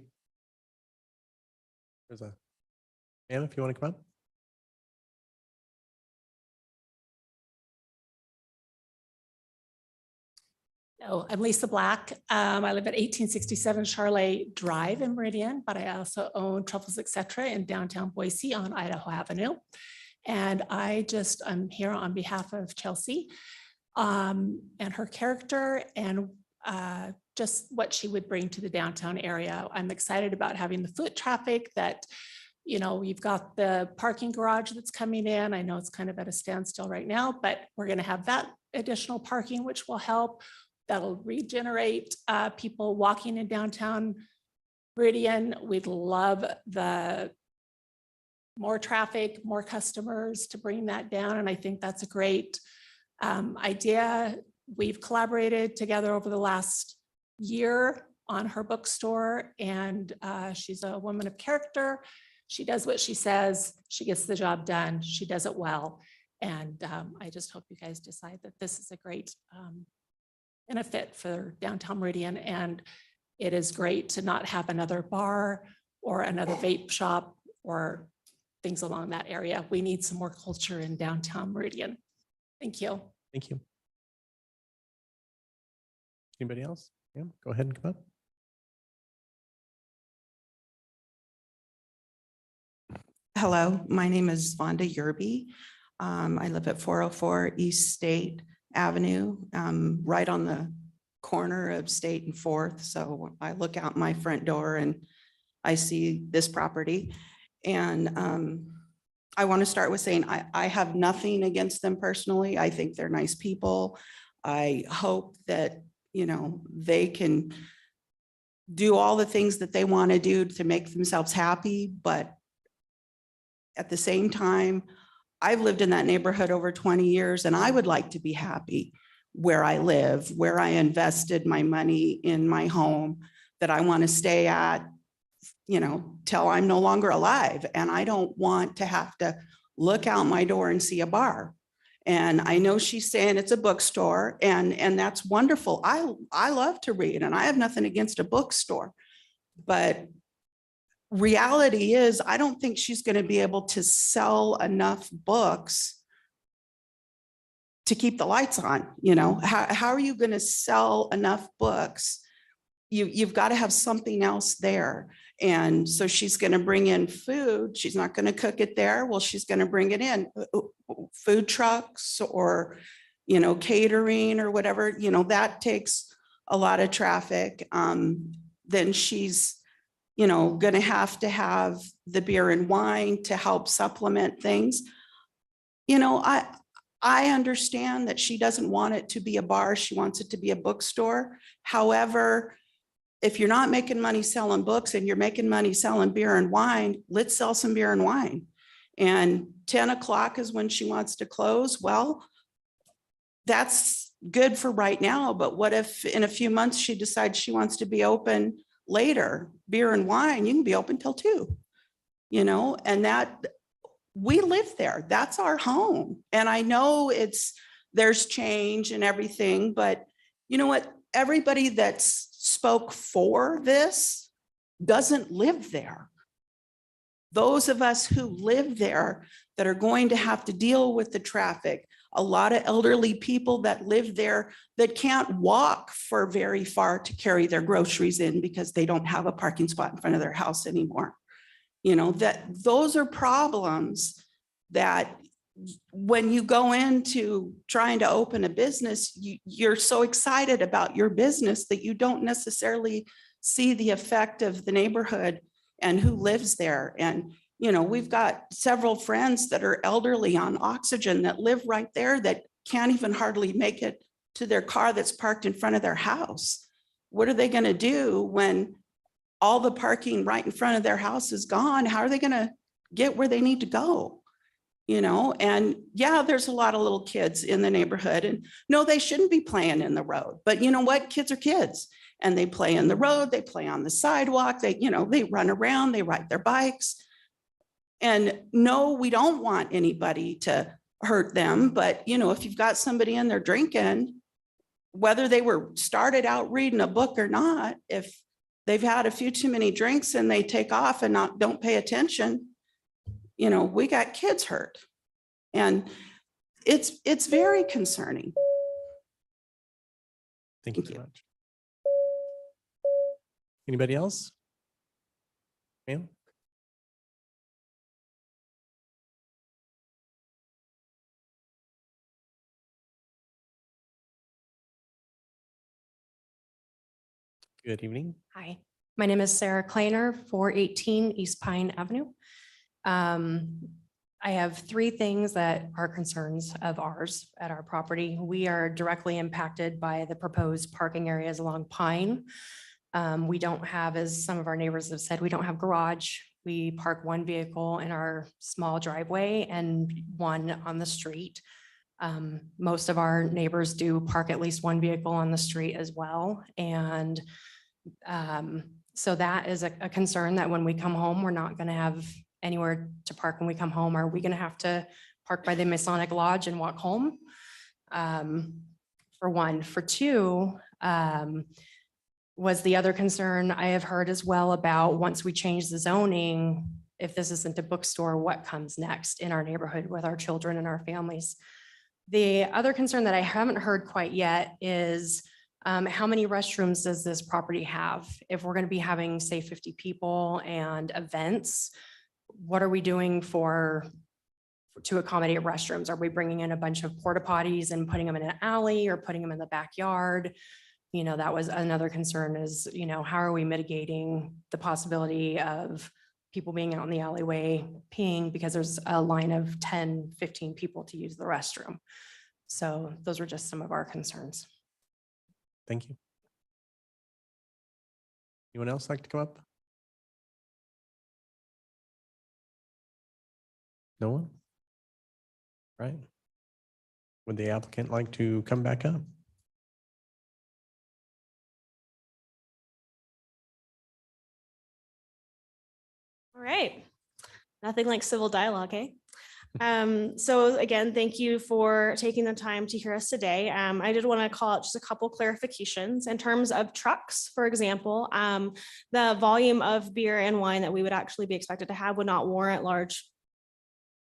Speaker 1: There's Anna, if you want to come up.
Speaker 23: Oh, I'm Lisa Black. I live at 1867 Charlotte Drive in Meridian, but I also own Truffles Etc. in downtown Boise on Idaho Avenue. And I'm here on behalf of Chelsea and her character and just what she would bring to the downtown area. I'm excited about having the foot traffic that, you've got the parking garage that's coming in. I know it's kind of at a standstill right now, but we're going to have that additional parking, which will help. That'll regenerate people walking in downtown Meridian. We'd love the more traffic, more customers to bring that down. And I think that's a great idea. We've collaborated together over the last year on her bookstore, and she's a woman of character. She does what she says. She gets the job done. She does it well. And I just hope you guys decide that this is a great benefit for downtown Meridian. And it is great to not have another bar or another vape shop or things along that area. We need some more culture in downtown Meridian. Thank you.
Speaker 1: Thank you. Anybody else? Yeah, go ahead and come up.
Speaker 3: Hello, my name is Vonda Yerby. I live at 404 East State Avenue, right on the corner of State and Fourth. So I look out my front door and I see this property. And I want to start with saying I have nothing against them personally. I think they're nice people. I hope that, you know, they can do all the things that they want to do to make themselves happy. But at the same time, I've lived in that neighborhood over 20 years and I would like to be happy where I live, where I invested my money in my home that I want to stay at, you know, till I'm no longer alive. And I don't want to have to look out my door and see a bar. And I know she's saying it's a bookstore and that's wonderful. I love to read and I have nothing against a bookstore, but reality is I don't think she's going to be able to sell enough books to keep the lights on. You know, how are you going to sell enough books? You've got to have something else there. And so she's going to bring in food. She's not going to cook it there. Well, she's going to bring it in food trucks or, you know, catering or whatever, you know, that takes a lot of traffic. Then she's, you know, going to have the beer and wine to help supplement things. You know, I understand that she doesn't want it to be a bar. She wants it to be a bookstore. However, if you're not making money selling books and you're making money selling beer and wine, let's sell some beer and wine. And 10 o'clock is when she wants to close. Well, that's good for right now. But what if in a few months she decides she wants to be open later? Beer and wine, you can be open till 2, you know, and that we live there. That's our home. And I know there's change and everything, but you know what? Everybody that's spoke for this doesn't live there. Those of us who live there that are going to have to deal with the traffic, a lot of elderly people that live there that can't walk for very far to carry their groceries in because they don't have a parking spot in front of their house anymore. You know, those are problems that when you go into trying to open a business, you're so excited about your business that you don't necessarily see the effect of the neighborhood and who lives there. And, you know, we've got several friends that are elderly on oxygen that live right there that can't even hardly make it to their car that's parked in front of their house. What are they going to do when all the parking right in front of their house is gone? How are they going to get where they need to go? You know, and yeah, there's a lot of little kids in the neighborhood and no, they shouldn't be playing in the road, but you know what? Kids are kids and they play in the road, they play on the sidewalk, they, you know, they run around, they ride their bikes. And no, we don't want anybody to hurt them, but you know, if you've got somebody in there drinking, whether they were started out reading a book or not, if they've had a few too many drinks and they take off and don't pay attention, you know, we got kids hurt. And it's very concerning.
Speaker 1: Thank you so much. Anybody else? Ma'am? Good evening.
Speaker 8: Hi, my name is Sarah Kleiner, 418 East Pine Avenue. I have 3 things that are concerns of ours at our property. We are directly impacted by the proposed parking areas along Pine. We don't have, as some of our neighbors have said, we don't have garage We park one vehicle in our small driveway and one on the street. Most of our neighbors do park at least one vehicle on the street as well. And so that is a concern that when we come home, we're not going to have anywhere to park when we come home. Are we going to have to park by the Masonic Lodge and walk home? For one. For two, was the other concern I have heard as well about once we change the zoning, if this isn't a bookstore, what comes next in our neighborhood with our children and our families? The other concern that I haven't heard quite yet is how many restrooms does this property have? If we're going to be having, say, 50 people and events, what are we doing to accommodate restrooms? Are we bringing in a bunch of porta potties and putting them in an alley or putting them in the backyard? That was another concern is, how are we mitigating the possibility of people being out in the alleyway peeing because there's a line of 10, 15 people to use the restroom. So those were just some of our concerns.
Speaker 1: Thank you. Anyone else like to come up? No one? Right. Would the applicant like to come back up?
Speaker 9: All right. Nothing like civil dialogue, eh? So again, thank you for taking the time to hear us today. I did want to call out just a couple clarifications in terms of trucks, for example. The volume of beer and wine that we would actually be expected to have would not warrant large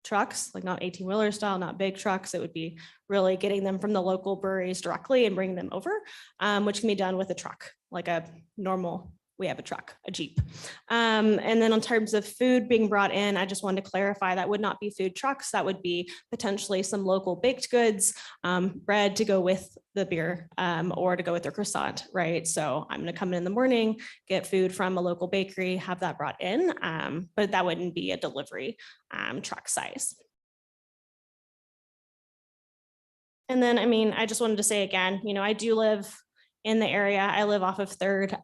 Speaker 9: trucks, like not 18-wheeler style, not big trucks. It would be really getting them from the local breweries directly and bringing them over, which can be done with a truck, like a normal, we have a truck, a Jeep. And then in terms of food being brought in, I just wanted to clarify that would not be food trucks. That would be potentially some local baked goods, bread to go with the beer or to go with their croissant, right? So I'm going to come in the morning, get food from a local bakery, have that brought in, but that wouldn't be a delivery truck size. And then, I just wanted to say again, I do live in the area. I live off of 3rd.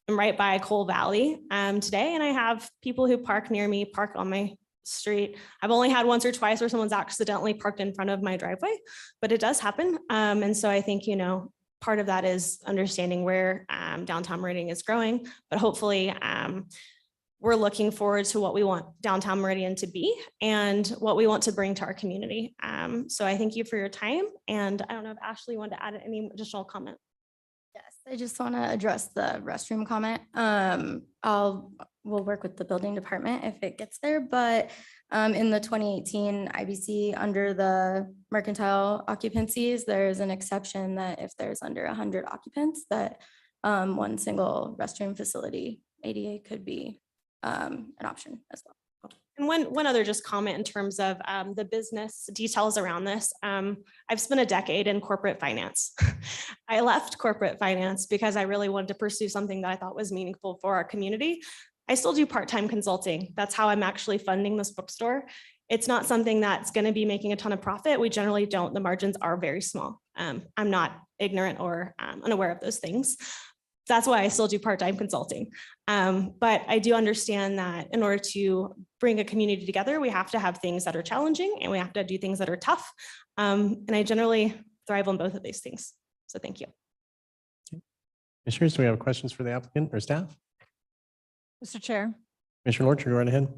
Speaker 9: I'm right by Coal Valley today, and I have people who park near me, park on my street. I've only had once or twice where someone's accidentally parked in front of my driveway, but it does happen. And so I think, part of that is understanding where downtown Meridian is growing, but hopefully we're looking forward to what we want downtown Meridian to be and what we want to bring to our community. So I thank you for your time. And I don't know if Ashley wanted to add any additional comment.
Speaker 10: Yes, I just want to address the restroom comment. We'll work with the building department if it gets there, but in the 2018 IBC under the mercantile occupancies, there's an exception that if there's under 100 occupants, that one single restroom facility ADA could be an option as well.
Speaker 9: And one other just comment in terms of the business details around this. I've spent a decade in corporate finance. I left corporate finance because I really wanted to pursue something that I thought was meaningful for our community. I still do part-time consulting. That's how I'm actually funding this bookstore. It's not something that's going to be making a ton of profit. We generally don't. The margins are very small. I'm not ignorant or unaware of those things. That's why I still do part-time consulting. But I do understand that in order to bring a community together, we have to have things that are challenging and we have to do things that are tough. And I generally thrive on both of these things. So thank you.
Speaker 1: Commissioners, do we have questions for the applicant or staff?
Speaker 6: Mr. Chair.
Speaker 1: Commissioner Lorcher, go right ahead.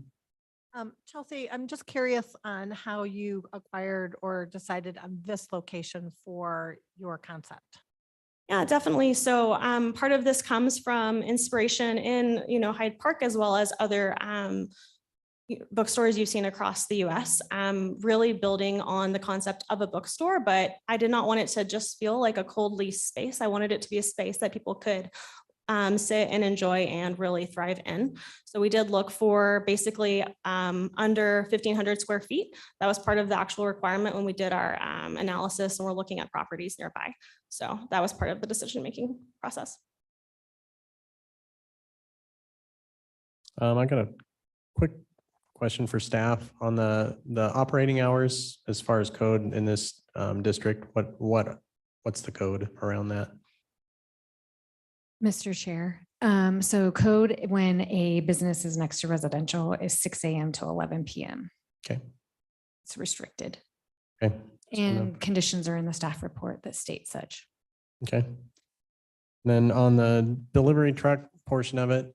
Speaker 6: Chelsea, I'm just curious on how you acquired or decided on this location for your concept.
Speaker 9: Yeah, definitely. So part of this comes from inspiration in, Hyde Park, as well as other bookstores you've seen across the US, really building on the concept of a bookstore, but I did not want it to just feel like a cold lease space. I wanted it to be a space that people could sit and enjoy and really thrive in. So we did look for basically under 1,500 square feet. That was part of the actual requirement when we did our analysis and we're looking at properties nearby. So that was part of the decision-making process.
Speaker 1: I got a quick question for staff on the operating hours as far as code in this district. What's the code around that?
Speaker 7: Mr. Chair, So code when a business is next to residential is 6 a.m. to 11 p.m.
Speaker 1: Okay.
Speaker 7: It's restricted.
Speaker 1: Okay.
Speaker 7: And conditions are in the staff report that state such.
Speaker 1: Okay. Then on the delivery truck portion of it,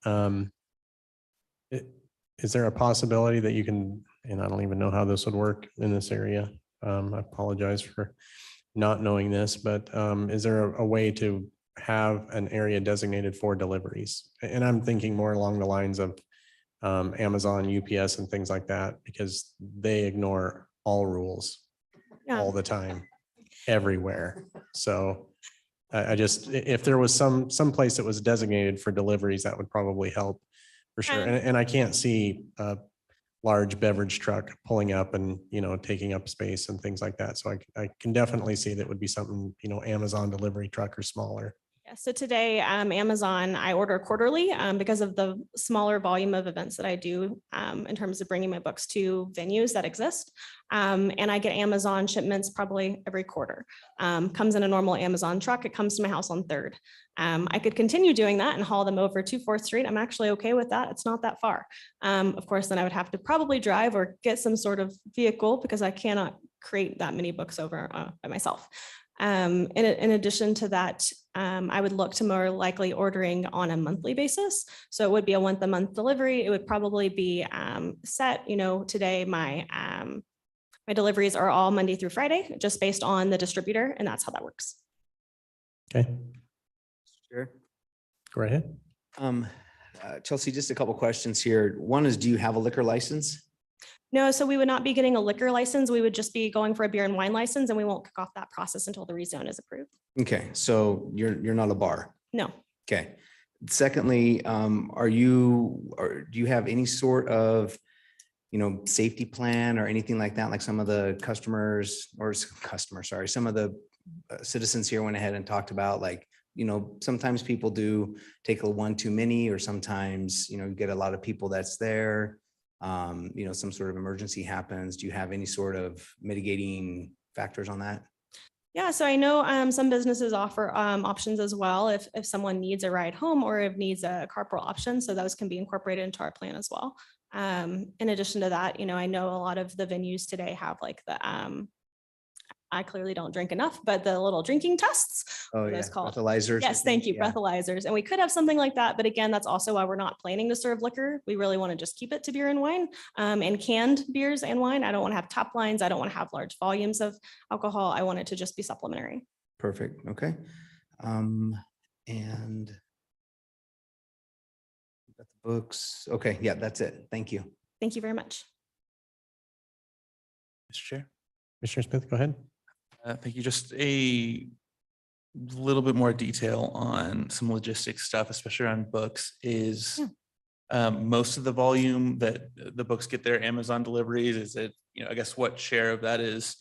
Speaker 1: is there a possibility that you can, and I don't even know how this would work in this area. I apologize for not knowing this, but is there a way to have an area designated for deliveries? And I'm thinking more along the lines of Amazon, UPS and things like that, because they ignore all rules all the time, everywhere. So I just, if there was some place that was designated for deliveries, that would probably help for sure. And I can't see a large beverage truck pulling up and, you know, taking up space and things like that. So I can definitely see that would be something, you know, Amazon delivery truck or smaller.
Speaker 9: Yeah, so today, Amazon, I order quarterly because of the smaller volume of events that I do in terms of bringing my books to venues that exist. And I get Amazon shipments probably every quarter. Comes in a normal Amazon truck. It comes to my house on 3rd. I could continue doing that and haul them over to 4th Street. I'm actually okay with that. It's not that far. Of course, then I would have to probably drive or get some sort of vehicle because I cannot create that many books over by myself. In addition to that, I would look to more likely ordering on a monthly basis. So it would be a once-a-month delivery. It would probably be set, you know, today my deliveries are all Monday through Friday, just based on the distributor, and that's how that works.
Speaker 1: Okay.
Speaker 5: Sure.
Speaker 1: Go right ahead.
Speaker 5: Chelsea, just a couple questions here. One is, do you have a liquor license?
Speaker 9: No, so we would not be getting a liquor license. We would just be going for a beer and wine license, and we won't kick off that process until the rezone is approved.
Speaker 5: Okay, so you're not a bar.
Speaker 9: No.
Speaker 5: Okay. Secondly, do you have any sort of, you know, safety plan or anything like that? Like some of the some of the citizens here went ahead and talked about, like, you know, sometimes people do take a one too many, or sometimes, you know, you get a lot of people that's there. You know, some sort of emergency happens. Do you have any sort of mitigating factors on that?
Speaker 9: Yeah, so I know some businesses offer options as well if someone needs a ride home or if needs a carpool option. So those can be incorporated into our plan as well. In addition to that, you know, I know a lot of the venues today have like the I clearly don't drink enough, but the little drinking tests.
Speaker 5: Oh,
Speaker 9: what are
Speaker 5: yeah.
Speaker 9: those called?
Speaker 5: Breathalyzers.
Speaker 9: Yes, thank you,
Speaker 5: Yeah.
Speaker 9: breathalyzers. And we could have something like that, but again, that's also why we're not planning to serve liquor. We really want to just keep it to beer and wine and canned beers and wine. I don't want to have top lines. I don't want to have large volumes of alcohol. I want it to just be supplementary.
Speaker 5: Perfect. Okay. And got the books. Okay. Yeah, that's it. Thank you.
Speaker 9: Thank you very much.
Speaker 11: Mr. Chair.
Speaker 1: Commissioner Smith, go ahead.
Speaker 11: Thank you. Just a little bit more detail on some logistics stuff, especially on books, is most of the volume that the books get their Amazon deliveries. Is it, you know, I guess what share of that is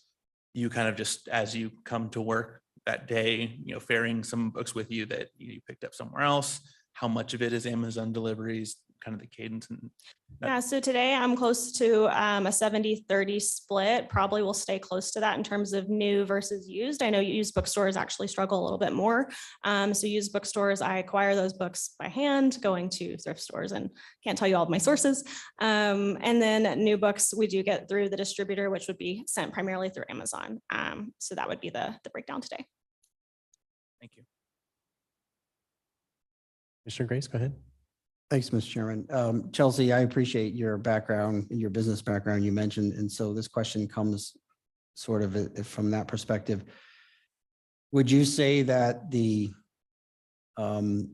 Speaker 11: you kind of just as you come to work that day, you know, ferrying some books with you that you picked up somewhere else? How much of it is Amazon deliveries, kind of the cadence? And
Speaker 9: Yeah, so today I'm close to a 70-30 split. Probably will stay close to that in terms of new versus used. I know used bookstores actually struggle a little bit more. So used bookstores, I acquire those books by hand, going to thrift stores, and can't tell you all of my sources. And then new books we do get through the distributor, which would be sent primarily through Amazon. So that would be the breakdown today.
Speaker 11: Thank you.
Speaker 1: Mr. Grace, go ahead.
Speaker 12: Thanks, Mr. Chairman. Chelsea, I appreciate your background, your business background you mentioned. And so this question comes sort of from that perspective. Would you say that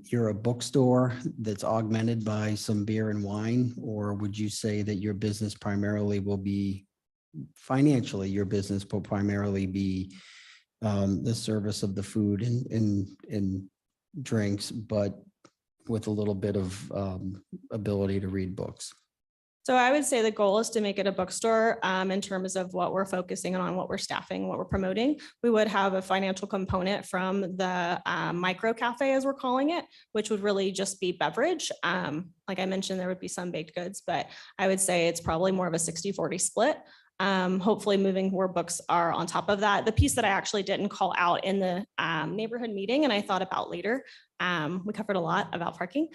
Speaker 12: you're a bookstore that's augmented by some beer and wine? Or would you say that your business primarily will be financially, your business will primarily be the service of the food and drinks, but with a little bit of ability to read books?
Speaker 9: So I would say the goal is to make it a bookstore in terms of what we're focusing on, what we're staffing, what we're promoting. We would have a financial component from the micro cafe, as we're calling it, which would really just be beverage. Like I mentioned, there would be some baked goods, but I would say it's probably more of a 60-40 split. Hopefully moving where books are on top of that. The piece that I actually didn't call out in the neighborhood meeting and I thought about later, we covered a lot about parking,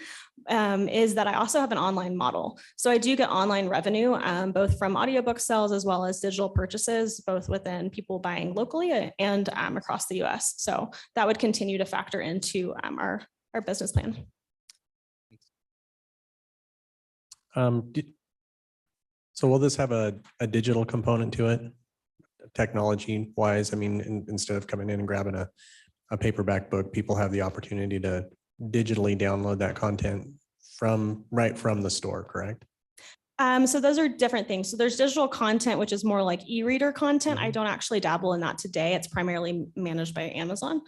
Speaker 9: is that I also have an online model. So I do get online revenue, both from audiobook sales as well as digital purchases, both within people buying locally and across the US. So that would continue to factor into our business plan.
Speaker 1: So will this have a digital component to it? Technology wise, I mean, instead of coming in and grabbing a paperback book, people have the opportunity to digitally download that content right from the store, correct?
Speaker 9: So those are different things. So there's digital content, which is more like e-reader content. I don't actually dabble in that today. It's primarily managed by Amazon.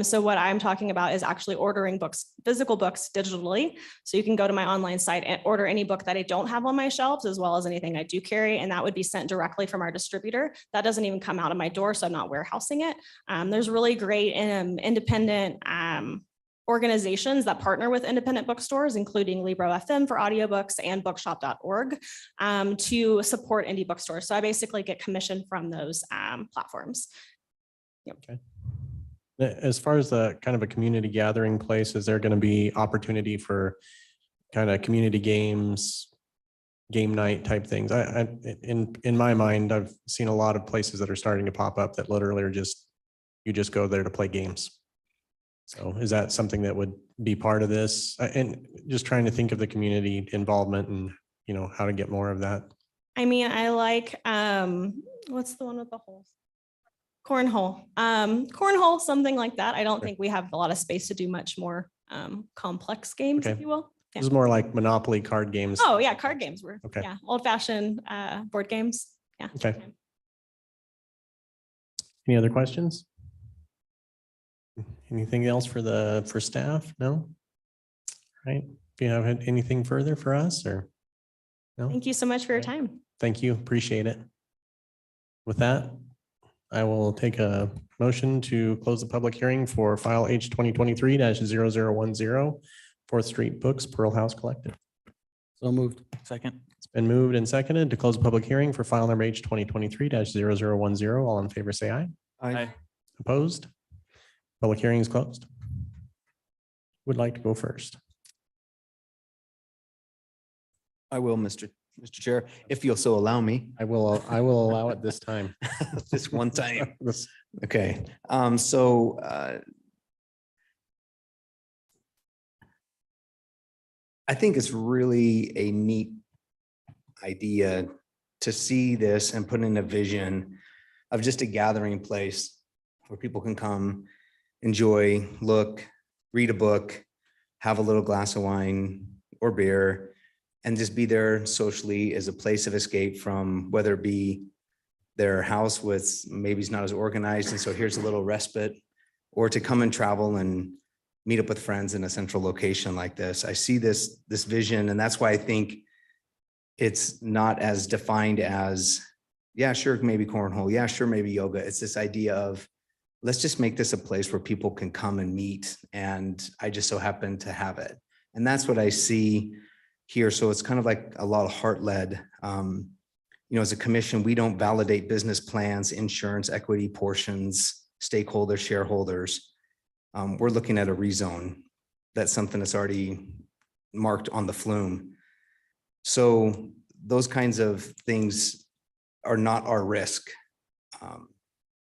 Speaker 9: So what I'm talking about is actually ordering books, physical books digitally. So you can go to my online site and order any book that I don't have on my shelves, as well as anything I do carry. And that would be sent directly from our distributor. That doesn't even come out of my door, so I'm not warehousing it. There's really great independent organizations that partner with independent bookstores, including Libro FM for audiobooks and bookshop.org to support indie bookstores. So I basically get commission from those platforms. Yep.
Speaker 1: Okay. As far as the kind of a community gathering place, is there going to be opportunity for kind of community games, game night type things? In my mind, I've seen a lot of places that are starting to pop up that literally are you just go there to play games. So is that something that would be part of this? And just trying to think of the community involvement and, how to get more of that.
Speaker 9: I mean, I like, what's the one with the holes? Cornhole. Cornhole, something like that. I don't think we have a lot of space to do much more complex games, if you will.
Speaker 1: This is more like Monopoly card games.
Speaker 9: Oh yeah, card games were,
Speaker 1: Okay.
Speaker 9: yeah, old fashioned board games. Yeah.
Speaker 1: Okay. Any other questions? Anything else for staff? No? Right. Do you have anything further for us or? No?
Speaker 9: Thank you so much for your time.
Speaker 1: Thank you. Appreciate it. With that, I will take a motion to close the public hearing for file H 2023-0010 4th Street Books, Pearl House Collective.
Speaker 12: So moved.
Speaker 11: Second.
Speaker 1: It's been moved and seconded to close the public hearing for file number H 2023-0010. All in favor, say aye.
Speaker 11: Aye.
Speaker 1: Opposed? Public hearing is closed. Would like to go first.
Speaker 5: I will, Mr. Chair, if you'll so allow me.
Speaker 1: I will allow it this time.
Speaker 5: Just one time.
Speaker 1: This-
Speaker 5: Okay, I think it's really a neat idea to see this and put in a vision of just a gathering place where people can come, enjoy, look, read a book, have a little glass of wine or beer, and just be there socially as a place of escape from whether it be their house with maybe it's not as organized, and so here's a little respite, or to come and travel and meet up with friends in a central location like this. I see this vision, and that's why I think it's not as defined as, yeah, sure, maybe cornhole, yeah, sure, maybe yoga. It's this idea of, let's just make this a place where people can come and meet, and I just so happen to have it. And that's what I see here. So it's kind of like a lot of heart-led. As a commission, we don't validate business plans, insurance, equity portions, stakeholders, shareholders. We're looking at a rezone. That's something that's already marked on the flume. So those kinds of things are not our risk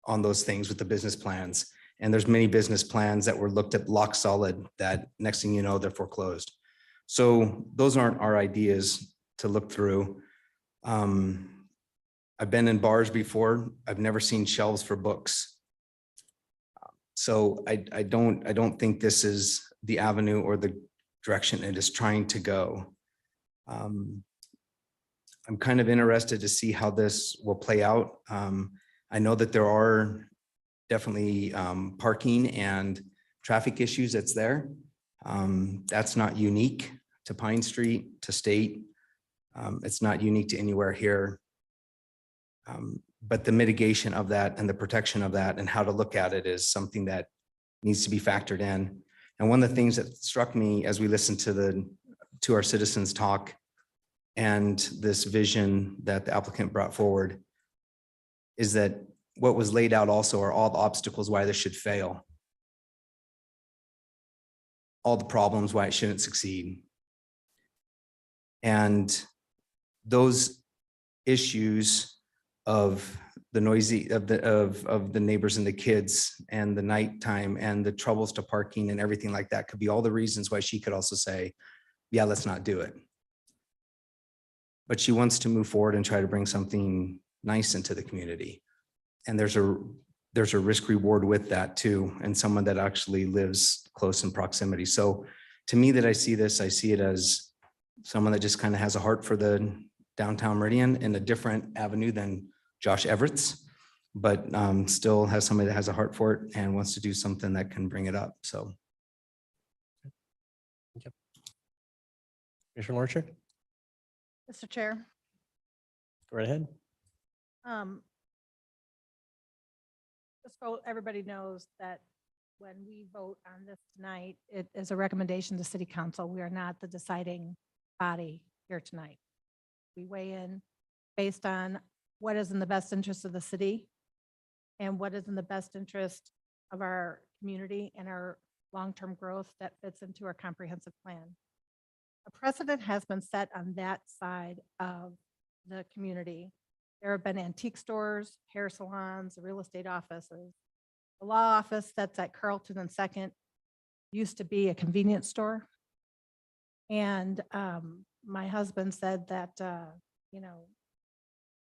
Speaker 5: on those things with the business plans. And there's many business plans that were looked at lock solid that next thing you know, they're foreclosed. So those aren't our ideas to look through. I've been in bars before. I've never seen shelves for books. So I don't think this is the avenue or the direction it is trying to go. I'm kind of interested to see how this will play out. I know that there are definitely parking and traffic issues that's there. That's not unique to Pine Street, to State. It's not unique to anywhere here. But the mitigation of that and the protection of that and how to look at it is something that needs to be factored in. And one of the things that struck me as we listened to our citizens talk and this vision that the applicant brought forward is that what was laid out also are all the obstacles why this should fail. All the problems why it shouldn't succeed. And those issues of the noisy, of the neighbors and the kids and the nighttime and the troubles to parking and everything like that could be all the reasons why she could also say, yeah, let's not do it. But she wants to move forward and try to bring something nice into the community. And there's a risk reward with that too, and someone that actually lives close in proximity. So to me, that I see this, I see it as someone that just kind of has a heart for the downtown Meridian in a different avenue than Josh Everett's, but still has somebody that has a heart for it and wants to do something that can bring it up. So.
Speaker 1: Commissioner Lorcher,
Speaker 6: Mr. Chair.
Speaker 1: go right ahead.
Speaker 6: Just so everybody knows that when we vote on this tonight, it is a recommendation to City Council. We are not the deciding body here tonight. We weigh in based on what is in the best interest of the city and what is in the best interest of our community and our long-term growth that fits into our comprehensive plan. A precedent has been set on that side of the community. There have been antique stores, hair salons, real estate offices. The law office that's at Carlton and Second used to be a convenience store. And my husband said that, you know,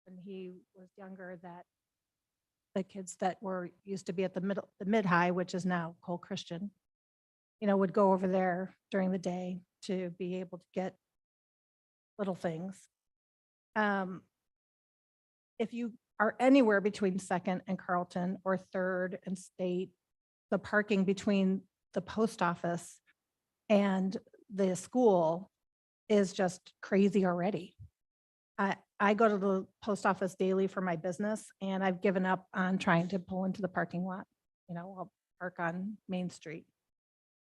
Speaker 6: when he was younger, that the kids that were used to be at the mid-high, which is now Cole Christian, you know, would go over there during the day to be able to get little things. If you are anywhere between Second and Carlton or Third and State, the parking between the post office and the school is just crazy already. I go to the post office daily for my business, and I've given up on trying to pull into the parking lot. You know, I'll park on Main Street.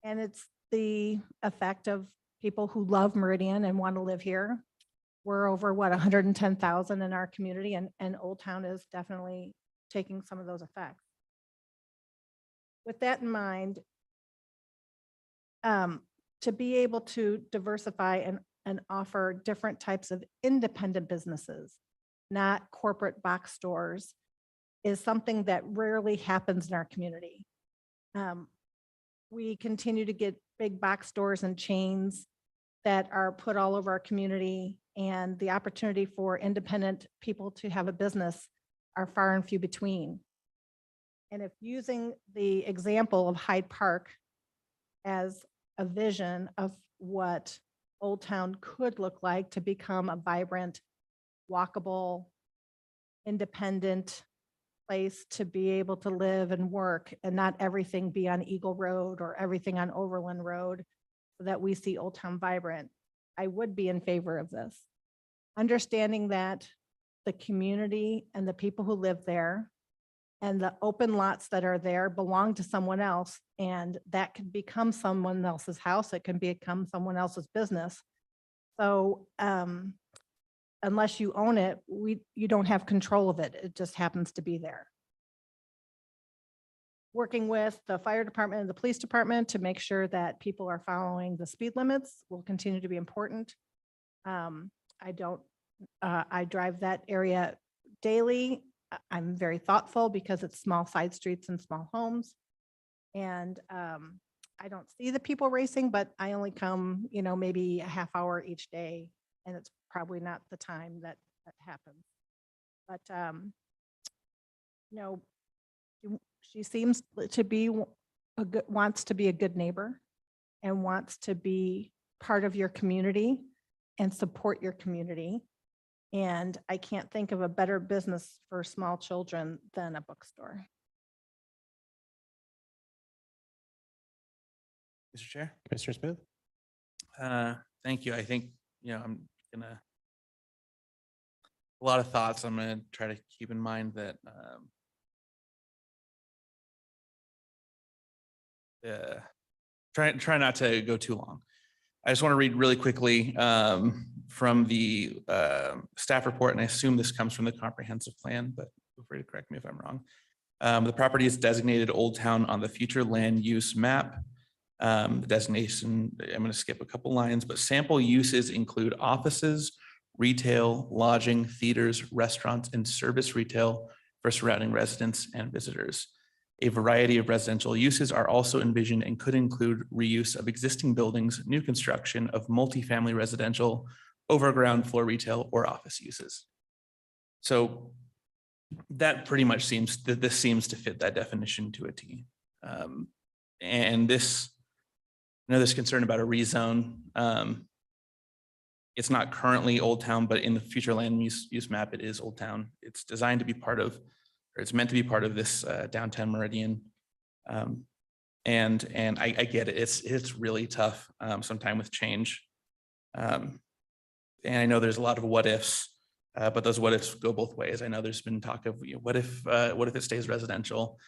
Speaker 6: And it's the effect of people who love Meridian and want to live here. We're over, what, 110,000 in our community, and Old Town is definitely taking some of those effects. With that in mind, to be able to diversify and offer different types of independent businesses, not corporate box stores, is something that rarely happens in our community. We continue to get big box stores and chains that are put all over our community, and the opportunity for independent people to have a business are far and few between. And if using the example of Hyde Park as a vision of what Old Town could look like to become a vibrant, walkable, independent place to be able to live and work, and not everything be on Eagle Road or everything on Overland Road, so that we see Old Town vibrant, I would be in favor of this. Understanding that the community and the people who live there and the open lots that are there belong to someone else, and that can become someone else's house. It can become someone else's business. So unless you own it, you don't have control of it. It just happens to be there. Working with the fire department and the police department to make sure that people are following the speed limits will continue to be important. I drive that area daily. I'm very thoughtful because it's small side streets and small homes. And I don't see the people racing, but I only come, you know, maybe a half hour each day, and it's probably not the time that happens. But, you know, she seems to be wants to be a good neighbor and wants to be part of your community and support your community. And I can't think of a better business for small children than a bookstore.
Speaker 11: Mr. Chair.
Speaker 1: Commissioner Smith.
Speaker 11: Thank you. I think, you know, I'm gonna, a lot of thoughts. I'm gonna try to keep in mind that try not to go too long. I just want to read really quickly from the staff report, and I assume this comes from the comprehensive plan, but feel free to correct me if I'm wrong. The property is designated Old Town on the future land use map. The designation, I'm going to skip a couple lines, but sample uses include offices, retail, lodging, theaters, restaurants, and service retail for surrounding residents and visitors. A variety of residential uses are also envisioned and could include reuse of existing buildings, new construction of multifamily residential, overground floor retail, or office uses. So that pretty much seems that this seems to fit that definition to a T. And this, I know there's concern about a rezone. It's not currently Old Town, but in the future land use map, it is Old Town. It's designed to be part of, or it's meant to be part of this downtown Meridian. And I get it. It's really tough sometime with change. And I know there's a lot of what ifs, but those what ifs go both ways. I know there's been talk of, you know, what if it stays residential,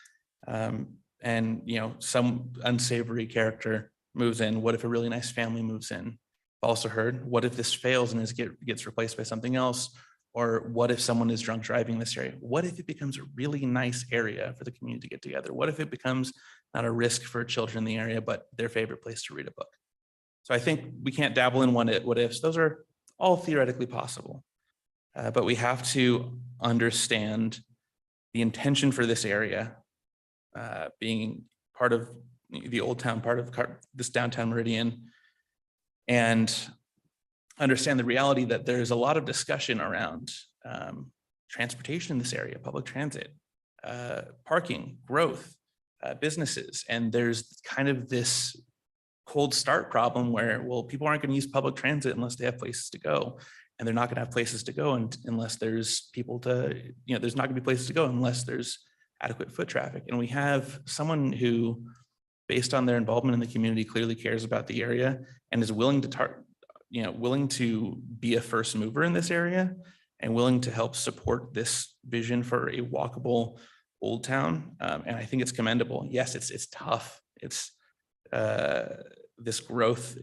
Speaker 11: and you know, some unsavory character moves in. What if a really nice family moves in? I've also heard, what if this fails and gets replaced by something else? Or what if someone is drunk driving this area? What if it becomes a really nice area for the community to get together? What if it becomes not a risk for children in the area, but their favorite place to read a book? So I think we can't dabble in what ifs. Those are all theoretically possible. But we have to understand the intention for this area being part of the Old Town, part of this downtown Meridian, and understand the reality that there's a lot of discussion around transportation in this area, public transit, parking, growth, businesses. And there's kind of this cold start problem where, well, people aren't going to use public transit unless they have places to go. And they're not going to have places to go unless there's people to, you know, there's not going to be places to go unless there's adequate foot traffic. And we have someone who, based on their involvement in the community, clearly cares about the area and is willing to be a first mover in this area and willing to help support this vision for a walkable Old Town. And I think it's commendable. Yes, it's tough. It's this growth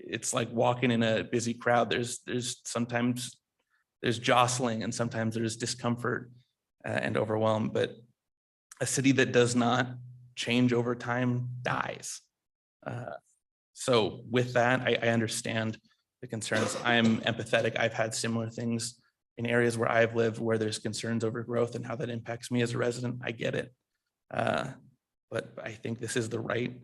Speaker 11: it's like walking in a busy crowd. There's sometimes there's jostling and sometimes there's discomfort and overwhelm, but a city that does not change over time dies. So with that, I understand the concerns. I am empathetic. I've had similar things in areas where I've lived where there's concerns over growth and how that impacts me as a resident. I get it. But I think this is the right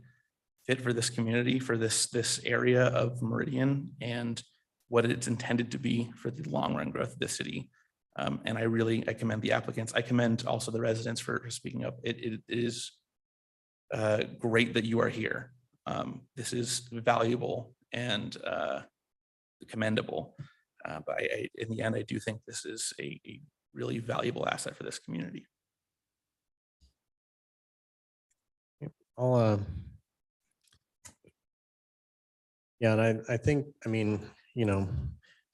Speaker 11: fit for this community, for this area of Meridian and what it's intended to be for the long run growth of the city. And I commend the applicants. I commend also the residents for speaking up. It is great that you are here. This is valuable and commendable. But in the end, I do think this is a really valuable asset for this community.
Speaker 1: Yeah, and I think, I mean, you know,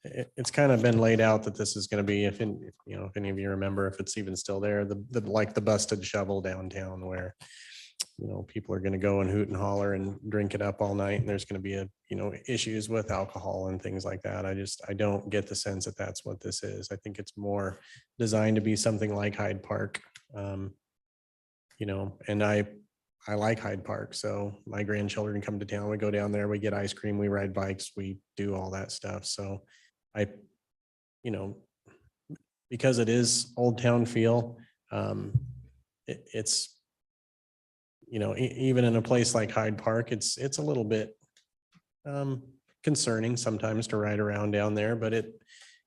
Speaker 1: it's kind of been laid out that this is going to be, if any of you remember, if it's even still there, like the busted shovel downtown where, you know, people are going to go and hoot and holler and drink it up all night. And there's going to be issues with alcohol and things like that. I don't get the sense that that's what this is. I think it's more designed to be something like Hyde Park. You know, and I like Hyde Park. So my grandchildren come to town, we go down there, we get ice cream, we ride bikes, we do all that stuff. So because it is Old Town feel, it's, even in a place like Hyde Park, it's a little bit concerning sometimes to ride around down there, but it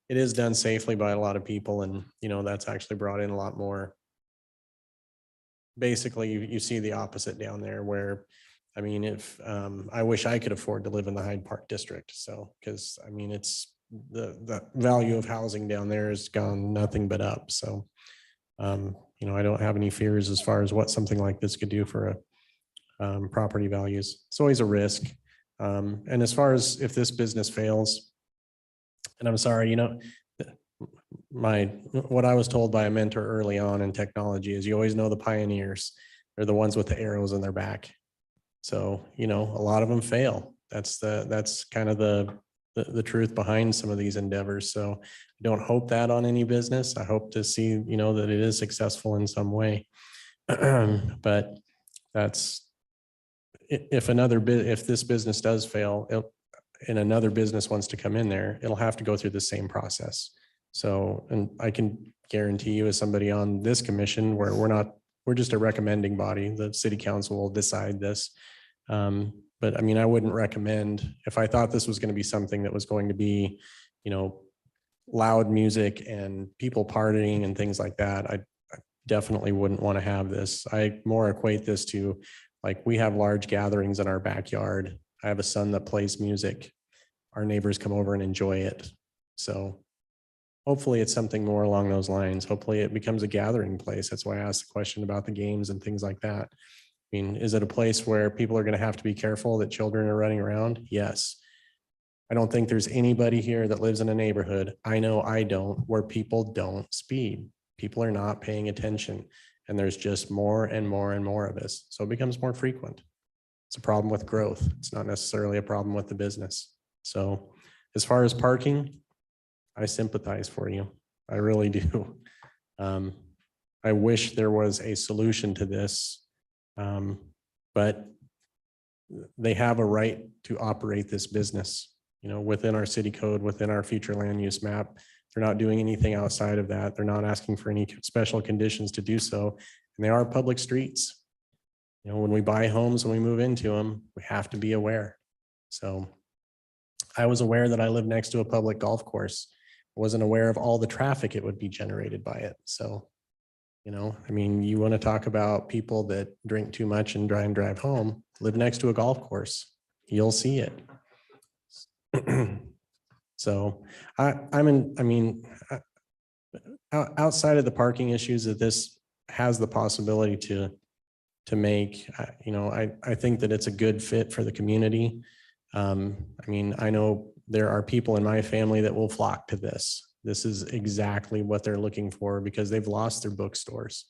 Speaker 1: is done safely by a lot of people. And, that's actually brought in a lot more. Basically, you see the opposite down there where, I mean, if I wish I could afford to live in the Hyde Park district. So, because I mean, it's the value of housing down there has gone nothing but up. So, I don't have any fears as far as what something like this could do for property values. It's always a risk. And as far as if this business fails, and I'm sorry, what I was told by a mentor early on in technology is you always know the pioneers. They're the ones with the arrows in their back. So, a lot of them fail. That's kind of the the truth behind some of these endeavors. So I don't hope that on any business. I hope to see, that it is successful in some way. But that's, if this business does fail, and another business wants to come in there, it'll have to go through the same process. So, and I can guarantee you as somebody on this commission where we're just a recommending body, the city council will decide this. But I mean, I wouldn't recommend, if I thought this was going to be something that was going to be, loud music and people partying and things like that, I definitely wouldn't want to have this. I more equate this to, like, we have large gatherings in our backyard. I have a son that plays music. Our neighbors come over and enjoy it. So hopefully it's something more along those lines. Hopefully it becomes a gathering place. That's why I asked the question about the games and things like that. I mean, is it a place where people are going to have to be careful that children are running around? Yes. I don't think there's anybody here that lives in a neighborhood, I know I don't, where people don't speed. People are not paying attention, and there's just more and more and more of this. So it becomes more frequent. It's a problem with growth. It's not necessarily a problem with the business. So as far as parking, I sympathize for you. I really do. I wish there was a solution to this, but they have a right to operate this business, within our city code, within our future land use map. They're not doing anything outside of that. They're not asking for any special conditions to do so. And they are public streets. When we buy homes, when we move into them, we have to be aware. So I was aware that I live next to a public golf course. I wasn't aware of all the traffic it would be generated by it. So, I mean, you want to talk about people that drink too much and drive home, live next to a golf course. You'll see it. So outside of the parking issues that this has the possibility to make, I think that it's a good fit for the community. I mean, I know there are people in my family that will flock to this. This is exactly what they're looking for because they've lost their bookstores.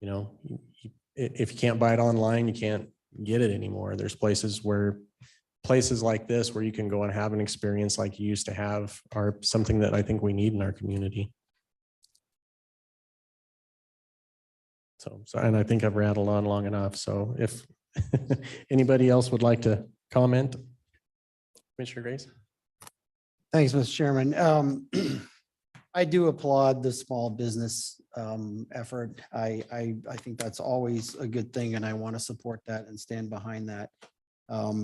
Speaker 1: If you can't buy it online, you can't get it anymore. There's places like this where you can go and have an experience like you used to have are something that I think we need in our community. So, and I think I've rattled on long enough. So if anybody else would like to comment, Commissioner Grace.
Speaker 12: Thanks, Mr. Chairman. I do applaud the small business effort. I think that's always a good thing, and I want to support that and stand behind that.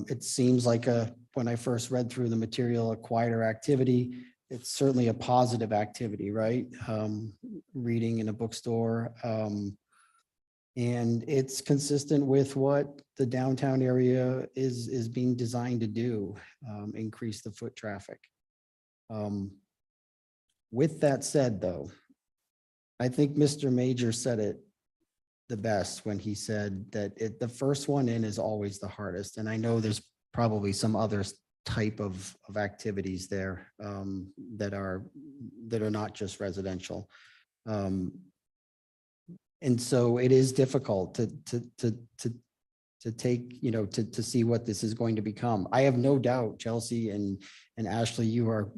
Speaker 12: It seems like when I first read through the material, a quieter activity. It's certainly a positive activity, right? Reading in a bookstore. And it's consistent with what the downtown area is being designed to do, increase the foot traffic. With that said, though, I think Mr. Major said it the best when he said that the first one in is always the hardest. And I know there's probably some other type of activities there that are not just residential. And so it is difficult to take, to see what this is going to become. I have no doubt, Chelsea and Ashley, you are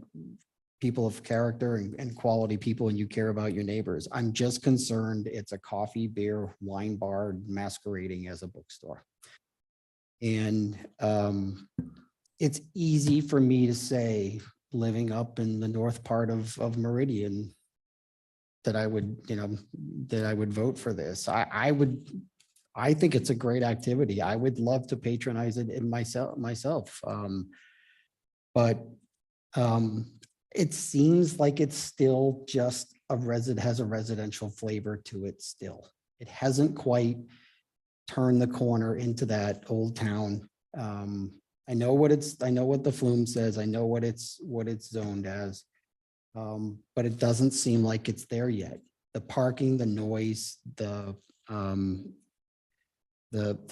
Speaker 12: people of character and quality people, and you care about your neighbors. I'm just concerned it's a coffee, beer, wine bar masquerading as a bookstore. And it's easy for me to say, living up in the north part of Meridian, that I would vote for this. I think it's a great activity. I would love to patronize it in myself. But it seems like it's still just has a residential flavor to it still. It hasn't quite turned the corner into that old town. I know what the flume says. I know what it's zoned as. But it doesn't seem like it's there yet. The parking, the noise, the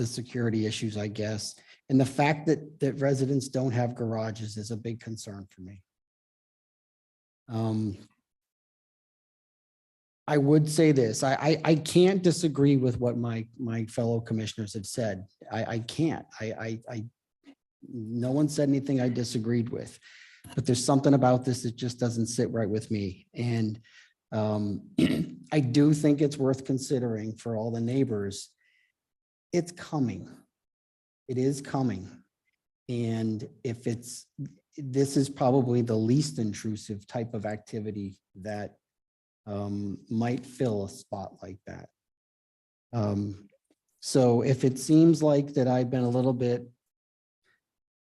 Speaker 12: security issues, I guess, and the fact that residents don't have garages is a big concern for me. I would say this, I can't disagree with what my fellow commissioners have said. I can't. No one said anything I disagreed with. but there's something about this that just doesn't sit right with me. And I do think it's worth considering for all the neighbors. It's coming. It is coming. And if this is probably the least intrusive type of activity that might fill a spot like that. So if it seems like that I've been a little bit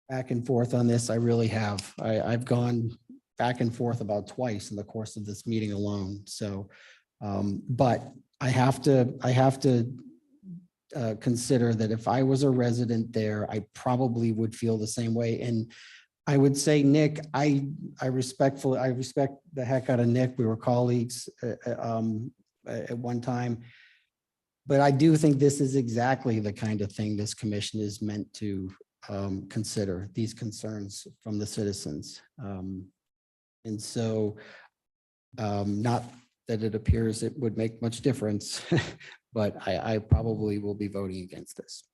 Speaker 12: back and forth on this, I really have. I've gone back and forth about twice in the course of this meeting alone. So, but I have to consider that if I was a resident there, I probably would feel the same way. And I would say, Nick, I respect the heck out of Nick. We were colleagues at one time. But I do think this is exactly the kind of thing this commission is meant to consider, these concerns from the citizens. And so not that it appears it would make much difference, but I probably will be voting against this.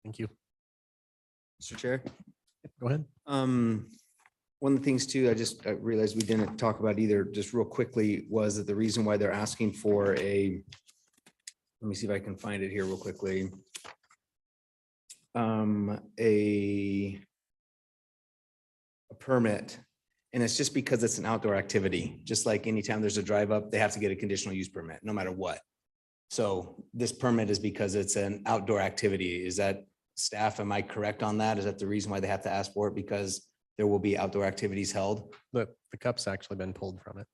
Speaker 1: Thank you.
Speaker 5: Mr. Chair.
Speaker 1: Go ahead.
Speaker 5: One of the things too, I realized we didn't talk about either, just real quickly, was that the reason why they're asking for let me see if I can find it here real quickly. A permit, and it's just because it's an outdoor activity. Just like anytime there's a drive up, they have to get a conditional use permit, no matter what. So this permit is because it's an outdoor activity. Is that, staff, am I correct on that? Is that the reason why they have to ask for it? Because there will be outdoor activities held?
Speaker 1: The cup's actually been pulled from it.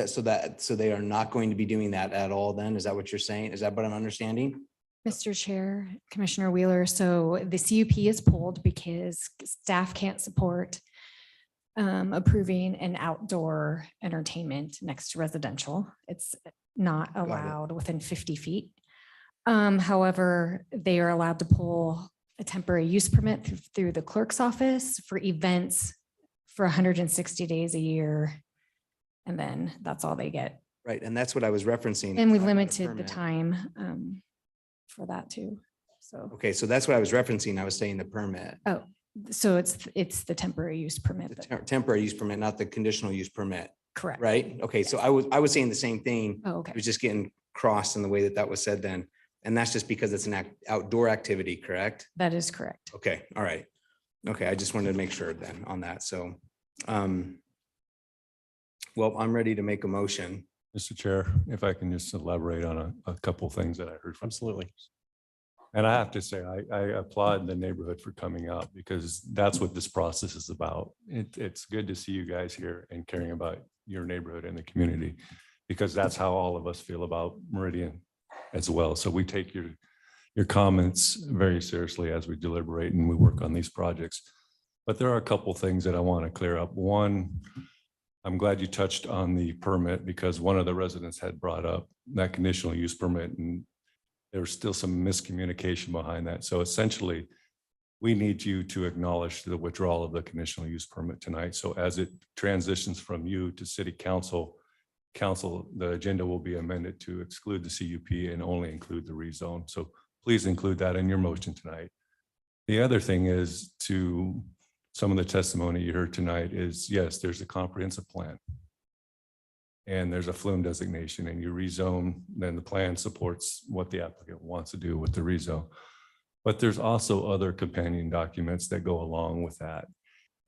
Speaker 5: So they are not going to be doing that at all then? Is that what you're saying? Is that what I'm understanding?
Speaker 7: Mr. Chair, Commissioner Wheeler, so the CUP is pulled because staff can't support approving an outdoor entertainment next to residential. It's not allowed within 50 feet. However, they are allowed to pull a temporary use permit through the clerk's office for events for 160 days a year. And then that's all they get.
Speaker 5: Right, and that's what I was referencing.
Speaker 7: And we
Speaker 5: talking about a
Speaker 7: limited the
Speaker 5: permit.
Speaker 7: time for that too. So,
Speaker 5: Okay, so that's what I was referencing. I was saying the permit,
Speaker 7: oh, so it's the temporary use permit.
Speaker 5: the temporary use permit, not the conditional use permit,
Speaker 7: Correct.
Speaker 5: right? Okay, so I was saying the same thing.
Speaker 7: Oh, okay.
Speaker 5: It was just getting crossed in the way that that was said then. And that's just because it's an outdoor activity, correct?
Speaker 7: That is correct.
Speaker 5: Okay, all right. Okay, I just wanted to make sure then on that. So, well, I'm ready to make a motion.
Speaker 13: Mr. Chair, if I can just elaborate on a couple things that I heard from.
Speaker 1: Absolutely.
Speaker 13: And I have to say, I applaud the neighborhood for coming out because that's what this process is about. It's good to see you guys here and caring about your neighborhood and the community, because that's how all of us feel about Meridian as well. So we take your comments very seriously as we deliberate and we work on these projects. But there are a couple things that I want to clear up. One, I'm glad you touched on the permit because one of the residents had brought up that conditional use permit and there was still some miscommunication behind that. So essentially, we need you to acknowledge the withdrawal of the conditional use permit tonight. So as it transitions from you to city council, the agenda will be amended to exclude the CUP and only include the rezone. So please include that in your motion tonight. The other thing is, to some of the testimony you heard tonight is, yes, there's a comprehensive plan. And there's a flume designation and you rezone, then the plan supports what the applicant wants to do with the rezone. But there's also other companion documents that go along with that.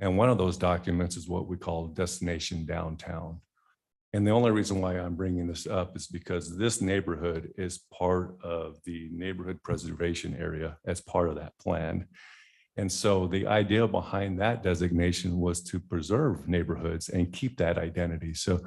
Speaker 13: And one of those documents is what we call destination downtown. And the only reason why I'm bringing this up is because this neighborhood is part of the neighborhood preservation area as part of that plan. And so the idea behind that designation was to preserve neighborhoods and keep that identity. So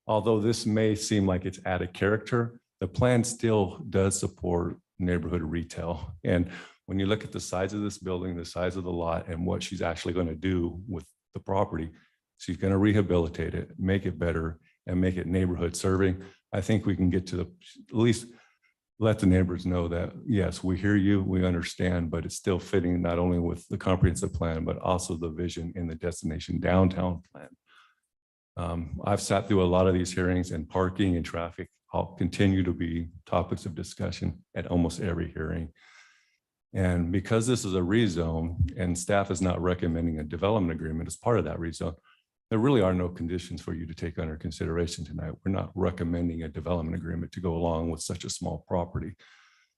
Speaker 13: although this may seem like it's added character, the plan still does support neighborhood retail. And when you look at the size of this building, the size of the lot, and what she's actually going to do with the property, she's going to rehabilitate it, make it better, and make it neighborhood serving. I think we can get to at least let the neighbors know that, yes, we hear you, we understand, but it's still fitting not only with the comprehensive plan, but also the vision in the destination downtown plan. I've sat through a lot of these hearings, and parking and traffic all continue to be topics of discussion at almost every hearing. And because this is a rezone and staff is not recommending a development agreement as part of that rezone, there really are no conditions for you to take under consideration tonight. We're not recommending a development agreement to go along with such a small property.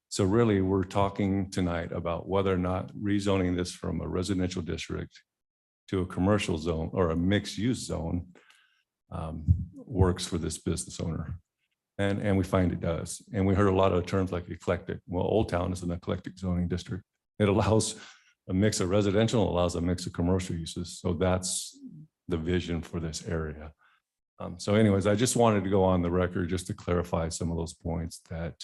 Speaker 13: So really, we're talking tonight about whether or not rezoning this from a residential district to a commercial zone or a mixed use zone works for this business owner. And we find it does. And we heard a lot of terms like eclectic. Well, Old Town is an eclectic zoning district. It allows a mix of residential, allows a mix of commercial uses. So that's the vision for this area. So anyways, I just wanted to go on the record just to clarify some of those points that,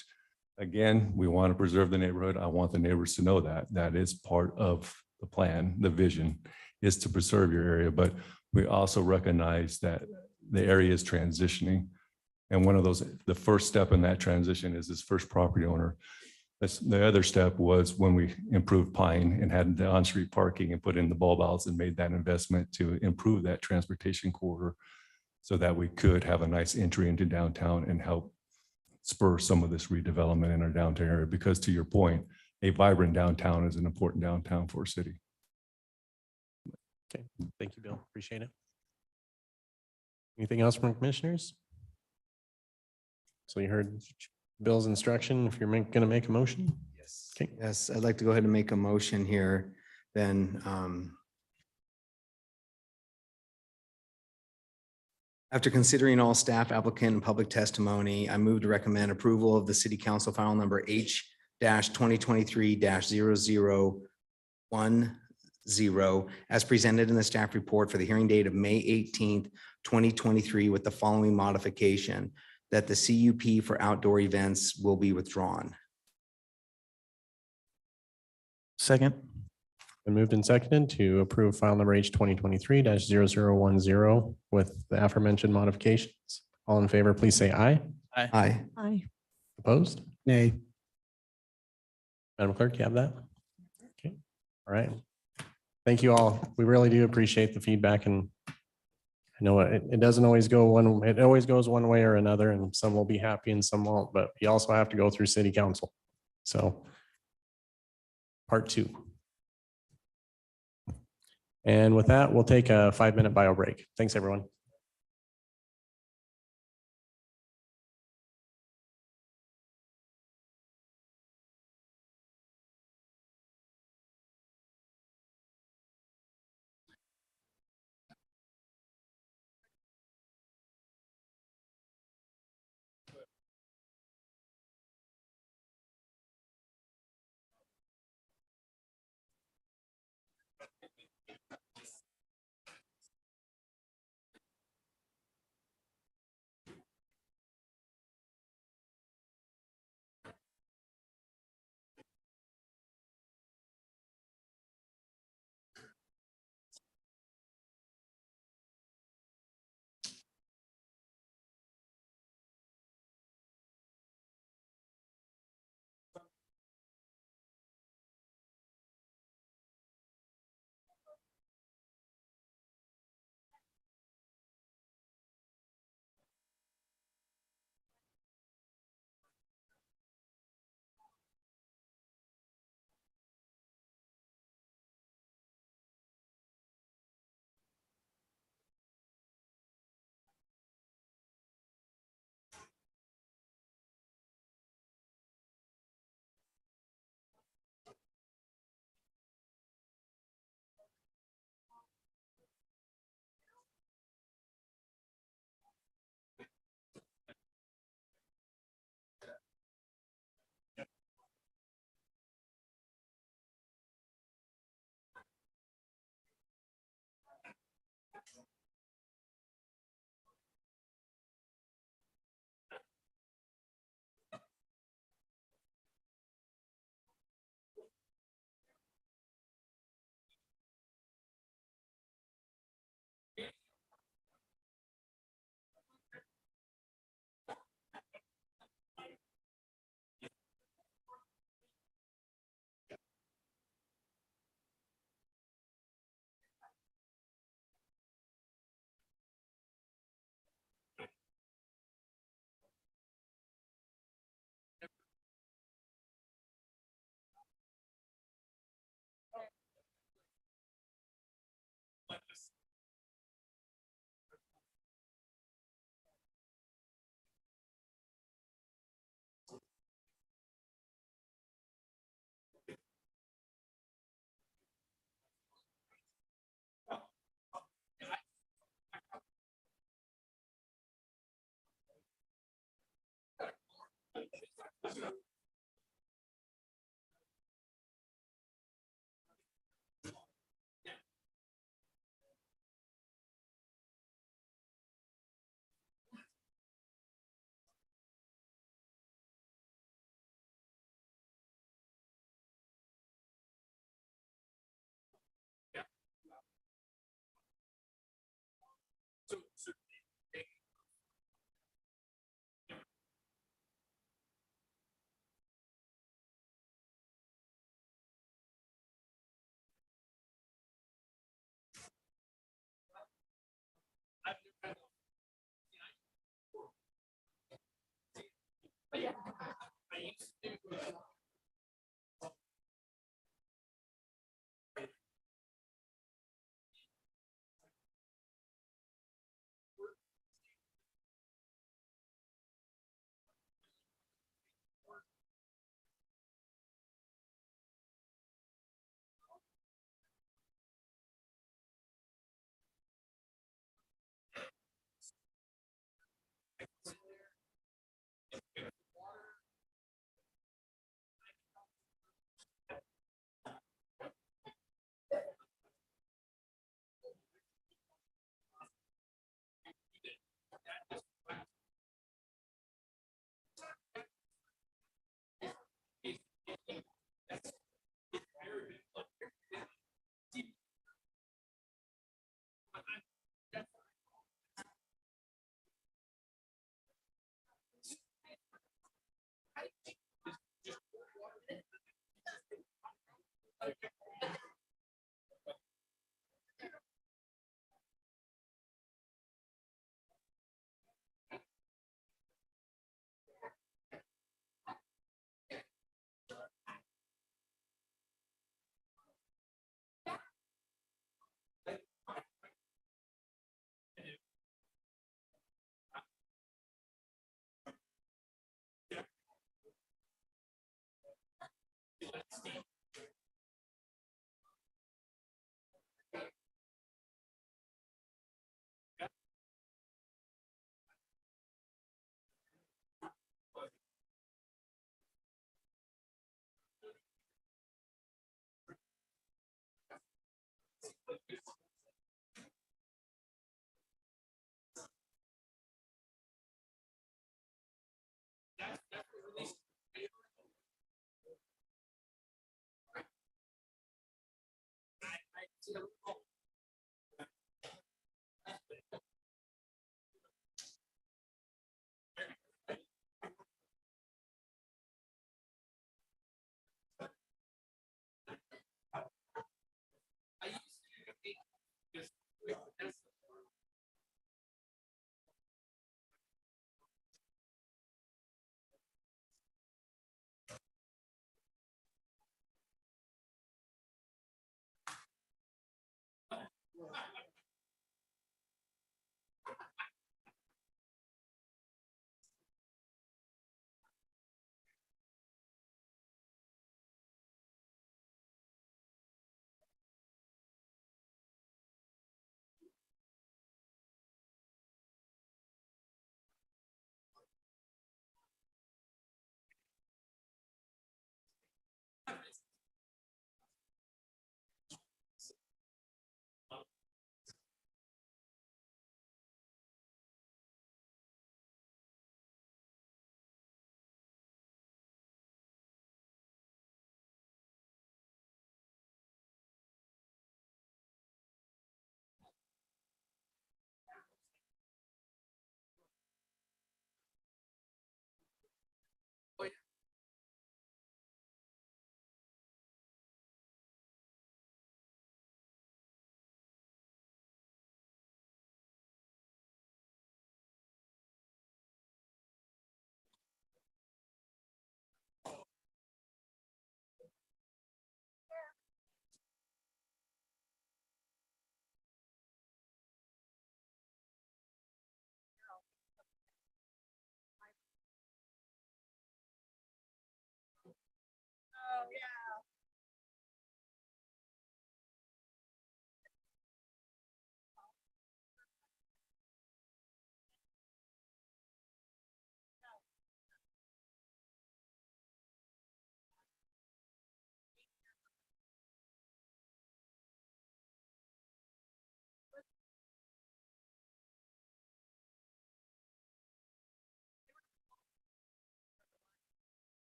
Speaker 13: again, we want to preserve the neighborhood. I want the neighbors to know that that is part of the plan. The vision is to preserve your area, but we also recognize that the area is transitioning. And one of those, the first step in that transition is this first property owner. The other step was when we improved Pine and had the on-street parking and put in the bulb outs and made that investment to improve that transportation corridor so that we could have a nice entry into downtown and help spur some of this redevelopment in our downtown area. Because to your point, a vibrant downtown is an important downtown for a city.
Speaker 1: Okay, thank you, Bill. Appreciate it. Anything else from commissioners? So you heard Bill's instruction, if you're going to make a motion?
Speaker 5: Yes.
Speaker 1: Okay.
Speaker 5: Yes, I'd like to go ahead and make a motion here, then. After considering all staff, applicant, and public testimony, I move to recommend approval of the city council file number H-2023-0010 as presented in the staff report for the hearing date of May 18th, 2023, with the following modification, that the CUP for outdoor events will be withdrawn.
Speaker 11: Second.
Speaker 1: Been moved and seconded to approve file number H 2023-0010 with the aforementioned modifications. All in favor, please say aye.
Speaker 5: Aye.
Speaker 2: Aye.
Speaker 1: Opposed?
Speaker 12: Nay.
Speaker 1: Madam Clerk, you have that? Okay, all right. Thank you all. We really do appreciate the feedback, and I know it doesn't always go one, it always goes one way or another, and some will be happy and some won't, but you also have to go through city council. So part 2. And with that, we'll take a 5-minute bio break. Thanks, everyone.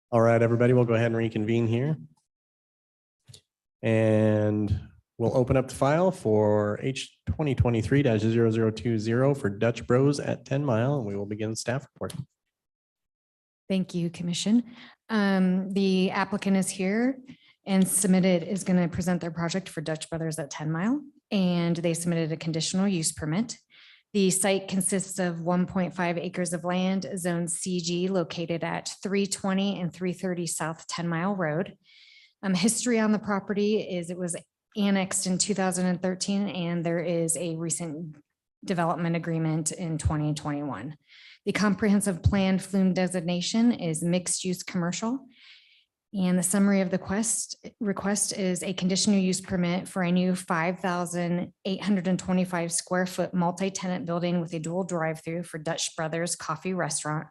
Speaker 1: All right, everybody, we'll go ahead and reconvene here. And we'll open up the file for H 2023-0020 for Dutch Bros at 10 Mile, and we will begin staff report.
Speaker 7: Thank you, Commission. The applicant is here and is going to present their project for Dutch Brothers at 10 Mile, and they submitted a conditional use permit. The site consists of 1.5 acres of land, zone CG, located at 320 and 330 South 10 Mile Road. History on the property is it was annexed in 2013, and there is a recent development agreement in 2021. The comprehensive plan flume designation is mixed use commercial. And the summary of the request is a conditional use permit for a new 5,825 square foot multi-tenant building with a dual drive-through for Dutch Brothers Coffee Restaurant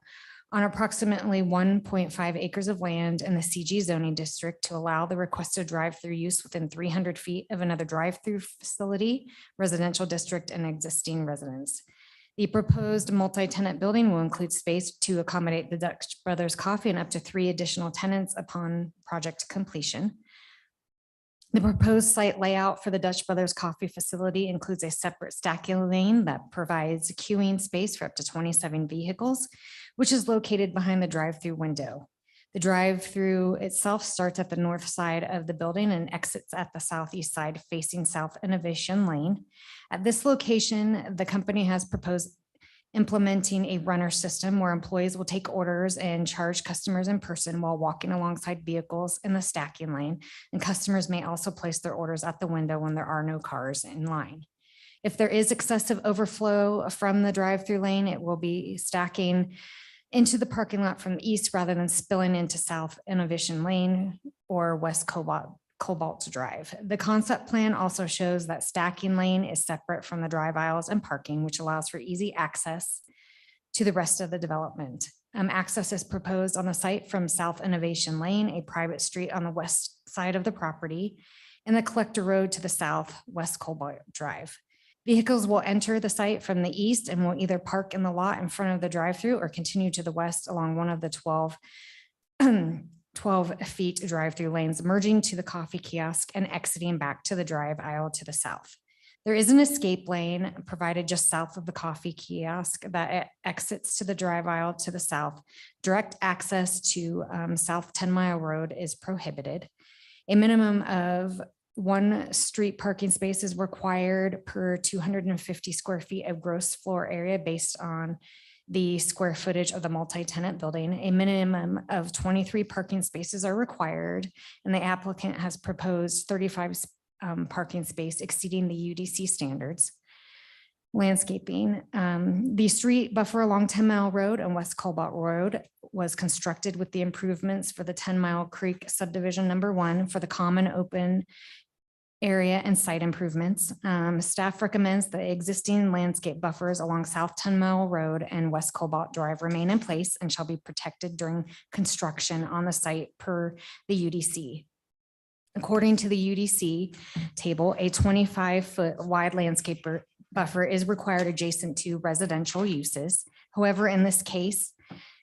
Speaker 7: on approximately 1.5 acres of land in the CG zoning district to allow the requested drive-through use within 300 feet of another drive-through facility, residential district, and existing residents. The proposed multi-tenant building will include space to accommodate the Dutch Brothers Coffee and up to 3 additional tenants upon project completion. The proposed site layout for the Dutch Brothers Coffee facility includes a separate stacking lane that provides queuing space for up to 27 vehicles, which is located behind the drive-through window. The drive-through itself starts at the north side of the building and exits at the southeast side facing South Innovation Lane. At this location, the company has proposed implementing a runner system where employees will take orders and charge customers in person while walking alongside vehicles in the stacking lane. And customers may also place their orders at the window when there are no cars in line. If there is excessive overflow from the drive-through lane, it will be stacking into the parking lot from the east rather than spilling into South Innovation Lane or West Cobalt Drive. The concept plan also shows that stacking lane is separate from the drive aisles and parking, which allows for easy access to the rest of the development. Access is proposed on the site from South Innovation Lane, a private street on the west side of the property, and the collector road to the south, West Cobalt Drive. Vehicles will enter the site from the east and will either park in the lot in front of the drive-through or continue to the west along one of the 12 feet drive-through lanes, merging to the coffee kiosk and exiting back to the drive aisle to the south. There is an escape lane provided just south of the coffee kiosk that exits to the drive aisle to the south. Direct access to South 10 Mile Road is prohibited. A minimum of 1 street parking space is required per 250 square feet of gross floor area based on the square footage of the multi-tenant building. A minimum of 23 parking spaces are required, and the applicant has proposed 35
Speaker 14: parking space exceeding the UDC standards. Landscaping, the street buffer along 10 Mile Road and West Cobalt Road was constructed with the improvements for the 10 Mile Creek subdivision number 1 for the common open area and site improvements. Staff recommends the existing landscape buffers along South 10 Mile Road and West Cobalt Drive remain in place and shall be protected during construction on the site per the UDC. According to the UDC table, a 25-foot wide landscape buffer is required adjacent to residential uses. However, in this case,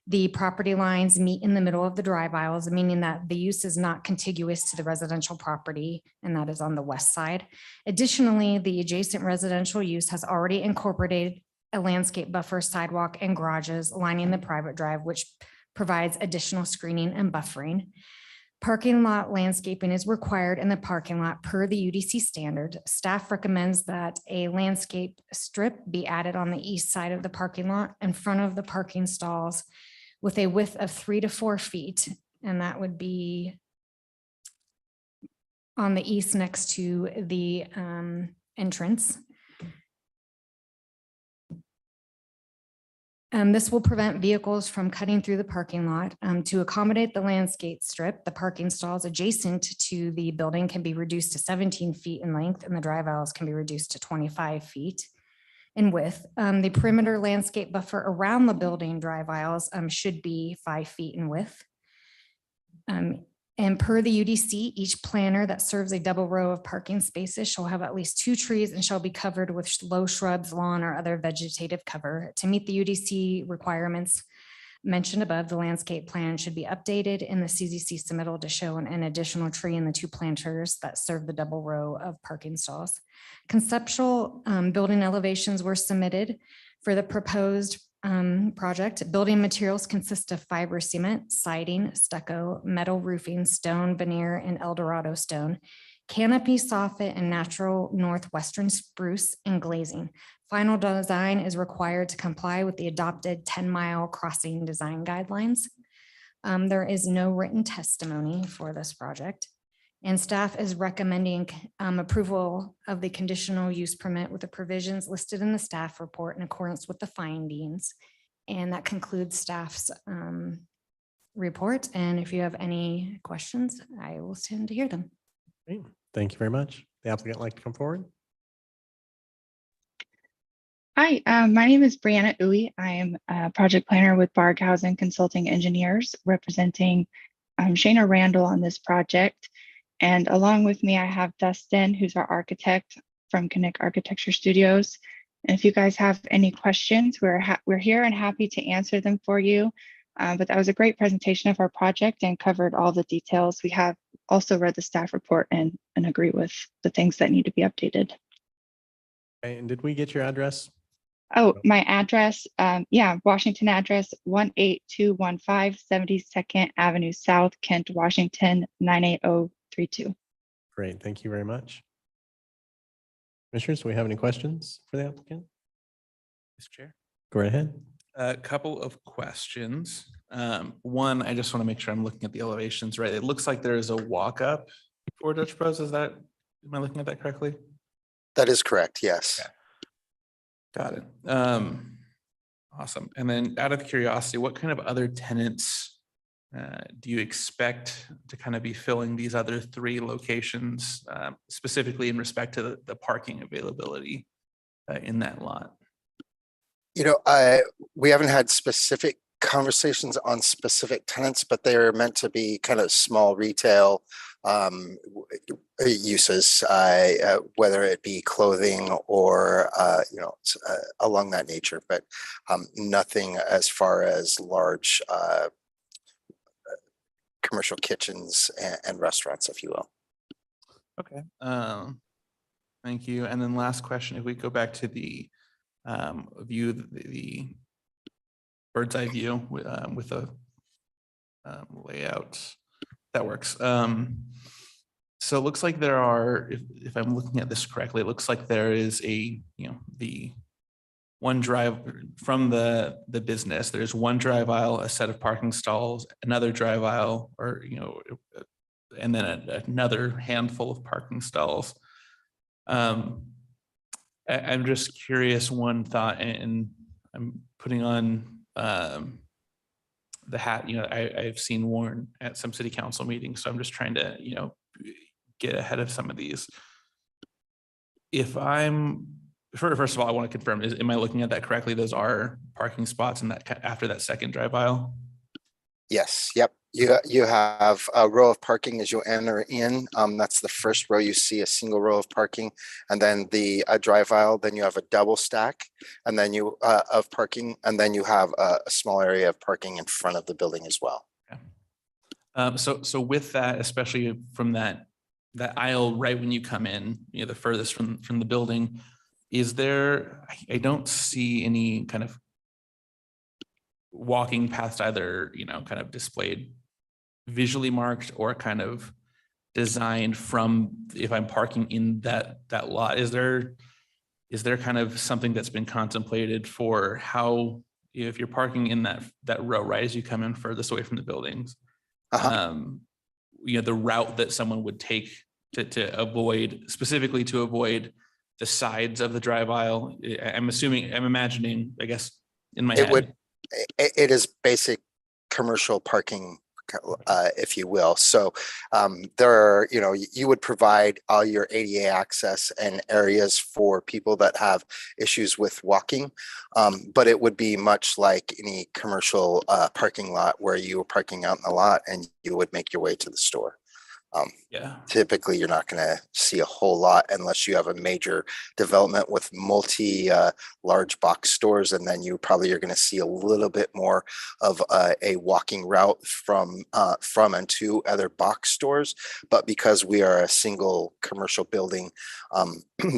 Speaker 14: the property lines meet in the middle of the drive aisles, meaning that the use is not contiguous to the residential property, and that is on the west side. Additionally, the adjacent residential use has already incorporated a landscape buffer, sidewalk, and garages lining the private drive, which provides additional screening and buffering. Parking lot landscaping is required in the parking lot per the UDC standard. Staff recommends that a landscape strip be added on the east side of the parking lot in front of the parking stalls with a width of 3 to 4 feet. And that would be on the east next to the entrance. This will prevent vehicles from cutting through the parking lot. To accommodate the landscape strip, the parking stalls adjacent to the building can be reduced to 17 feet in length and the drive aisles can be reduced to 25 feet in width. The perimeter landscape buffer around the building drive aisles should be 5 feet in width. And per the UDC, each planter that serves a double row of parking spaces shall have at least 2 trees and shall be covered with low shrubs, lawn, or other vegetative cover. To meet the UDC requirements mentioned above, the landscape plan should be updated in the CZC submittal to show an additional tree in the 2 planters that serve the double row of parking stalls. Conceptual building elevations were submitted for the proposed project. Building materials consist of fiber cement, siding, stucco, metal roofing, stone, veneer, and Eldorado stone, canopy, soffit, and natural northwestern spruce and glazing. Final design is required to comply with the adopted 10-mile crossing design guidelines. There is no written testimony for this project. And staff is recommending approval of the conditional use permit with the provisions listed in the staff report in accordance with the findings. And that concludes staff's report. And if you have any questions, I will stand to hear them.
Speaker 1: Great. Thank you very much. The applicant like to come forward?
Speaker 15: Hi, my name is Brianna Uwe. I am a project planner with Barghausen Consulting Engineers representing Shana Randall on this project. And along with me, I have Dustin, who's our architect from Connect Architecture Studios. And if you guys have any questions, we're here and happy to answer them for you. But that was a great presentation of our project and covered all the details. We have also read the staff report and agree with the things that need to be updated.
Speaker 1: Okay, and did we get your address?
Speaker 15: Oh, my address, yeah, Washington address 18215 72nd Avenue South, Kent, Washington 98032.
Speaker 1: Great, thank you very much. Commissioners, do we have any questions for the applicant?
Speaker 11: Mr. Chair.
Speaker 1: Go right ahead.
Speaker 11: A couple of questions. One, I just want to make sure I'm looking at the elevations right. It looks like there is a walk up for Dutch Bros. Am I looking at that correctly?
Speaker 16: That is correct, yes.
Speaker 11: Okay. Got it. Awesome. And then out of curiosity, what kind of other tenants do you expect to kind of be filling these other 3 locations, specifically in respect to the parking availability in that lot?
Speaker 16: You know, we haven't had specific conversations on specific tenants, but they're meant to be kind of small retail uses, whether it be clothing or, along that nature, but nothing as far as large commercial kitchens and restaurants, if you will.
Speaker 11: Okay. Thank you. And then last question, if we go back to the view, the bird's eye view with a layout that works. So it looks like there are, if I'm looking at this correctly, it looks like there is the one drive from the business. There's one drive aisle, a set of parking stalls, another drive aisle, or and then another handful of parking stalls. I'm just curious, one thought, and I'm putting on the hat, I've seen worn at some city council meetings, so I'm just trying to, get ahead of some of these. If first of all, I want to confirm, am I looking at that correctly? Those are parking spots in that, after that second drive aisle?
Speaker 16: Yes, yep. You have a row of parking as you enter in. That's the first row. You see a single row of parking, and then the drive aisle. Then you have a double stack, and then you of parking, and then you have a small area of parking in front of the building as well.
Speaker 11: So with that, especially from that aisle right when you come in, the furthest from the building, is there? I don't see any kind of walking past either, kind of displayed visually marked or kind of designed from, if I'm parking in that lot, is there kind of something that's been contemplated for how, if you're parking in that row right as you come in furthest away from the buildings, the route that someone would take to avoid, specifically to avoid the sides of the drive aisle? I'm imagining, I guess, in my head.
Speaker 16: It is basic commercial parking, if you will. So there are, you would provide all your ADA access and areas for people that have issues with walking. But it would be much like any commercial parking lot where you were parking out in the lot and you would make your way to the store. Typically, you're not going to see a whole lot unless you have a major development with multi large box stores, and then you probably are going to see a little bit more of a walking route from and to other box stores. But because we are a single commercial building,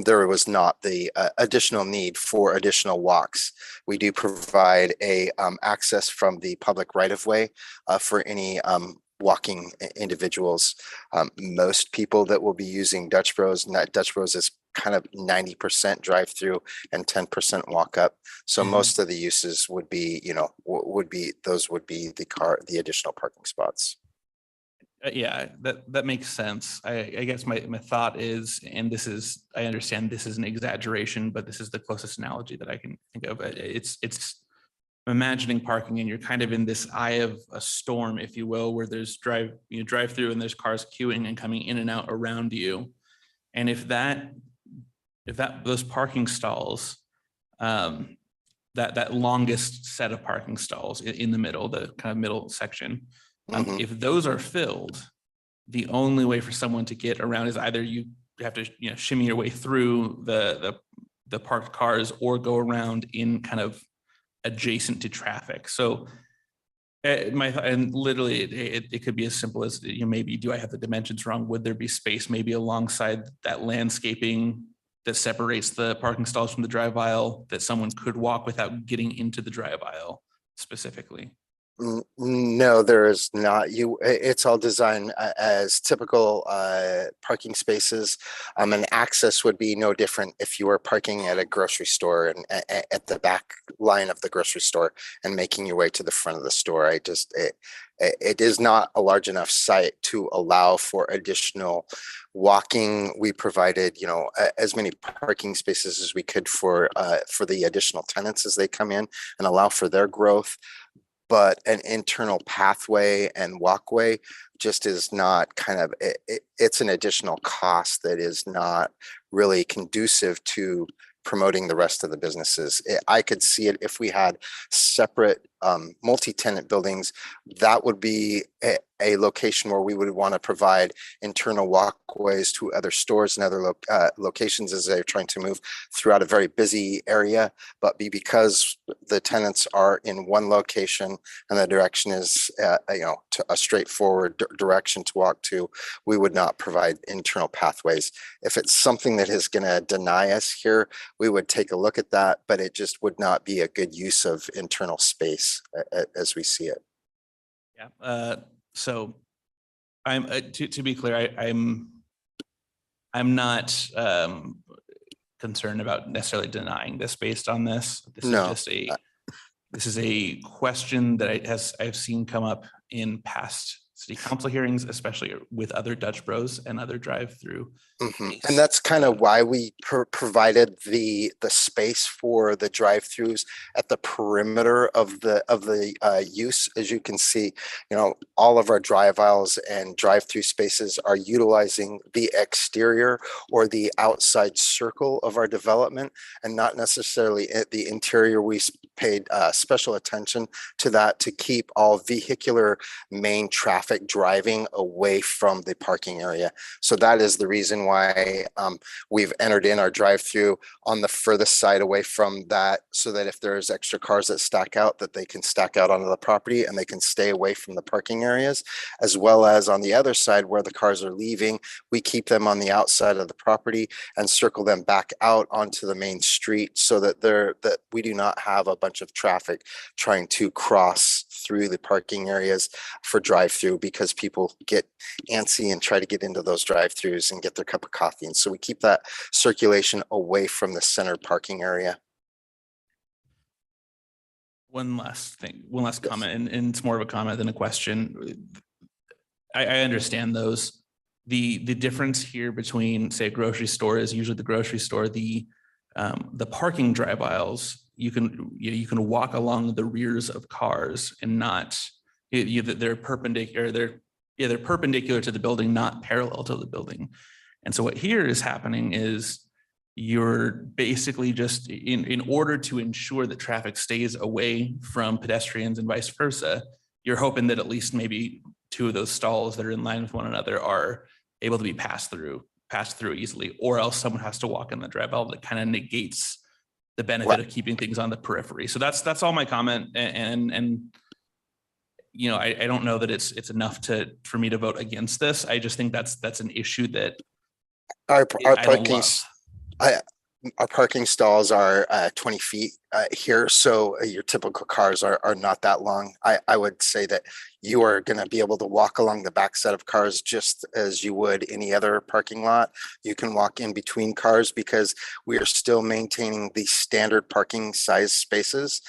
Speaker 16: there was not the additional need for additional walks. We do provide a access from the public right of way for any walking individuals. Most people that will be using Dutch Bros, and that Dutch Bros is kind of 90% drive through and 10% walk up. So most of the uses would be, would be the additional parking spots.
Speaker 11: Yeah, that makes sense. I guess my thought is, and I understand this is an exaggeration, but this is the closest analogy that I can think of. It's imagining parking and you're kind of in this eye of a storm, if you will, where there's drive through and there's cars queuing and coming in and out around you. And if those parking stalls, that longest set of parking stalls in the middle, the kind of middle section, if those are filled, the only way for someone to get around is either you have to shimmy your way through the parked cars or go around in kind of adjacent to traffic. So and literally it could be as simple as, maybe, do I have the dimensions wrong? Would there be space maybe alongside that landscaping that separates the parking stalls from the drive aisle that someone could walk without getting into the drive aisle specifically?
Speaker 16: No, there is not. It's all designed as typical parking spaces. And access would be no different if you were parking at a grocery store and at the back line of the grocery store and making your way to the front of the store. It is not a large enough site to allow for additional walking. We provided, as many parking spaces as we could for the additional tenants as they come in and allow for their growth. But an internal pathway and walkway just is not it's an additional cost that is not really conducive to promoting the rest of the businesses. I could see it if we had separate multi-tenant buildings. That would be a location where we would want to provide internal walkways to other stores and other locations as they're trying to move throughout a very busy area. But because the tenants are in one location and the direction is to a straightforward direction to walk to, we would not provide internal pathways. If it's something that is going to deny us here, we would take a look at that, but it just would not be a good use of internal space as we see it.
Speaker 11: Yeah. So I'm to be clear, I'm not concerned about necessarily denying this based on this. This is a question that I've seen come up in past city council hearings, especially with other Dutch Bros and other drive-through.
Speaker 16: And that's kind of why we provided the space for the drive-throughs at the perimeter of the use. As you can see, all of our drive aisles and drive-through spaces are utilizing the exterior or the outside circle of our development, and not necessarily at the interior. We paid special attention to that to keep all vehicular main traffic driving away from the parking area. So that is the reason why we've entered in our drive-through on the furthest side away from that, so that if there's extra cars that stack out, that they can stack out onto the property and they can stay away from the parking areas, as well as on the other side where the cars are leaving, we keep them on the outside of the property and circle them back out onto the main street, so that we do not have a bunch of traffic trying to cross through the parking areas for drive-through, because people get antsy and try to get into those drive-throughs and get their cup of coffee. And so we keep that circulation away from the center parking area.
Speaker 11: One last comment, and it's more of a comment than a question. I understand those. The difference here between, say, a grocery store is usually the grocery store, the parking drive aisles, you can walk along the rears of cars and not, they're perpendicular, they're perpendicular to the building, not parallel to the building. And so what here is happening is you're basically just in order to ensure that traffic stays away from pedestrians and vice versa, you're hoping that at least maybe two of those stalls that are in line with one another are able to be passed through easily, or else someone has to walk in the drive aisle. That kind of negates the benefit of keeping things on the periphery. So that's all my comment. And I don't know that it's enough for me to vote against this. I just think that's an issue that
Speaker 16: Our parking stalls are 20 feet here, so your typical cars are not that long. I would say that you are going to be able to walk along the backside of cars just as you would any other parking lot. You can walk in between cars because we are still maintaining the standard parking size spaces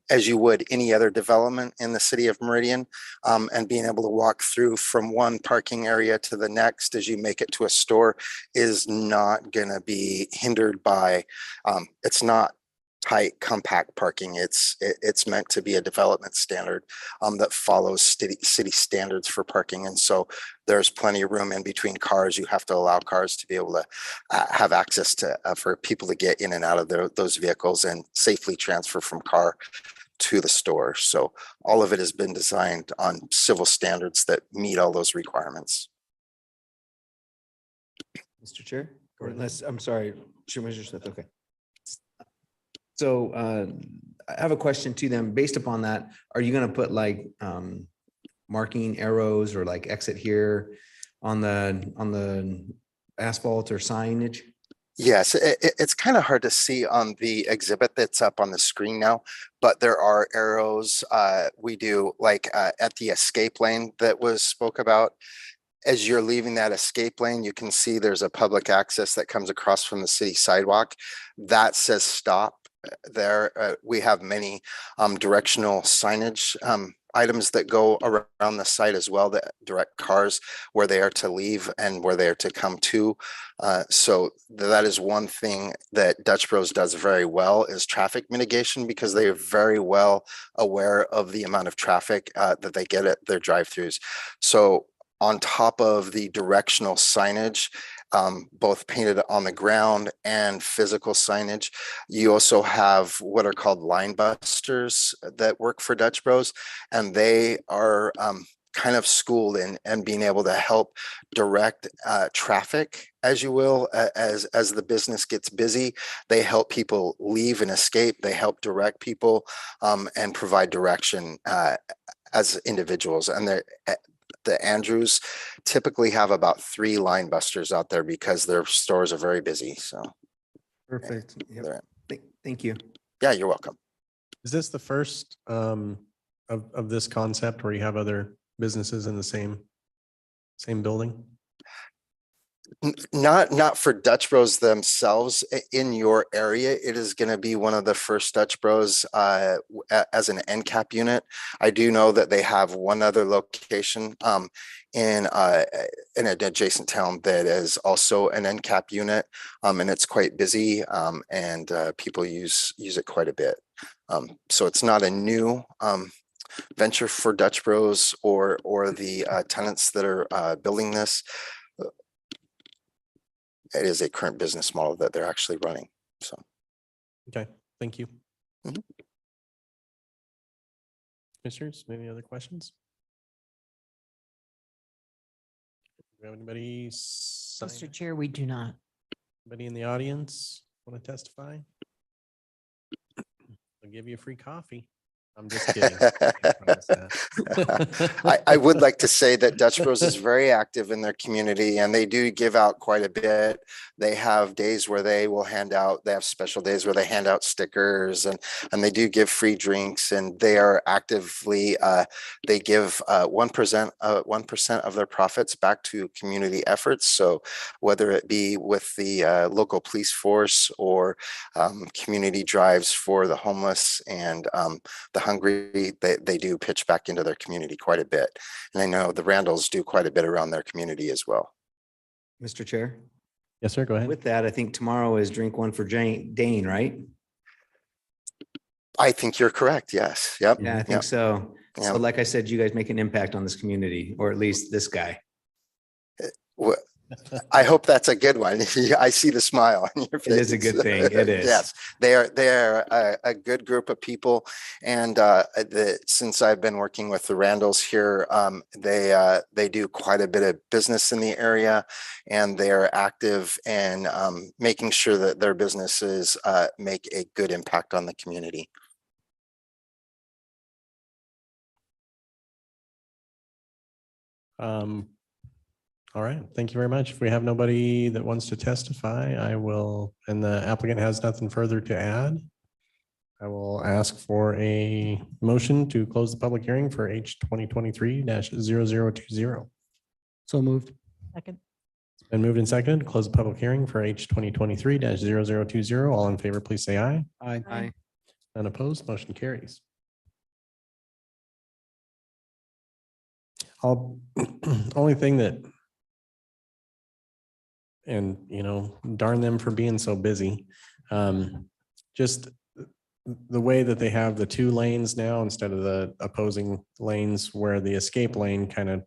Speaker 16: as you would any other development in the city of Meridian, and being able to walk through from one parking area to the next as you make it to a store is not going to be hindered by, it's not tight, compact parking. It's meant to be a development standard that follows city standards for parking. And so there's plenty of room in between cars. You have to allow cars to be able to have access to, for people to get in and out of those vehicles and safely transfer from car to the store. So all of it has been designed on civil standards that meet all those requirements.
Speaker 5: Mr. Chair, or unless, I'm sorry, Supervisor Smith, okay. So I have a question to them. Based upon that, are you going to put like marking arrows or like exit here on the asphalt or signage?
Speaker 16: Yes, it's kind of hard to see on the exhibit that's up on the screen now, but there are arrows. We do like at the escape lane that was spoke about. As you're leaving that escape lane, you can see there's a public access that comes across from the city sidewalk that says stop. There we have many directional signage items that go around the site as well that direct cars where they are to leave and where they are to come to. So that is one thing that Dutch Bros does very well, is traffic mitigation, because they are very well aware of the amount of traffic that they get at their drive-throughs. So on top of the directional signage, both painted on the ground and physical signage, you also have what are called line busters that work for Dutch Bros, and they are kind of schooled in and being able to help direct traffic, as you will, as the business gets busy. They help people leave and escape. They help direct people and provide direction as individuals. And the Andrews typically have about 3 line busters out there because their stores are very busy. So
Speaker 5: perfect. Yep. Thank you.
Speaker 16: Yeah, you're welcome.
Speaker 1: Is this the first of this concept where you have other businesses in the same building?
Speaker 16: Not for Dutch Bros themselves in your area. It is going to be one of the first Dutch Bros as an end cap unit. I do know that they have one other location in an adjacent town that is also an end cap unit, and it's quite busy, and people use it quite a bit. So it's not a new venture for Dutch Bros or the tenants that are building this. It is a current business model that they're actually running. So,
Speaker 1: Okay, thank you.
Speaker 16: Mhm.
Speaker 1: Commissioners, any other questions? Do we have anybody?
Speaker 2: Mr. Chair, we do not.
Speaker 1: Anybody in the audience want to testify? I'll give you a free coffee. I'm just kidding. I promise that.
Speaker 16: I would like to say that Dutch Bros is very active in their community, and they do give out quite a bit. They have days where they will hand out, they have special days where they hand out stickers, and they do give free drinks, and they are actively, they give 1% of their profits back to community efforts. So whether it be with the local police force or community drives for the homeless and the hungry, they do pitch back into their community quite a bit. And I know the Randalls do quite a bit around their community as well.
Speaker 5: Mr. Chair,
Speaker 1: Yes, sir, go ahead.
Speaker 5: with that, I think tomorrow is drink one for Dane, right?
Speaker 16: I think you're correct. Yes. Yep.
Speaker 5: Yeah, I think
Speaker 16: Yep.
Speaker 5: so. So
Speaker 16: Yep.
Speaker 5: like I said, you guys make an impact on this community, or at least this guy.
Speaker 16: Wha- I hope that's a good one. I see the smile on your face.
Speaker 5: It is a good thing. It is.
Speaker 16: Yes, they are a good group of people. And since I've been working with the Randalls here, they do quite a bit of business in the area, and they are active in making sure that their businesses make a good impact on the community.
Speaker 1: All right, thank you very much. If we have nobody that wants to testify, I will, and the applicant has nothing further to add, I will ask for a motion to close the public hearing for H 2023-0020.
Speaker 12: So moved.
Speaker 2: Second.
Speaker 1: It's been moved and seconded, to close the public hearing for H 2023-0020. All in favor, please say aye.
Speaker 12: Aye.
Speaker 1: None opposed, motion carries. Only thing that, and darn them for being so busy. Just the way that they have the two lanes now instead of the opposing lanes, where the escape lane kind of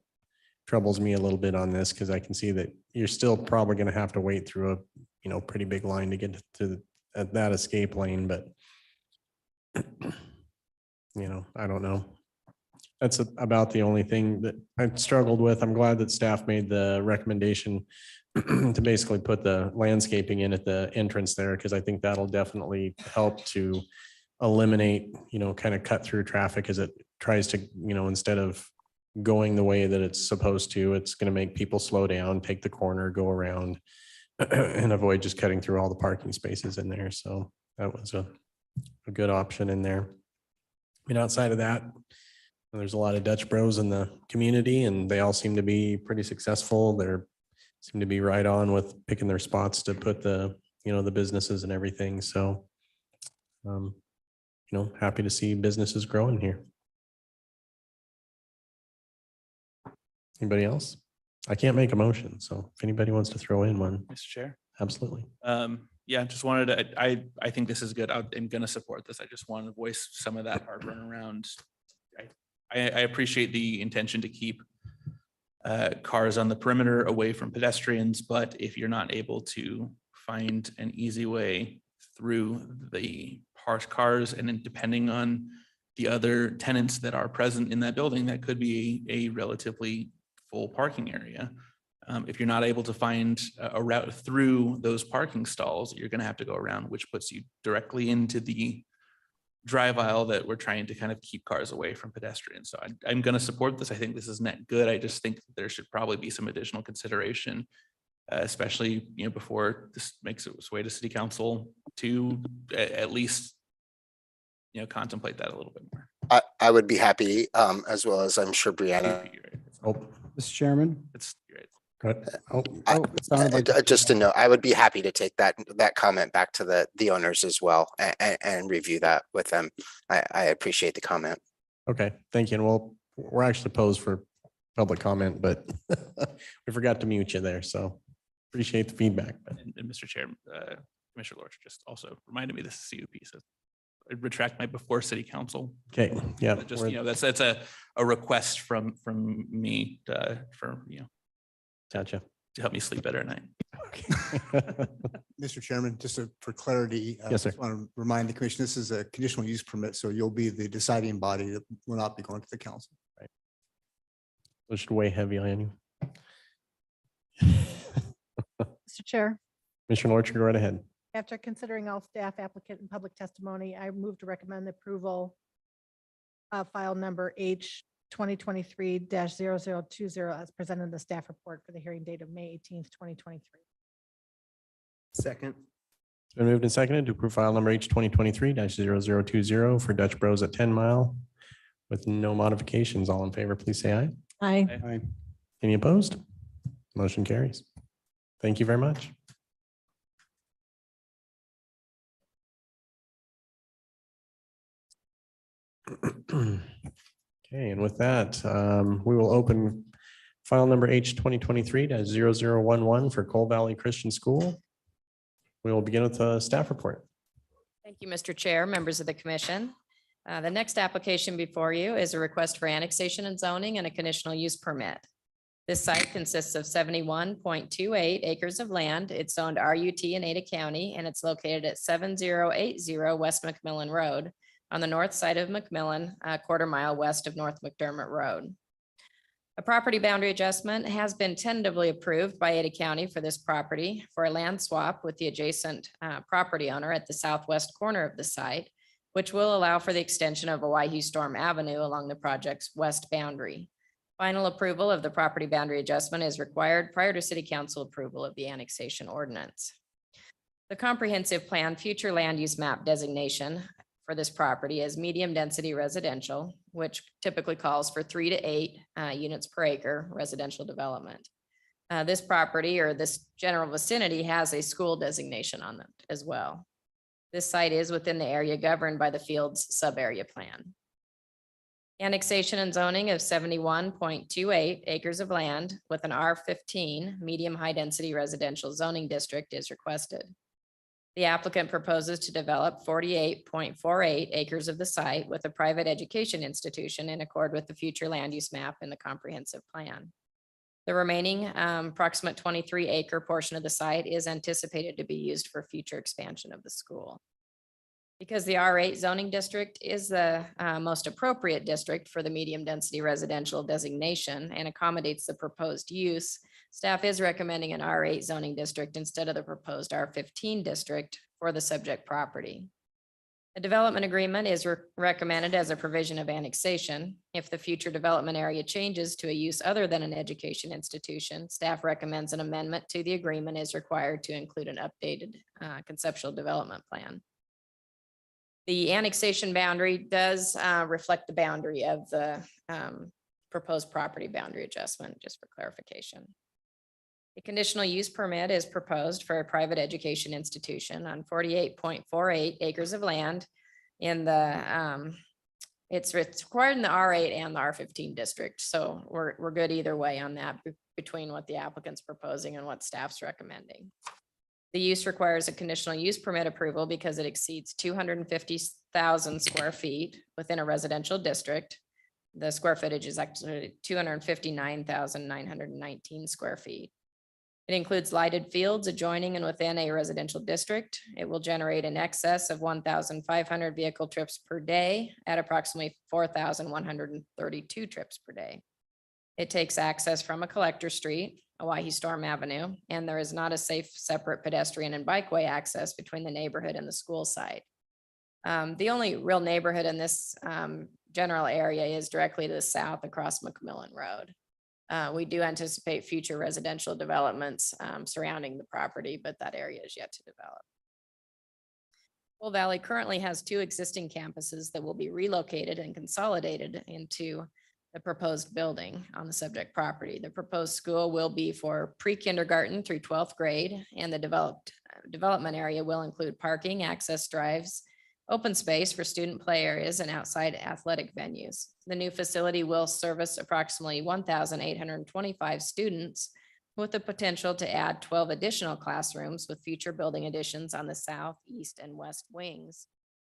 Speaker 1: troubles me a little bit on this, because I can see that you're still probably going to have to wait through a pretty big line to get to that escape lane, but I don't know. That's about the only thing that I've struggled with. I'm glad that staff made the recommendation to basically put the landscaping in at the entrance there, because I think that'll definitely help to eliminate, kind of cut through traffic as it tries to, instead of going the way that it's supposed to, it's going to make people slow down, take the corner, go around, and avoid just cutting through all the parking spaces in there. So that was a good option in there. Outside of that, there's a lot of Dutch Bros in the community, and they all seem to be pretty successful. They're seem to be right on with picking their spots to put the, the businesses and everything. So, happy to see businesses growing here. Anybody else? I can't make a motion, so if anybody wants to throw in one,
Speaker 11: Mr. Chair.
Speaker 1: absolutely.
Speaker 11: Yeah, just wanted to, I think this is good. I'm gonna support this. I just wanted to voice some of that heartburn around. I appreciate the intention to keep cars on the perimeter away from pedestrians, but if you're not able to find an easy way through the parked cars, and then depending on the other tenants that are present in that building, that could be a relatively full parking area. If you're not able to find a route through those parking stalls, you're going to have to go around, which puts you directly into the drive aisle that we're trying to kind of keep cars away from pedestrians. So I'm going to support this. I think this is net good. I just think that there should probably be some additional consideration, especially before this makes its way to city council, to at least contemplate that a little bit more.
Speaker 16: I would be happy, as well as I'm sure Brianna.
Speaker 1: Oh,
Speaker 12: Mr. Chairman,
Speaker 11: It's great.
Speaker 1: Good. It sounded like.
Speaker 16: Just to know, I would be happy to take that comment back to the owners as well and review that with them. I appreciate the comment.
Speaker 1: Okay, thank you. And we're actually posed for public comment, but we forgot to mute you there. So appreciate the feedback.
Speaker 11: And Mr. Chair, Commissioner Lorch just also reminded me this is CUP, so I retract my before city council.
Speaker 1: Okay, yeah.
Speaker 11: But just, that's a request from me
Speaker 1: Gotcha.
Speaker 11: to help me sleep better at night.
Speaker 17: Mr. Chairman, just for clarity.
Speaker 1: Yes, sir.
Speaker 17: I want to remind the commission, this is a conditional use permit, so you'll be the deciding body that will not be going to the council.
Speaker 1: Right. It should weigh heavy on you.
Speaker 6: Mr. Chair,
Speaker 1: Commissioner Lorch, go right ahead.
Speaker 6: after considering all staff, applicant, and public testimony, I move to recommend the approval of file number H 2023-0020 as presented in the staff report for the hearing date of May 18th, 2023.
Speaker 5: Second.
Speaker 1: It's been moved and seconded to approve file number H 2023-0020 for Dutch Bros at 10 Mile with no modifications. All in favor, please say aye.
Speaker 2: Aye.
Speaker 1: Aye. Any opposed? Motion carries. Thank you very much. Okay, and with that, we will open file number H 2023-0011 for Cole Valley Christian School. We will begin with a staff report.
Speaker 18: Thank you, Mr. Chair, members of the commission. The next application before you is a request for annexation and zoning and a conditional use permit. This site consists of 71.28 acres of land. It's zoned RUT in Ada County, and it's located at 7080 West McMillan Road on the north side of McMillan, a quarter mile west of North McDermott Road. A property boundary adjustment has been tentatively approved by Ada County for this property for a land swap with the adjacent property owner at the southwest corner of the site, which will allow for the extension of Owyhee Storm Avenue along the project's west boundary. Final approval of the property boundary adjustment is required prior to city council approval of the annexation ordinance. The comprehensive plan future land use map designation for this property is medium density residential, which typically calls for 3 to 8 units per acre residential development. This property or this general vicinity has a school designation on it as well. This site is within the area governed by the Fields sub-area plan. Annexation and zoning of 71.28 acres of land with an R15 medium high density residential zoning district is requested. The applicant proposes to develop 48.48 acres of the site with a private education institution in accord with the future land use map in the comprehensive plan. The remaining approximate 23 acre portion of the site is anticipated to be used for future expansion of the school. Because the R8 zoning district is the most appropriate district for the medium density residential designation and accommodates the proposed use, staff is recommending an R8 zoning district instead of the proposed R15 district for the subject property. A development agreement is recommended as a provision of annexation. If the future development area changes to a use other than an education institution, staff recommends an amendment to the agreement is required to include an updated conceptual development plan. The annexation boundary does reflect the boundary of the proposed property boundary adjustment, just for clarification. A conditional use permit is proposed for a private education institution on 48.48 acres of land in the, it's required in the R8 and the R15 district. So we're good either way on that between what the applicant's proposing and what staff's recommending. The use requires a conditional use permit approval because it exceeds 250,000 square feet within a residential district. The square footage is actually 259,919 square feet. It includes lighted fields adjoining and within a residential district. It will generate in excess of 1,500 vehicle trips per day at approximately 4,132 trips per day. It takes access from a collector street, Owyhee Storm Avenue, and there is not a safe separate pedestrian and bikeway access between the neighborhood and the school site. The only real neighborhood in this general area is directly to the south across McMillan Road. We do anticipate future residential developments surrounding the property, but that area is yet to develop. Cole Valley currently has 2 existing campuses that will be relocated and consolidated into the proposed building on the subject property. The proposed school will be for pre-kindergarten through 12th grade, and the development area will include parking, access drives, open space for student play areas, and outside athletic venues. The new facility will service approximately 1,825 students with the potential to add 12 additional classrooms with future building additions on the south, east, and west wings,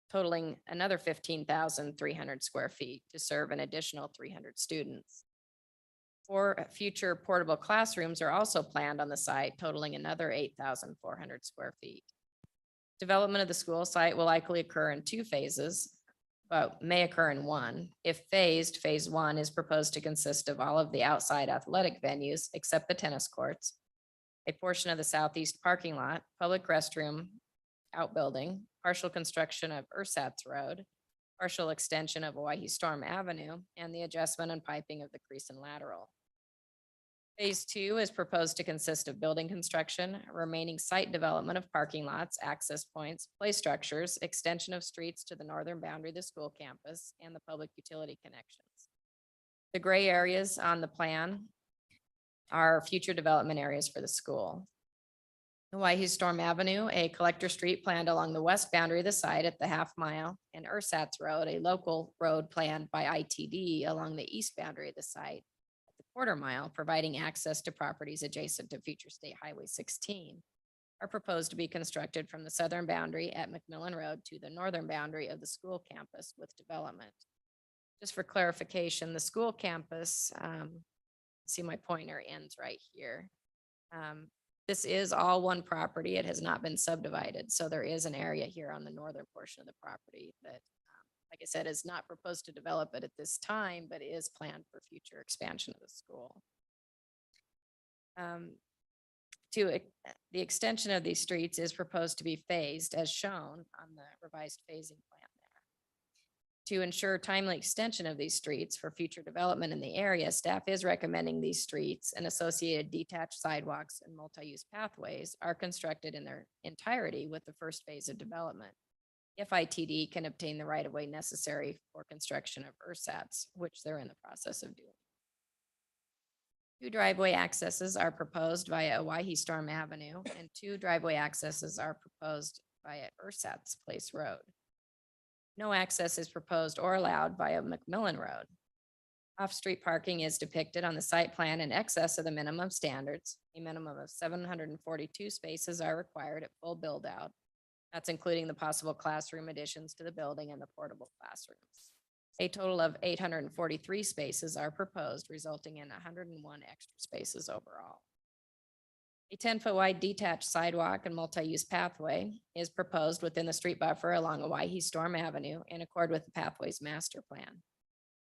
Speaker 18: totaling another 15,300 square feet to serve an additional 300 students. 4 future portable classrooms are also planned on the site, totaling another 8,400 square feet. Development of the school site will likely occur in 2 phases, but may occur in 1. If phased, phase 1 is proposed to consist of all of the outside athletic venues except the tennis courts, a portion of the southeast parking lot, public restroom, outbuilding, partial construction of Ersatz Road, partial extension of Owyhee Storm Avenue, and the adjustment and piping of the Creason Lateral. Phase 2 is proposed to consist of building construction, remaining site development of parking lots, access points, play structures, extension of streets to the northern boundary of the school campus, and the public utility connections. The gray areas on the plan are future development areas for the school. Owyhee Storm Avenue, a collector street planned along the west boundary of the site at the half mile, and Ersatz Road, a local road planned by ITD along the east boundary of the site at the quarter mile, providing access to properties adjacent to future State Highway 16, are proposed to be constructed from the southern boundary at McMillan Road to the northern boundary of the school campus with development. Just for clarification, the school campus, see my pointer ends right here. This is all one property. It has not been subdivided. So there is an area here on the northern portion of the property that, like I said, is not proposed to develop it at this time, but is planned for future expansion of the school. The extension of these streets is proposed to be phased as shown on the revised phasing plan. To ensure timely extension of these streets for future development in the area, staff is recommending these streets and associated detached sidewalks and multi-use pathways are constructed in their entirety with the first phase of development, if ITD can obtain the right-of-way necessary for construction of Ersatz, which they're in the process of doing. 2 driveway accesses are proposed via Owyhee Storm Avenue, and 2 driveway accesses are proposed via Ersatz Place Road. No access is proposed or allowed via McMillan Road. Off-street parking is depicted on the site plan in excess of the minimum standards. A minimum of 742 spaces are required at full build-out. That's including the possible classroom additions to the building and the portable classrooms. A total of 843 spaces are proposed, resulting in 101 extra spaces overall. A 10-foot wide detached sidewalk and multi-use pathway is proposed within the street buffer along Owyhee Storm Avenue in accord with the pathways master plan.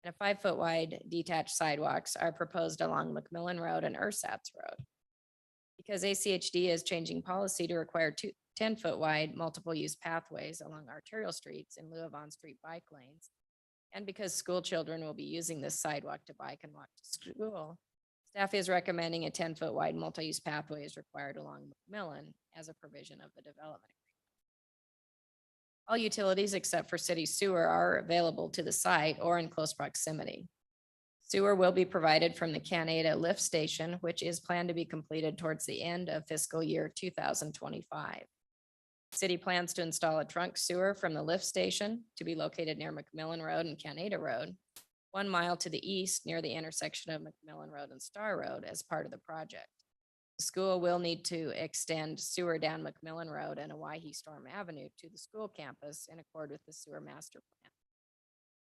Speaker 18: And a 5-foot wide detached sidewalks are proposed along McMillan Road and Ersatz Road. Because ACHD is changing policy to require 10-foot wide multiple use pathways along arterial streets in lieu of on-street bike lanes, and because school children will be using this sidewalk to bike and walk to school, staff is recommending a 10-foot wide multi-use pathway is required along McMillan as a provision of the development agreement. All utilities except for city sewer are available to the site or in close proximity. Sewer will be provided from the Canada lift station, which is planned to be completed towards the end of fiscal year 2025. City plans to install a trunk sewer from the lift station to be located near McMillan Road and Canada Road, 1 mile to the east near the intersection of McMillan Road and Star Road as part of the project. The school will need to extend sewer down McMillan Road and Owyhee Storm Avenue to the school campus in accord with the sewer master plan.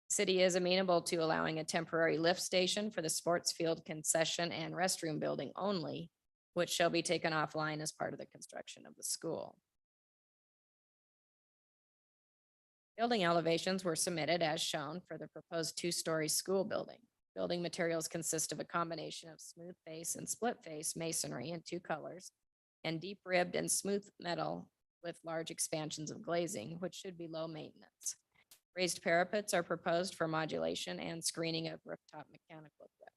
Speaker 18: The city is amenable to allowing a temporary lift station for the sports field concession and restroom building only, which shall be taken offline as part of the construction of the school. Building elevations were submitted as shown for the proposed 2-story school building. Building materials consist of a combination of smooth face and split face masonry in 2 colors and deep ribbed and smooth metal with large expansions of glazing, which should be low maintenance. Raised parapets are proposed for modulation and screening of rooftop mechanical equipment.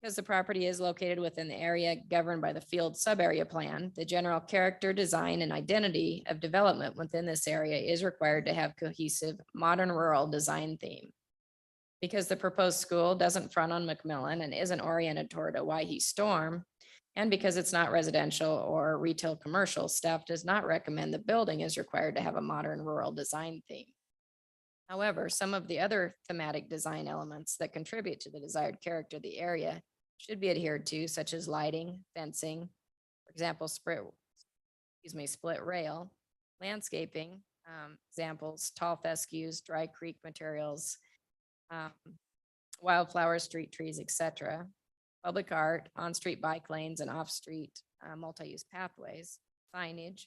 Speaker 18: Because the property is located within the area governed by the field sub-area plan, the general character, design, and identity of development within this area is required to have cohesive modern rural design theme. Because the proposed school doesn't front on McMillan and isn't oriented toward a Waihee Storm, and because it's not residential or retail commercial, staff does not recommend the building is required to have a modern rural design theme. However, some of the other thematic design elements that contribute to the desired character of the area should be adhered to, such as lighting, fencing, for example, split rail, landscaping, examples, tall fescues, dry creek materials, wildflower, street trees, etc. Public art, on-street bike lanes and off-street multi-use pathways, signage,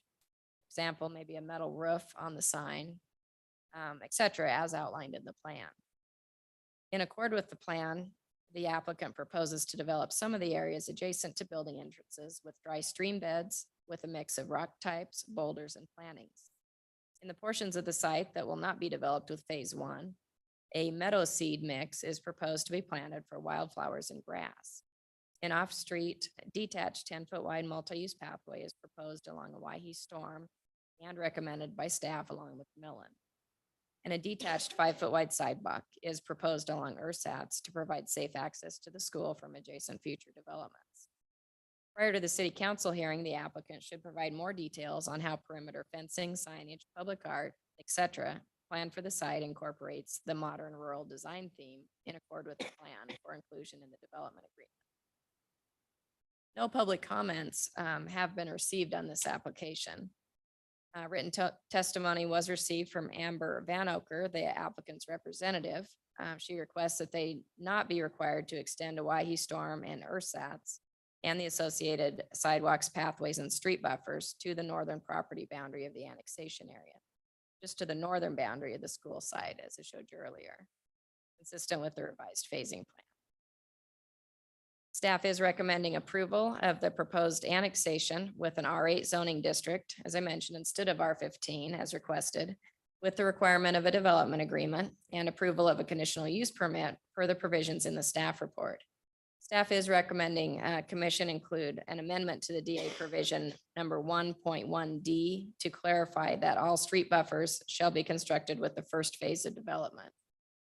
Speaker 18: example, maybe a metal roof on the sign, etc., as outlined in the plan. In accord with the plan, the applicant proposes to develop some of the areas adjacent to building entrances with dry stream beds with a mix of rock types, boulders, and plantings. In the portions of the site that will not be developed with phase one, a meadow seed mix is proposed to be planted for wildflowers and grass. An off-street detached 10-foot wide multi-use pathway is proposed along a Waihee Storm and recommended by staff along with Millen. And a detached 5-foot wide sidewalk is proposed along ersatz to provide safe access to the school from adjacent future developments. Prior to the city council hearing, the applicant should provide more details on how perimeter fencing, signage, public art, etc. Plan for the site incorporates the modern rural design theme in accord with the plan for inclusion in the development agreement. No public comments have been received on this application. Written testimony was received from Amber Vanoker, the applicant's representative. She requests that they not be required to extend a Waihee Storm and ersatz and the associated sidewalks, pathways, and street buffers to the northern property boundary of the annexation area, just to the northern boundary of the school site, as I showed you earlier, consistent with the revised phasing plan. Staff is recommending approval of the proposed annexation with an R8 zoning district, as I mentioned, instead of R15 as requested, with the requirement of a development agreement and approval of a conditional use permit per the provisions in the staff report. Staff is recommending commission include an amendment to the DA provision number 1.1D to clarify that all street buffers shall be constructed with the first phase of development,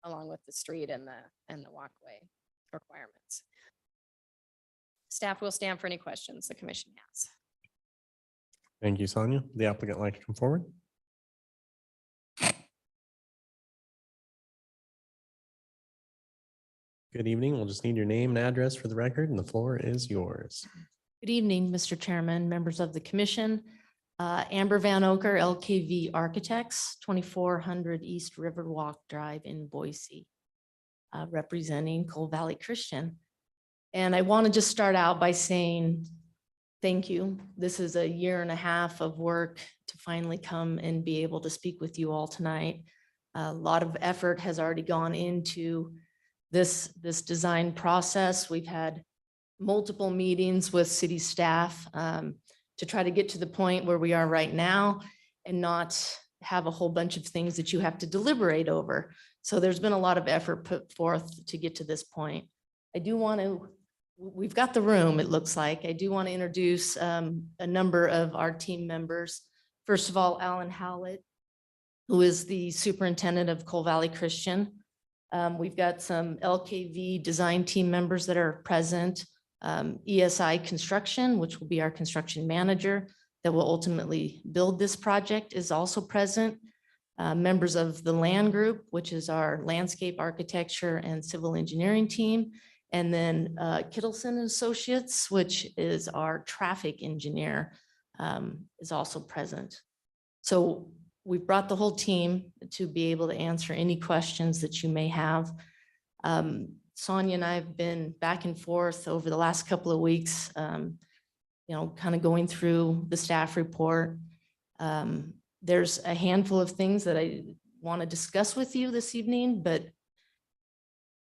Speaker 18: along with the street and the walkway requirements. Staff will stand for any questions the commission has.
Speaker 1: Thank you, Sonia. The applicant like to come forward. Good evening. We'll just need your name and address for the record, and the floor is yours.
Speaker 19: Good evening, Mr. Chairman, members of the commission. Amber Vanoker, LKV Architects, 2400 East Riverwalk Drive in Boise, representing Coal Valley Christian. And I want to just start out by saying thank you. This is a 1.5 years of work to finally come and be able to speak with you all tonight. A lot of effort has already gone into this design process. We've had multiple meetings with city staff to try to get to the point where we are right now and not have a whole bunch of things that you have to deliberate over. So there's been a lot of effort put forth to get to this point. I do want to, we've got the room, it looks like. I do want to introduce a number of our team members. First of all, Alan Howlett, who is the superintendent of Coal Valley Christian. We've got some LKV design team members that are present. ESI Construction, which will be our construction manager that will ultimately build this project, is also present. Members of the Land Group, which is our landscape architecture and civil engineering team. And then Kittleson Associates, which is our traffic engineer, is also present. So we've brought the whole team to be able to answer any questions that you may have. Sonia and I have been back and forth over the last couple of weeks, kind of going through the staff report. There's a handful of things that I want to discuss with you this evening, but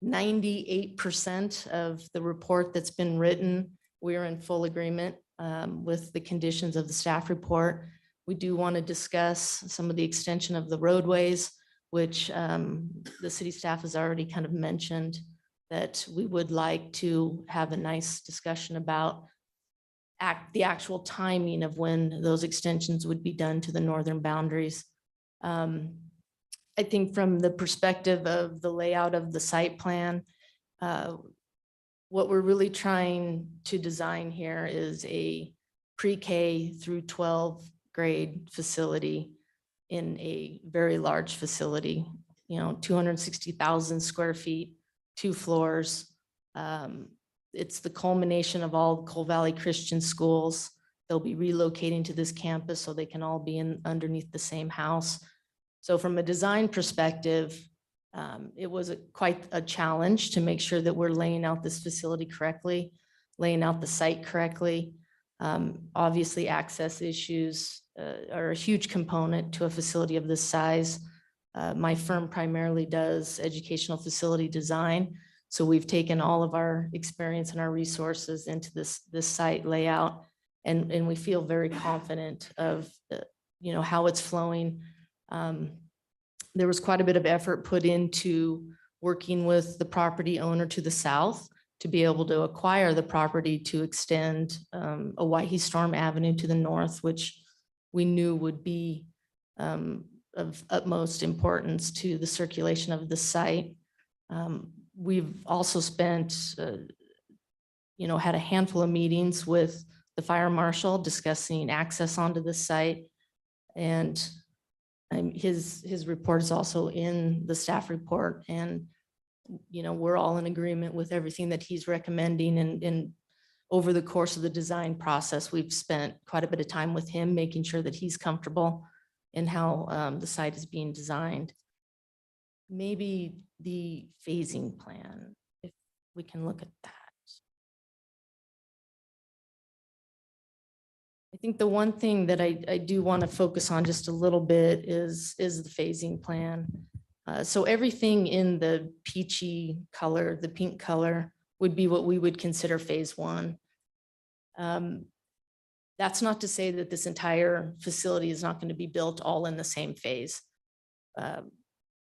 Speaker 19: 98% of the report that's been written, we're in full agreement with the conditions of the staff report. We do want to discuss some of the extension of the roadways, which the city staff has already kind of mentioned that we would like to have a nice discussion about the actual timing of when those extensions would be done to the northern boundaries. I think from the perspective of the layout of the site plan, what we're really trying to design here is a pre-K through 12 grade facility in a very large facility, 260,000 square feet, 2 floors. It's the culmination of all Coal Valley Christian schools. They'll be relocating to this campus so they can all be underneath the same house. So from a design perspective, it was quite a challenge to make sure that we're laying out this facility correctly, laying out the site correctly. Obviously, access issues are a huge component to a facility of this size. My firm primarily does educational facility design. So we've taken all of our experience and our resources into this site layout, and we feel very confident of how it's flowing. There was quite a bit of effort put into working with the property owner to the south to be able to acquire the property to extend a Waihe Storm Avenue to the north, which we knew would be of utmost importance to the circulation of the site. We've also spent, had a handful of meetings with the fire marshal discussing access onto the site. And his report is also in the staff report. And, we're all in agreement with everything that he's recommending. And over the course of the design process, we've spent quite a bit of time with him, making sure that he's comfortable in how the site is being designed. Maybe the phasing plan, if we can look at that. I think the one thing that I do want to focus on just a little bit is the phasing plan. So everything in the peachy color, the pink color, would be what we would consider phase 1. That's not to say that this entire facility is not going to be built all in the same phase.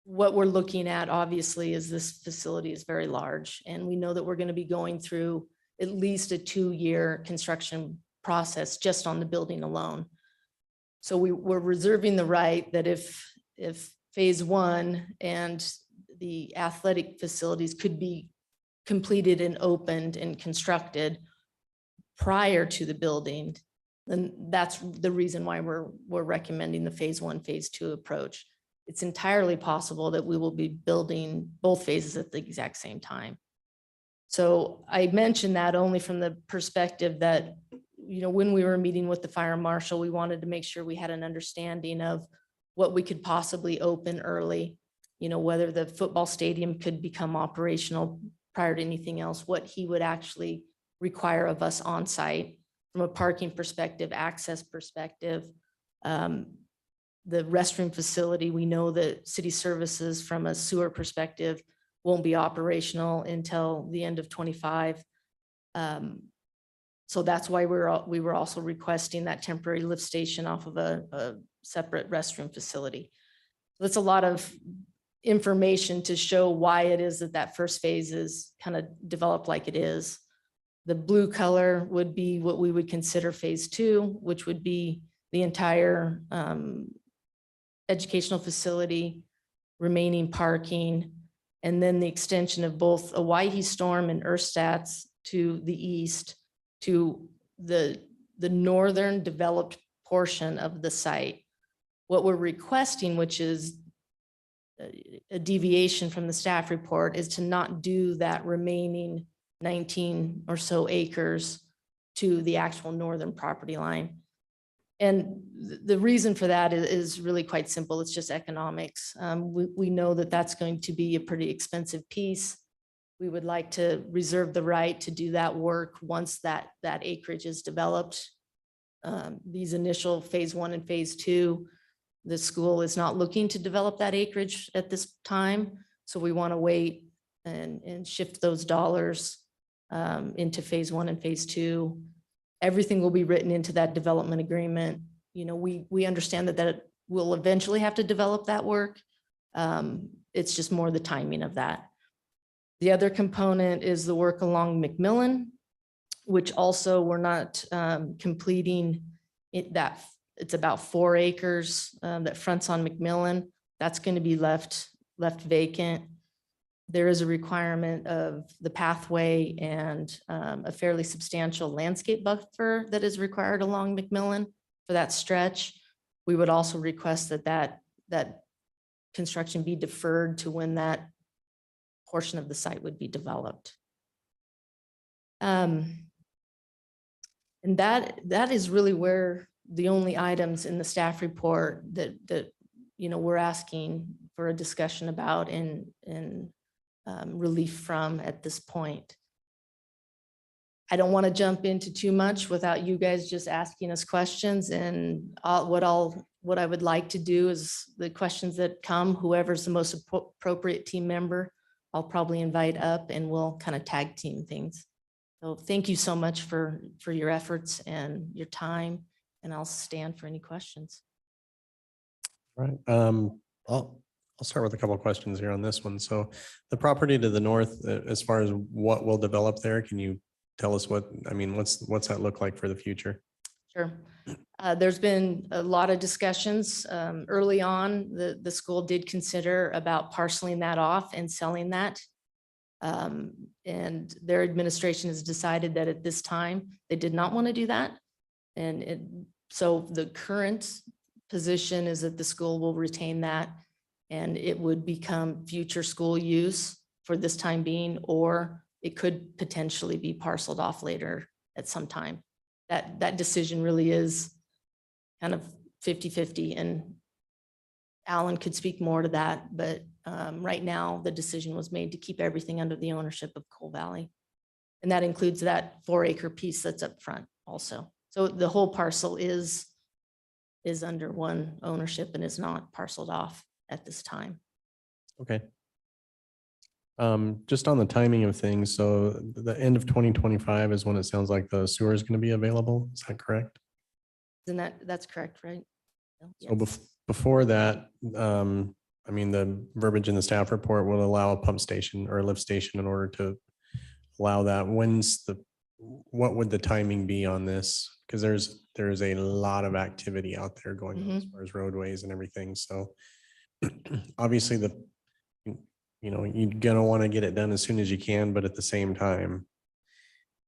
Speaker 19: What we're looking at, obviously, is this facility is very large, and we know that we're going to be going through at least a 2-year construction process just on the building alone. So we're reserving the right that if phase 1 and the athletic facilities could be completed and opened and constructed prior to the building, then that's the reason why we're recommending the phase 1, phase 2 approach. It's entirely possible that we will be building both phases at the exact same time. So I mentioned that only from the perspective that, when we were meeting with the fire marshal, we wanted to make sure we had an understanding of what we could possibly open early, whether the football stadium could become operational prior to anything else, what he would actually require of us on site from a parking perspective, access perspective. The restroom facility, we know that city services from a sewer perspective won't be operational until the end of 25. So that's why we were also requesting that temporary lift station off of a separate restroom facility. That's a lot of information to show why it is that first phase is kind of developed like it is. The blue color would be what we would consider phase 2, which would be the entire educational facility, remaining parking, and then the extension of both a Waihe Storm and Erstats to the east to the northern developed portion of the site. What we're requesting, which is a deviation from the staff report, is to not do that remaining 19 or so acres to the actual northern property line. And the reason for that is really quite simple. It's just economics. We know that that's going to be a pretty expensive piece. We would like to reserve the right to do that work once that acreage is developed. These initial phase 1 and phase 2, the school is not looking to develop that acreage at this time. So we want to wait and shift those dollars into phase 1 and phase 2. Everything will be written into that development agreement. We understand that we'll eventually have to develop that work. It's just more the timing of that. The other component is the work along McMillan, which also we're not completing it. That it's about 4 acres that fronts on McMillan. That's going to be left vacant. There is a requirement of the pathway and a fairly substantial landscape buffer that is required along McMillan for that stretch. We would also request that construction be deferred to when that portion of the site would be developed. And that is really where the only items in the staff report that we're asking for a discussion about and relief from at this point. I don't want to jump into too much without you guys just asking us questions, and what I would like to do is the questions that come, whoever's the most appropriate team member, I'll probably invite up and we'll kind of tag team things. So thank you so much for your efforts and your time, and I'll stand for any questions.
Speaker 1: All right. I'll start with a couple of questions here on this one. So the property to the north, as far as what will develop there, can you tell us what's that look like for the future?
Speaker 19: Sure. There's been a lot of discussions. Early on, the school did consider about parceling that off and selling that. And their administration has decided that at this time, they did not want to do that. So the current position is that the school will retain that and it would become future school use for this time being, or it could potentially be parceled off later at some time. That decision really is kind of 50-50, and Alan could speak more to that, but right now the decision was made to keep everything under the ownership of Coal Valley. And that includes that 4-acre piece that's up front also. So the whole parcel is under one ownership and is not parceled off at this time.
Speaker 1: Okay. Just on the timing of things, so the end of 2025 is when it sounds like the sewer is going to be available. Is that correct?
Speaker 19: And that's correct, right?
Speaker 1: So before that, the verbiage in the staff report will allow a pump station or a lift station in order to allow that. What would the timing be on this? Because there's a lot of activity out there going on as far as roadways and everything. So obviously you're gonna want to get it done as soon as you can, but at the same time,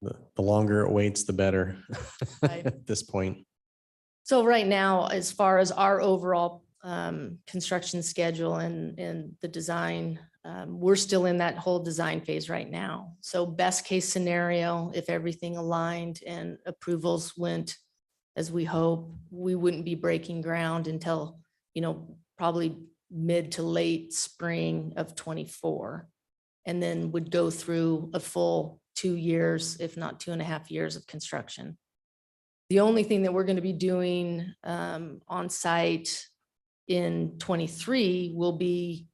Speaker 1: the longer it waits, the better at this point.
Speaker 19: So right now, as far as our overall construction schedule and the design, we're still in that whole design phase right now. So best case scenario, if everything aligned and approvals went as we hope, we wouldn't be breaking ground until, probably mid to late spring of 24, and then would go through a full 2 years, if not 2.5 years of construction. The only thing that we're going to be doing on site in 23 will be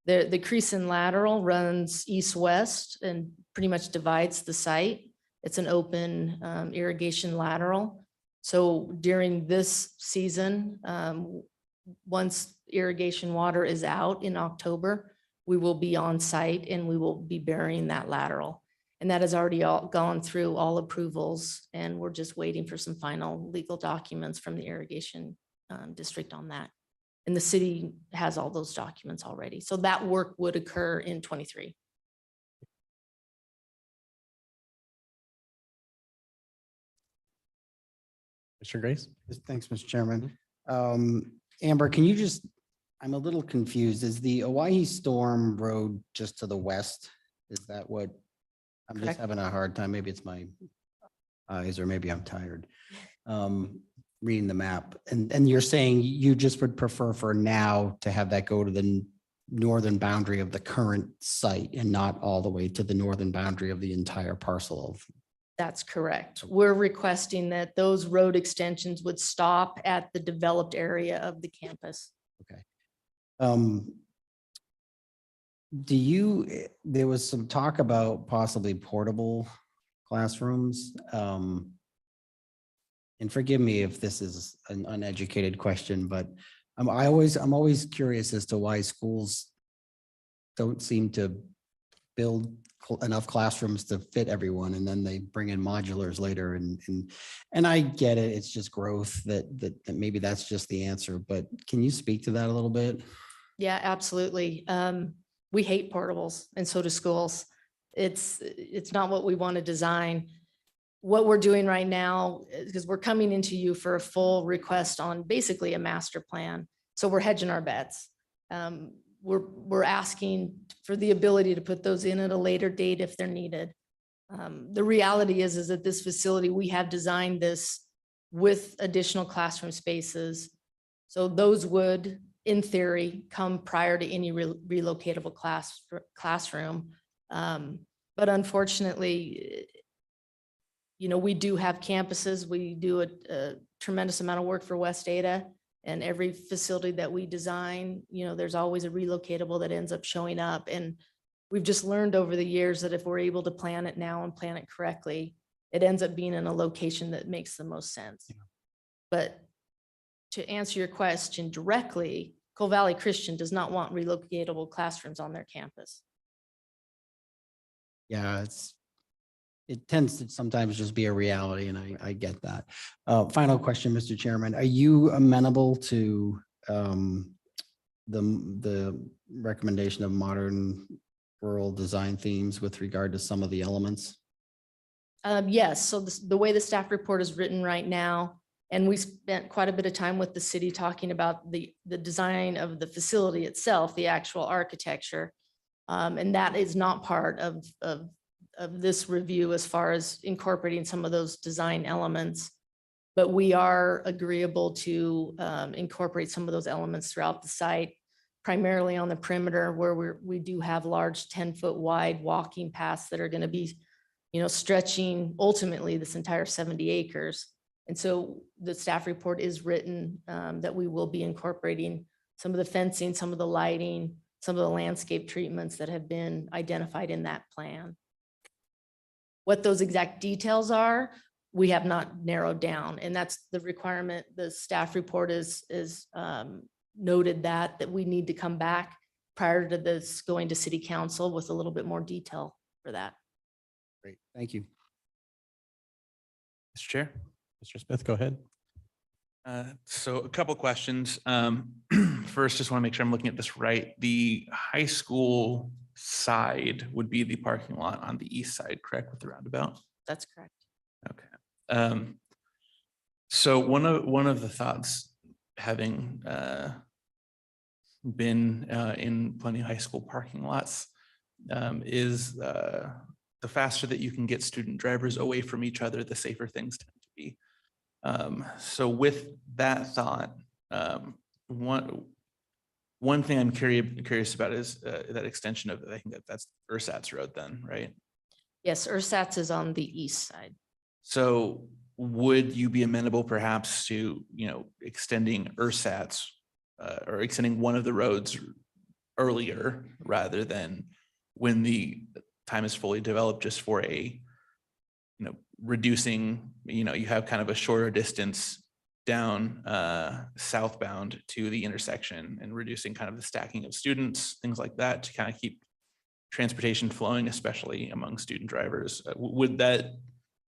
Speaker 19: the Creason lateral runs east-west and pretty much divides the site. It's an open irrigation lateral. So during this season, once irrigation water is out in October, we will be on site and we will be burying that lateral. And that has already gone through all approvals, and we're just waiting for some final legal documents from the irrigation district on that. And the city has all those documents already. So that work would occur in 23.
Speaker 1: Mr. Grace?
Speaker 12: Thanks, Mr. Chairman. Amber, I'm a little confused. Is the Owyhee Storm Road just to the west? Is that what? I'm just
Speaker 19: Correct.
Speaker 12: having a hard time. Maybe it's my eyes or maybe I'm tired. Reading the map. And you're saying you just would prefer for now to have that go to the northern boundary of the current site and not all the way to the northern boundary of the entire parcel of.
Speaker 19: That's correct. We're requesting that those road extensions would stop at the developed area of the campus.
Speaker 12: Okay. There was some talk about possibly portable classrooms. And forgive me if this is an uneducated question, but I'm always curious as to why schools don't seem to build enough classrooms to fit everyone, and then they bring in modulars later. And I get it; it's just growth that maybe that's just the answer. But can you speak to that a little bit?
Speaker 19: Yeah, absolutely. We hate portables and so do schools. It's not what we want to design. What we're doing right now, because we're coming into you for a full request on basically a master plan. So we're hedging our bets. We're asking for the ability to put those in at a later date if they're needed. The reality is that this facility, we have designed this with additional classroom spaces. So those would, in theory, come prior to any relocatable classroom. But unfortunately, we do have campuses. We do a tremendous amount of work for West Ada, and every facility that we design, there's always a relocatable that ends up showing up. And we've just learned over the years that if we're able to plan it now and plan it correctly, it ends up being in a location that makes the most sense.
Speaker 1: Yeah.
Speaker 19: But to answer your question directly, Cole Valley Christian does not want relocatable classrooms on their campus.
Speaker 12: Yeah, it tends to sometimes just be a reality, and I get that. Final question, Mr. Chairman, are you amenable to the recommendation of modern rural design themes with regard to some of the elements?
Speaker 19: Yes, so the way the staff report is written right now, and we spent quite a bit of time with the city talking about the design of the facility itself, the actual architecture. And that is not part of this review as far as incorporating some of those design elements. But we are agreeable to incorporate some of those elements throughout the site, primarily on the perimeter where we do have large 10-foot wide walking paths that are going to be, stretching ultimately this entire 70 acres. And so the staff report is written that we will be incorporating some of the fencing, some of the lighting, some of the landscape treatments that have been identified in that plan. What those exact details are, we have not narrowed down, and that's the requirement. The staff report is noted that we need to come back prior to this going to city council with a little bit more detail for that.
Speaker 12: Great, thank you.
Speaker 11: Mr. Chair.
Speaker 1: Mr. Smith, go ahead.
Speaker 11: So a couple questions. First, just want to make sure I'm looking at this right. The high school side would be the parking lot on the east side, correct, with the roundabout?
Speaker 19: That's correct.
Speaker 11: Okay. So one of the thoughts, having been in plenty of high school parking lots, is the faster that you can get student drivers away from each other, the safer things tend to be. So with that thought, one thing I'm curious about is that extension of, I think that's Ersatz Road then, right?
Speaker 19: Yes, Ersatz is on the east side.
Speaker 11: So would you be amenable perhaps to, extending Ersatz or extending one of the roads earlier rather than when the time is fully developed, just for a, reducing, you have kind of a shorter distance down southbound to the intersection and reducing kind of the stacking of students, things like that, to kind of keep transportation flowing, especially among student drivers. Would that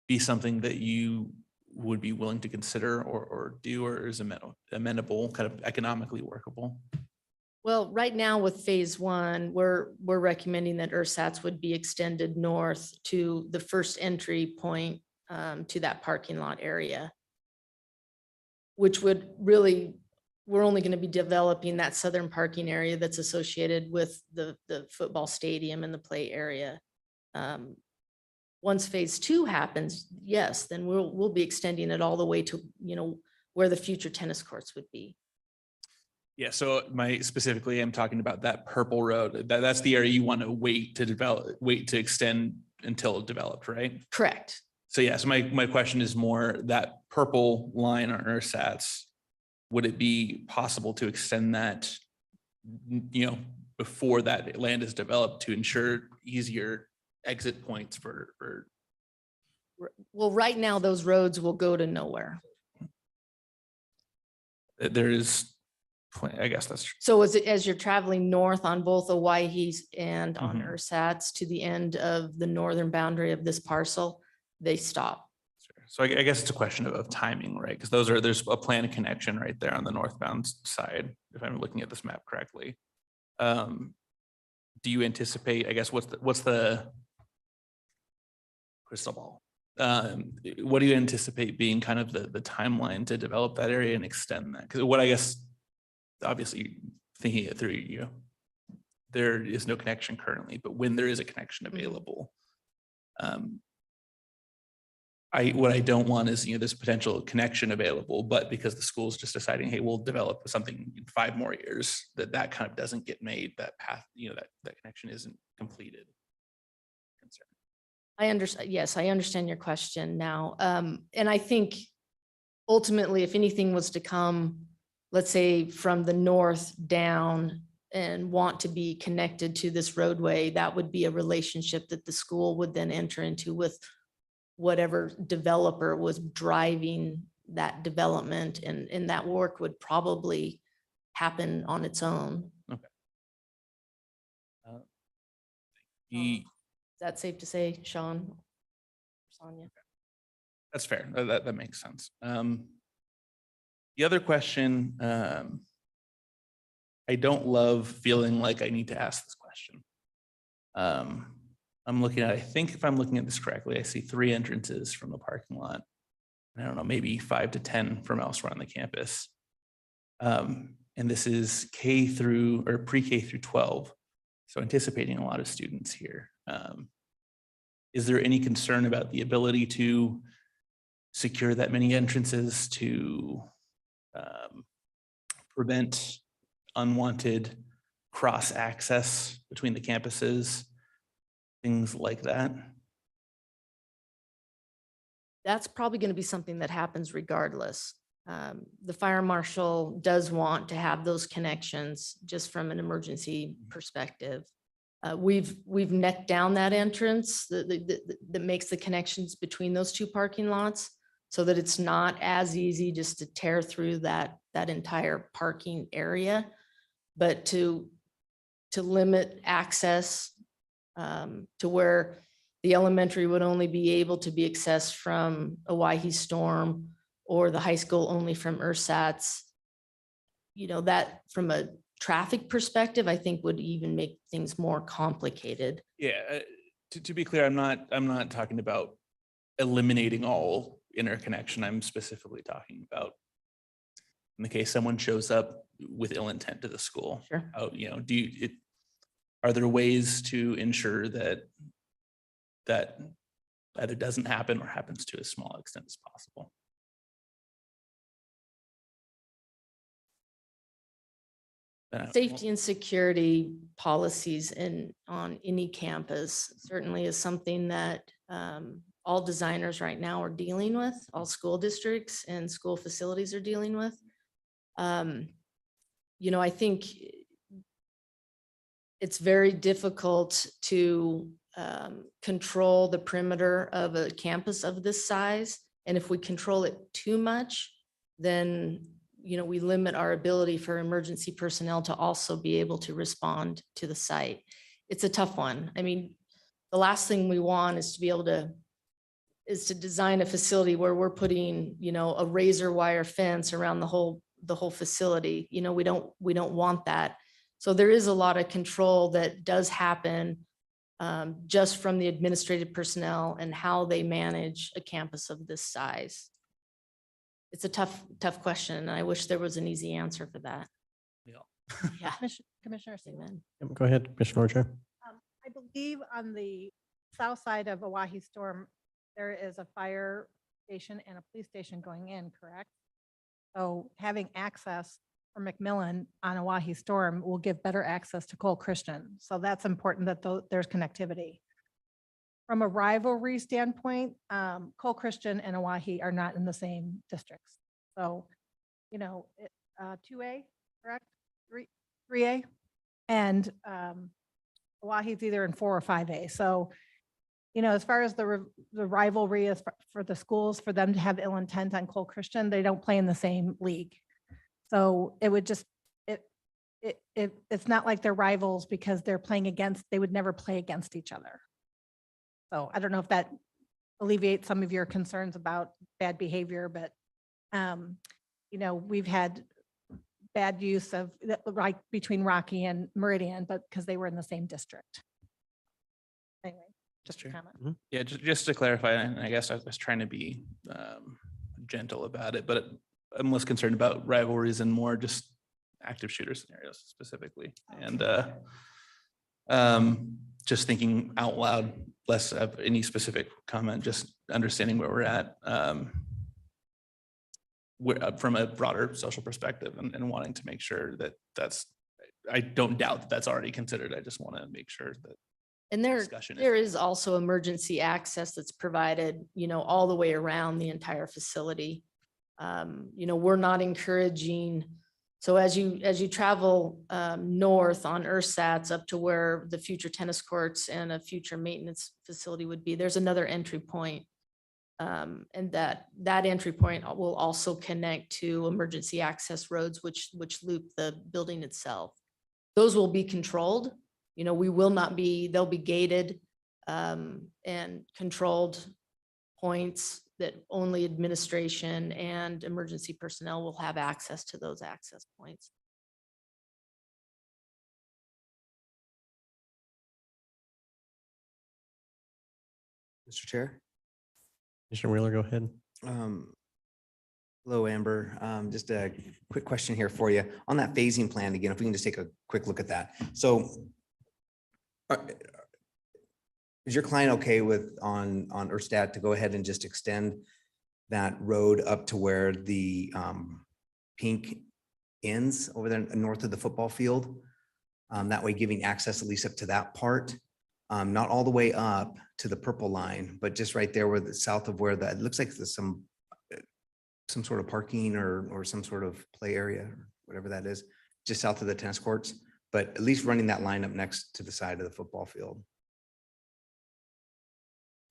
Speaker 11: be something that you would be willing to consider or do, or is amenable, kind of economically workable?
Speaker 19: Well, right now with phase one, we're recommending that Ersatz would be extended north to the first entry point to that parking lot area, which would really, we're only going to be developing that southern parking area that's associated with the football stadium and the play area. Once phase two happens, yes, then we'll be extending it all the way to, where the future tennis courts would be.
Speaker 11: Yeah, so specifically, I'm talking about that purple road. That's the area you want to wait to extend until developed, right?
Speaker 19: Correct.
Speaker 11: So yeah, so my question is more that purple line on Ersatz, would it be possible to extend that, before that land is developed to ensure easier exit points for?
Speaker 19: Well, right now, those roads will go to nowhere.
Speaker 11: There is, I guess that's true.
Speaker 19: So as you're traveling north on both Owyhees and on Ersatz to the end of the northern boundary of this parcel, they stop.
Speaker 11: So I guess it's a question of timing, right? Because there's a planned connection right there on the northbound side, if I'm looking at this map correctly. do you anticipate, I guess, what's the crystal ball? What do you anticipate being kind of the timeline to develop that area and extend that? Because what I guess, obviously thinking it through, you know, there is no connection currently, but when there is a connection available, what I don't want is, you know, there's potential connection available, but because the school's just deciding, hey, we'll develop something in 5 more years, that kind of doesn't get made, that path, you know, that connection isn't completed.
Speaker 19: I understand. Yes, I understand your question now. And I think ultimately, if anything was to come, let's say from the north down and want to be connected to this roadway, that would be a relationship that the school would then enter into with whatever developer was driving that development, and that work would probably happen on its own.
Speaker 11: Okay.
Speaker 19: Is that safe to say, Sean? Sonia?
Speaker 11: That's fair. That makes sense. The other question, I don't love feeling like I need to ask this question. I'm looking at, I think if I'm looking at this correctly, I see 3 entrances from the parking lot. I don't know, maybe 5 to 10 from elsewhere on the campus. And this is K through, or pre-K through 12. So anticipating a lot of students here. Is there any concern about the ability to secure that many entrances to prevent unwanted cross access between the campuses, things like that?
Speaker 19: That's probably going to be something that happens regardless. The fire marshal does want to have those connections just from an emergency perspective. We've necked down that entrance that makes the connections between those 2 parking lots so that it's not as easy just to tear through that entire parking area, but to limit access to where the elementary would only be able to be accessed from Owyhee Storm or the high school only from ersatz. You know, that from a traffic perspective, I think would even make things more complicated.
Speaker 11: Yeah, to be clear, I'm not talking about eliminating all interconnection. I'm specifically talking about in the case someone shows up with ill intent to the school.
Speaker 19: Sure.
Speaker 11: You know, are there ways to ensure that either doesn't happen or happens to as small extent as possible?
Speaker 19: Safety and security policies on any campus certainly is something that all designers right now are dealing with, all school districts and school facilities are dealing with. You know, I think it's very difficult to control the perimeter of a campus of this size. And if we control it too much, then you know, we limit our ability for emergency personnel to also be able to respond to the site. It's a tough one. I mean, the last thing we want is to be able to design a facility where we're putting, you know, a razor wire fence around the whole facility. You know, we don't want that. So there is a lot of control that does happen just from the administrative personnel and how they manage a campus of this size. It's a tough question, and I wish there was an easy answer for that. Yeah.
Speaker 6: Commissioner Seaman.
Speaker 1: Go ahead, Commissioner Chair.
Speaker 6: I believe on the south side of Owyhee Storm, there is a fire station and a police station going in, correct? So having access for McMillan on Owyhee Storm will give better access to Cole Christian. So that's important that there's connectivity. From a rivalry standpoint, Cole Christian and Owyhee are not in the same districts. So, you know, 2A, correct? 3A? And Owyee's either in 4 or 5A. So, you know, as far as the rivalry is for the schools, for them to have ill intent on Cole Christian, they don't play in the same league. So it would just, it's not like they're rivals because they're playing against, they would never play against each other. So I don't know if that alleviates some of your concerns about bad behavior, but, you know, we've had bad use of, like, between Rocky and Meridian, but because they were in the same district. Anyway, just a
Speaker 11: Sure.
Speaker 6: comment.
Speaker 11: Yeah, just to clarify, and I guess I was trying to be gentle about it, but I'm less concerned about rivalries and more just active shooter scenarios specifically. And just thinking out loud, less of any specific comment, just understanding where we're at from a broader social perspective and wanting to make sure that I don't doubt that that's already considered. I just want to make sure that
Speaker 19: And there
Speaker 11: discussion is-
Speaker 19: is also emergency access that's provided, all the way around the entire facility. We're not encouraging, so as you travel north on Ersatz up to where the future tennis courts and a future maintenance facility would be, there's another entry point. And that entry point will also connect to emergency access roads, which loop the building itself. Those will be controlled. We will not be, they'll be gated and controlled points that only administration and emergency personnel will have access to those access points.
Speaker 5: Mr. Chair.
Speaker 1: Commissioner Wheeler, go ahead.
Speaker 5: Hello, Amber. Just a quick question here for you on that phasing plan again, if we can just take a quick look at that. So is your client okay with on Erstat to go ahead and just extend that road up to where the pink ends over there north of the football field? That way giving access at least up to that part, not all the way up to the purple line, but just right there where the south of where that looks like there's some sort of parking or some sort of play area, or whatever that is, just south of the tennis courts, but at least running that line up next to the side of the football field.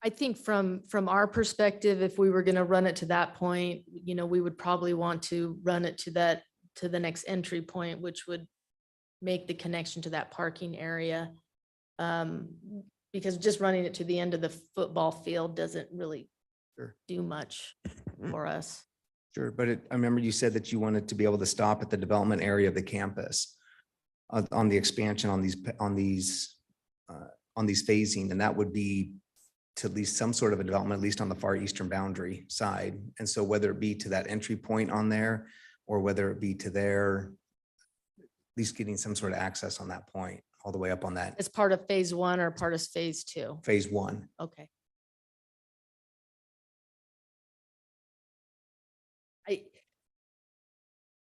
Speaker 19: I think from our perspective, if we were going to run it to that point, we would probably want to run it to the next entry point, which would make the connection to that parking area. Because just running it to the end of the football field doesn't really do much for us.
Speaker 5: Sure, but I remember you said that you wanted to be able to stop at the development area of the campus on the expansion on these phasing, and that would be to at least some sort of a development, at least on the far eastern boundary side. And so whether it be to that entry point on there, or whether it be to there, at least getting some sort of access on that point, all the way up on that
Speaker 19: As part of phase 1 or part of phase 2?
Speaker 5: phase 1.
Speaker 19: Okay.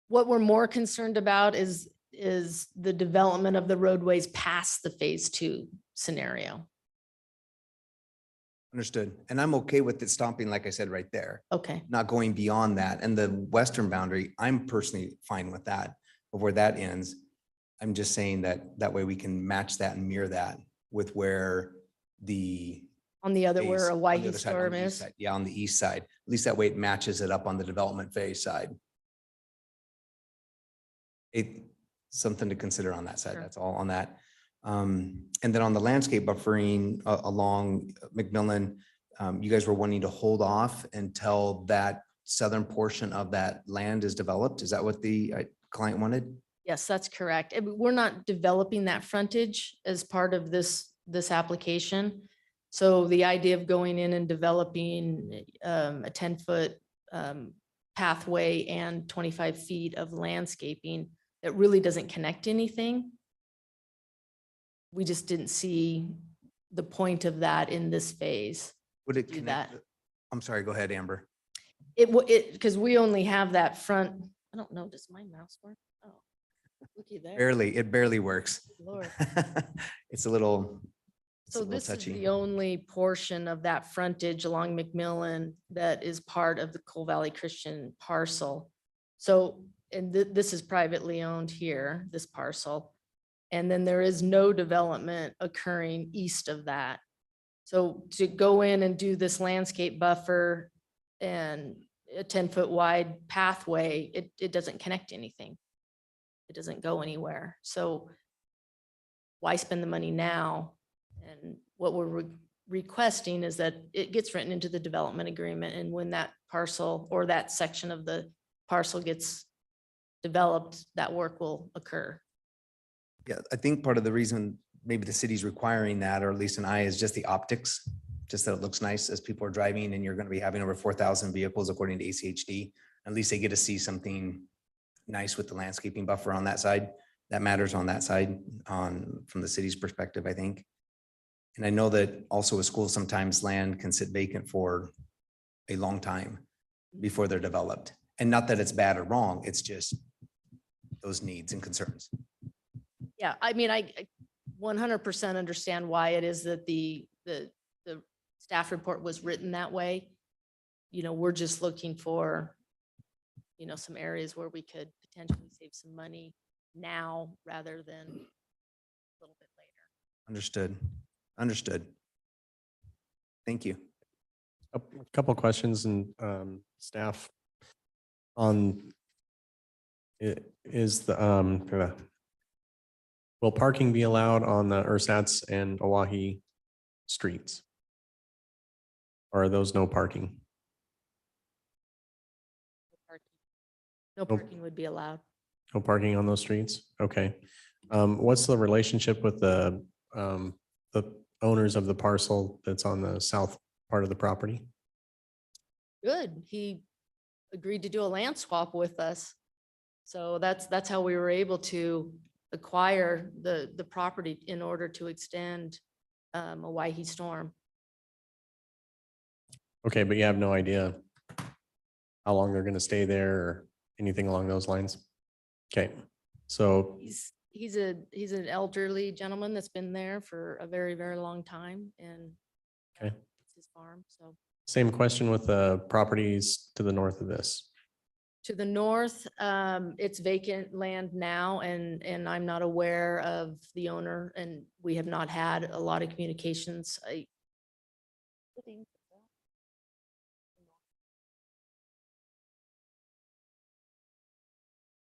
Speaker 19: What we're more concerned about is the development of the roadways past the phase 2 scenario.
Speaker 5: Understood. And I'm okay with it stopping, like I said, right there.
Speaker 19: Okay.
Speaker 5: Not going beyond that. And the western boundary, I'm personally fine with that, of where that ends. I'm just saying that way we can match that and mirror that with where the
Speaker 19: On the other,
Speaker 5: phase-
Speaker 19: where a
Speaker 5: on the
Speaker 19: White
Speaker 5: other side, on
Speaker 19: storm
Speaker 5: the east
Speaker 19: is.
Speaker 5: side. Yeah, on the east side. At least that way it matches it up on the development phase side. Something to consider on that side.
Speaker 19: Sure.
Speaker 5: That's all on that. And then on the landscape buffering along McMillan, you guys were wanting to hold off until that southern portion of that land is developed. Is that what the client wanted?
Speaker 19: Yes, that's correct. We're not developing that frontage as part of this application. So the idea of going in and developing a 10-foot pathway and 25 feet of landscaping that really doesn't connect anything. We just didn't see the point of that in this phase.
Speaker 5: Would it
Speaker 19: do
Speaker 5: connect?
Speaker 19: that.
Speaker 5: I'm sorry, go ahead, Amber.
Speaker 19: Because we only have that front, I don't know, does my mouse work? Oh, looky there.
Speaker 5: It barely works.
Speaker 19: Lord.
Speaker 5: It's a little
Speaker 19: So this is
Speaker 5: touchy.
Speaker 19: the only portion of that frontage along McMillan that is part of the Coal Valley Christian parcel. So, and this is privately owned here, this parcel. And then there is no development occurring east of that. So to go in and do this landscape buffer and a 10-foot wide pathway, it doesn't connect anything. It doesn't go anywhere. So why spend the money now? And what we're requesting is that it gets written into the development agreement, and when that parcel or that section of the parcel gets developed, that work will occur.
Speaker 5: Yeah, I think part of the reason maybe the city's requiring that, or at least an eye, is just the optics. Just that it looks nice as people are driving, and you're going to be having over 4,000 vehicles according to ACHD. At least they get to see something nice with the landscaping buffer on that side. That matters on that side from the city's perspective, I think. And I know that also with schools, sometimes land can sit vacant for a long time before they're developed. And not that it's bad or wrong, it's just those needs and concerns.
Speaker 19: Yeah, I mean, I 100% understand why it is that the staff report was written that way. You know, we're just looking for, you know, some areas where we could potentially save some money now rather than a little bit later.
Speaker 5: Understood. Understood. Thank you.
Speaker 1: A couple questions and staff on is the will parking be allowed on the Ersatz and Oahe streets? Or are those no parking?
Speaker 19: No parking would be allowed.
Speaker 1: No parking on those streets? Okay. What's the relationship with the owners of the parcel that's on the south part of the property?
Speaker 19: Good. He agreed to do a land swap with us. So that's how we were able to acquire the property in order to extend a Oahe storm.
Speaker 1: Okay, but you have no idea how long they're going to stay there or anything along those lines? Okay, so
Speaker 19: He's an elderly gentleman that's been there for a very, very long time, and
Speaker 1: okay,
Speaker 19: it's his farm. So
Speaker 1: same question with the properties to the north of this.
Speaker 19: to the north, it's vacant land now, and I'm not aware of the owner, and we have not had a lot of communications.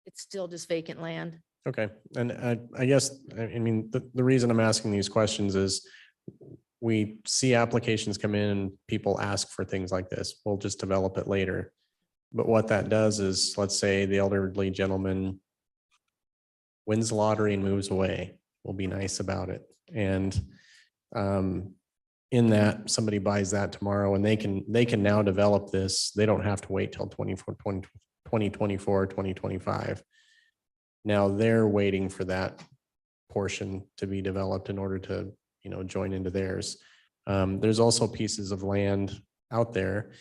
Speaker 19: It's still just vacant land.
Speaker 1: Okay, and I guess, I mean, the reason I'm asking these questions is we see applications come in and people ask for things like this. We'll just develop it later. But what that does is, let's say the elderly gentleman wins the lottery and moves away. We'll be nice about it. And in that, somebody buys that tomorrow and they can now develop this. They don't have to wait till 2024, 2025. Now they're waiting for that portion to be developed in order to, you know, join into theirs. There's also pieces of land out there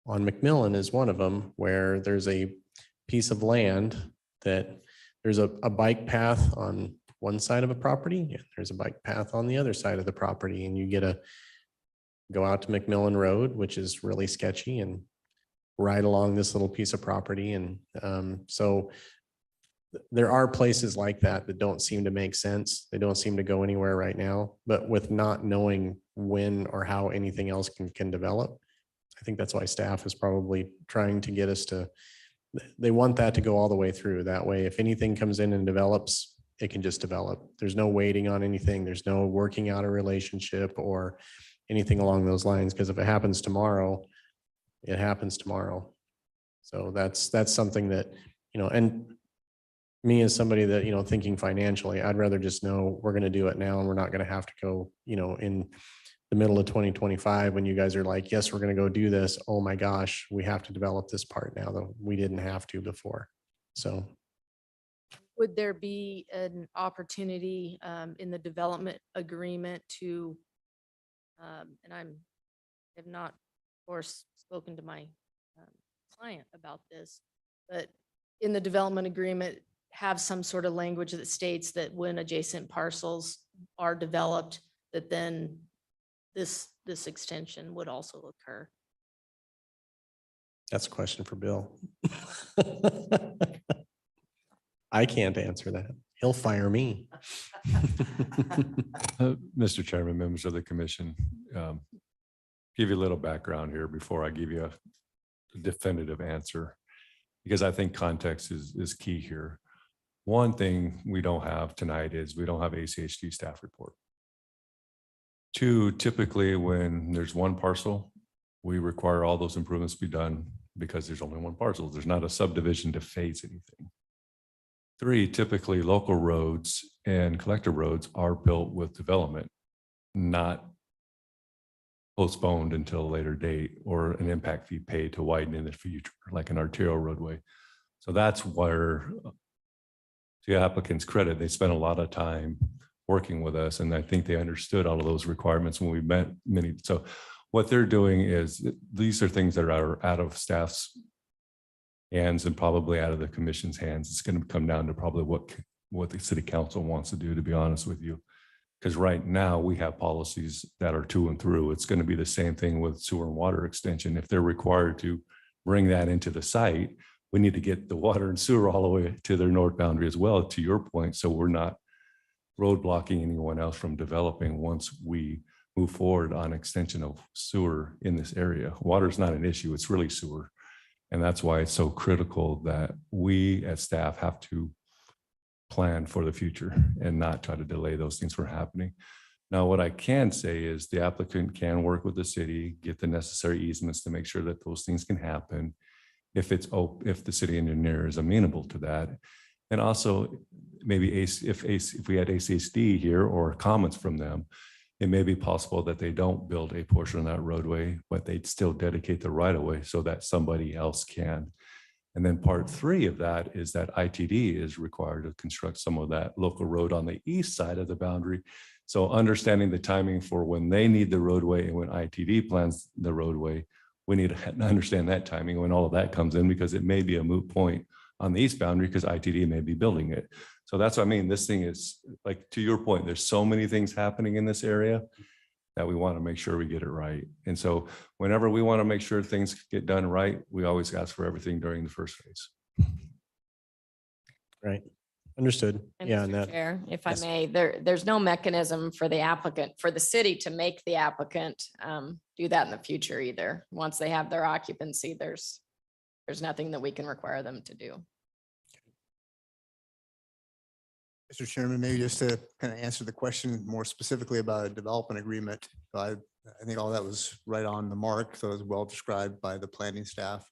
Speaker 1: on McMillan is one of them, where there's a piece of land that there's a bike path on one side of a property, and there's a bike path on the other side of the property, and you get to go out to McMillan Road, which is really sketchy, and ride along this little piece of property. And so there are places like that that don't seem to make sense. They don't seem to go anywhere right now, but with not knowing when or how anything else can develop, I think that's why staff is probably trying to get us to, they want that to go all the way through. That way, if anything comes in and develops, it can just develop. There's no waiting on anything. There's no working out a relationship or anything along those lines. Because if it happens tomorrow, it happens tomorrow. So that's something that, you know, and me as somebody that, you know, thinking financially, I'd rather just know we're going to do it now and we're not going to have to go, you know, in the middle of 2025 when you guys are like, yes, we're going to go do this. Oh my gosh, we have to develop this part now that we didn't have to before. So
Speaker 19: Would there be an opportunity in the development agreement to, and have not, of course, spoken to my client about this, but in the development agreement, have some sort of language that states that when adjacent parcels are developed, that then this extension would also occur?
Speaker 1: that's a question for Bill. I can't answer that. He'll fire me.
Speaker 13: Mr. Chairman, members of the commission, give you a little background here before I give you a definitive answer, because I think context is key here. One thing we don't have tonight is we don't have ACHD staff report. Two, typically when there's one parcel, we require all those improvements to be done because there's only one parcel. There's not a subdivision to phase anything. Three, typically local roads and collector roads are built with development, not postponed until a later date or an impact fee paid to widen in the future, like an arterial roadway. So that's where, to the applicant's credit, they spent a lot of time working with us. And I think they understood all of those requirements when we met many. So what they're doing is, these are things that are out of staff's hands and probably out of the commission's hands. It's going to come down to probably what the city council wants to do, to be honest with you. Because right now we have policies that are to and through. It's going to be the same thing with sewer and water extension. If they're required to bring that into the site, we need to get the water and sewer all the way to their north boundary as well, to your point. So we're not roadblocking anyone else from developing once we move forward on extension of sewer in this area. Water is not an issue, it's really sewer. And that's why it's so critical that we as staff have to plan for the future and not try to delay those things from happening. Now, what I can say is the applicant can work with the city, get the necessary easements to make sure that those things can happen if the city engineer is amenable to that. And also maybe if we had ACSD here or comments from them, it may be possible that they don't build a portion of that roadway, but they'd still dedicate the right of way so that somebody else can. And then part three of that is that ITD is required to construct some of that local road on the east side of the boundary. So understanding the timing for when they need the roadway and when ITD plans the roadway, we need to understand that timing when all of that comes in, because it may be a moot point on the east boundary because ITD may be building it. So that's what I mean. This thing is, like, to your point, there's so many things happening in this area that we want to make sure we get it right. And so whenever we want to make sure things get done right, we always ask for everything during the first phase.
Speaker 1: Right. Understood.
Speaker 18: And
Speaker 1: Yeah. And
Speaker 18: Mr.
Speaker 1: that,
Speaker 18: Chair, if I
Speaker 1: yes.
Speaker 18: may, there's no mechanism for the applicant, for the city to make the applicant do that in the future either. Once they have their occupancy, there's nothing that we can require them to do.
Speaker 17: Mr. Chairman, maybe just to kind of answer the question more specifically about a development agreement. I think all that was right on the mark. So it was well described by the planning staff.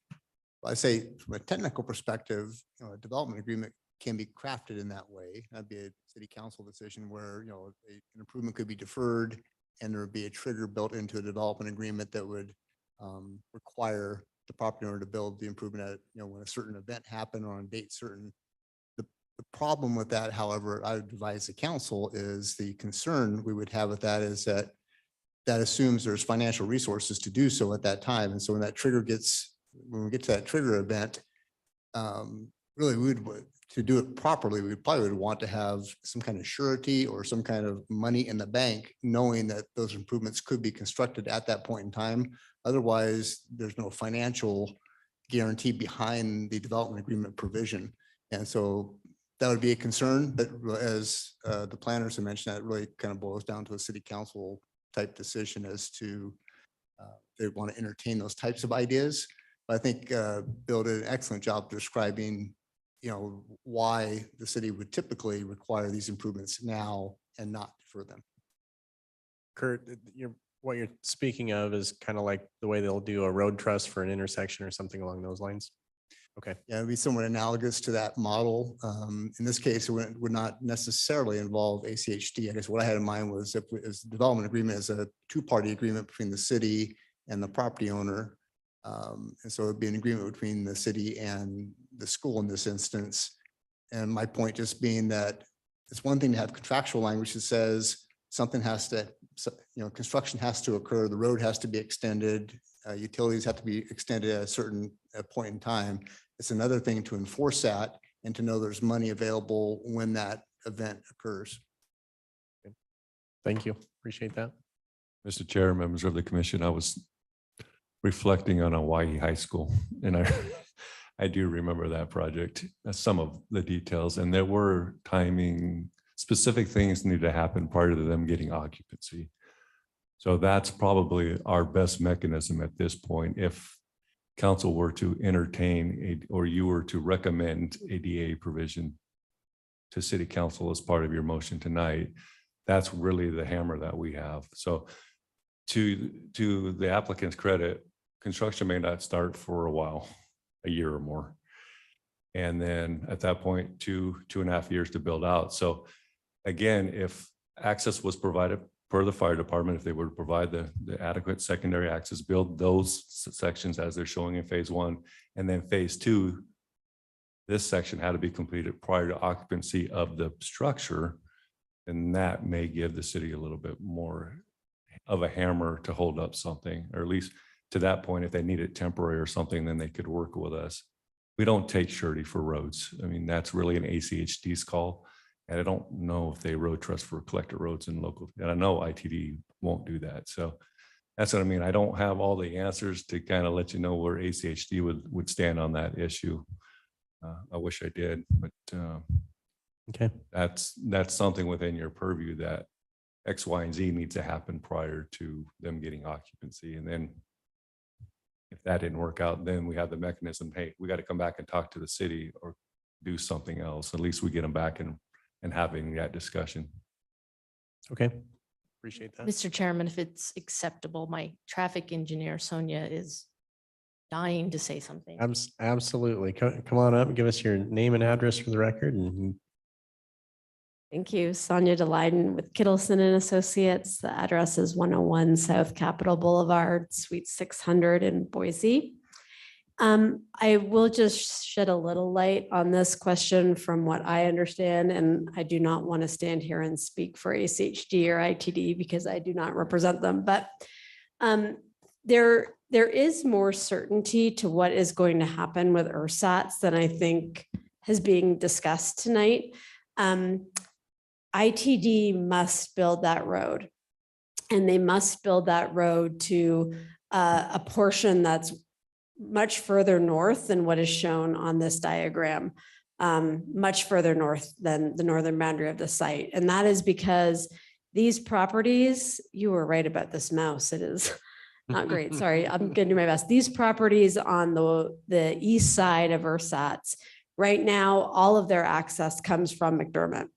Speaker 17: I say from a technical perspective, a development agreement can be crafted in that way. That'd be a city council decision where, an improvement could be deferred and there would be a trigger built into a development agreement that would require the property owner to build the improvement at, when a certain event happened or on a date certain. The problem with that, however, I would advise the council, is the concern we would have with that is that assumes there's financial resources to do so at that time. And so when we get to that trigger event, really to do it properly, we probably would want to have some kind of surety or some kind of money in the bank, knowing that those improvements could be constructed at that point in time. Otherwise, there's no financial guarantee behind the development agreement provision. And so that would be a concern, but as the planners have mentioned, that really kind of boils down to a city council type decision as to they want to entertain those types of ideas. But I think Bill did an excellent job describing, why the city would typically require these improvements now and not defer them.
Speaker 1: Kurt, what you're speaking of is kind of like the way they'll do a road trust for an intersection or something along those lines. Okay.
Speaker 17: Yeah, it'd be somewhat analogous to that model. In this case, it would not necessarily involve ACHD. I guess what I had in mind was if the development agreement is a two-party agreement between the city and the property owner. And so it'd be an agreement between the city and the school in this instance. And my point just being that it's one thing to have contractual language that says something has to, construction has to occur, the road has to be extended, utilities have to be extended at a certain point in time. It's another thing to enforce that and to know there's money available when that event occurs.
Speaker 1: Thank you. Appreciate that.
Speaker 13: Mr. Chair, members of the commission, I was reflecting on Hawaii High School, and I do remember that project, some of the details, and there were timing, specific things needed to happen prior to them getting occupancy. So that's probably our best mechanism at this point. If council were to entertain or you were to recommend ADA provision to city council as part of your motion tonight, that's really the hammer that we have. So to the applicant's credit, construction may not start for a while, a year or more. And then at that point, 2.5 years to build out. So again, if access was provided per the fire department, if they were to provide the adequate secondary access, build those sections as they're showing in phase 1, and then phase 2, this section had to be completed prior to occupancy of the structure, and that may give the city a little bit more of a hammer to hold up something, or at least to that point, if they need it temporary or something, then they could work with us. We don't take surety for roads. I mean, that's really an ACHD's call. And I don't know if they road trust for collector roads in local, and I know ITD won't do that. So that's what I mean. I don't have all the answers to kind of let you know where ACHD would stand on that issue. I wish I did, but
Speaker 1: Okay.
Speaker 13: that's something within your purview that X, Y, and Z needs to happen prior to them getting occupancy. And then if that didn't work out, then we have the mechanism, hey, we got to come back and talk to the city or do something else. At least we get them back and having that discussion.
Speaker 1: Okay. Appreciate that.
Speaker 19: Mr. Chairman, if it's acceptable, my traffic engineer, Sonia, is dying to say something.
Speaker 1: Absolutely. Come on up and give us your name and address for the record. And
Speaker 20: Thank you. Sonia Delyden with Kittleson and Associates. The address is 101 South Capitol Boulevard, Suite 600 in Boise. I will just shed a little light on this question from what I understand, and I do not want to stand here and speak for ACHD or ITD because I do not represent them, but there is more certainty to what is going to happen with ersatz than I think is being discussed tonight. ITD must build that road, and they must build that road to a portion that's much further north than what is shown on this diagram, much further north than the northern boundary of the site. And that is because these properties, you were right about this mouse, it is not great, sorry, I'm gonna do my best. These properties on the east side of ersatz, right now, all of their access comes from McDermott.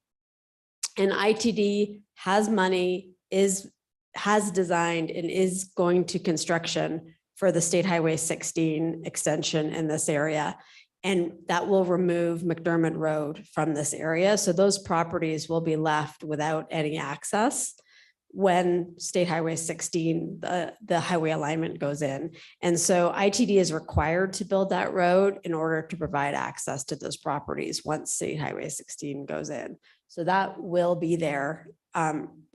Speaker 20: And ITD has money, has designed and is going to construction for the State Highway 16 extension in this area. And that will remove McDermott Road from this area. So those properties will be left without any access when State Highway 16, the highway alignment goes in. And so ITD is required to build that road in order to provide access to those properties once State Highway 16 goes in. So that will be there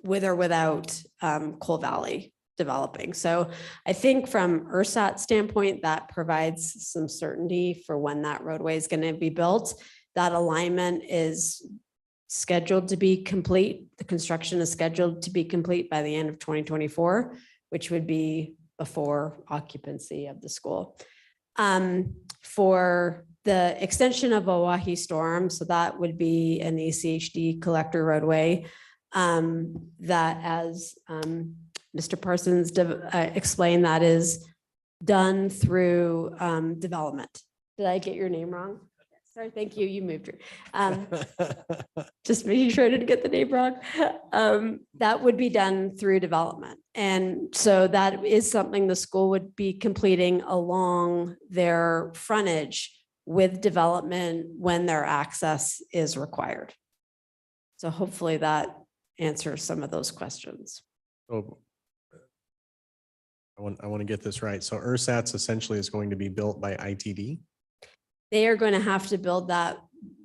Speaker 20: with or without Coal Valley developing. So I think from ersatz standpoint, that provides some certainty for when that roadway is going to be built. That alignment is scheduled to be complete. The construction is scheduled to be complete by the end of 2024, which would be before occupancy of the school. For the extension of Oahe Storm, so that would be an ECHD collector roadway that, as Mr. Parsons explained, that is done through development. Did I get your name wrong? Sorry, thank you. You moved. Just making sure I didn't get the name wrong. That would be done through development. And so that is something the school would be completing along their frontage with development when their access is required. So hopefully that answers some of those questions.
Speaker 1: so I want to get this right. So ersatz essentially is going to be built by ITD.
Speaker 20: They are going to have to build that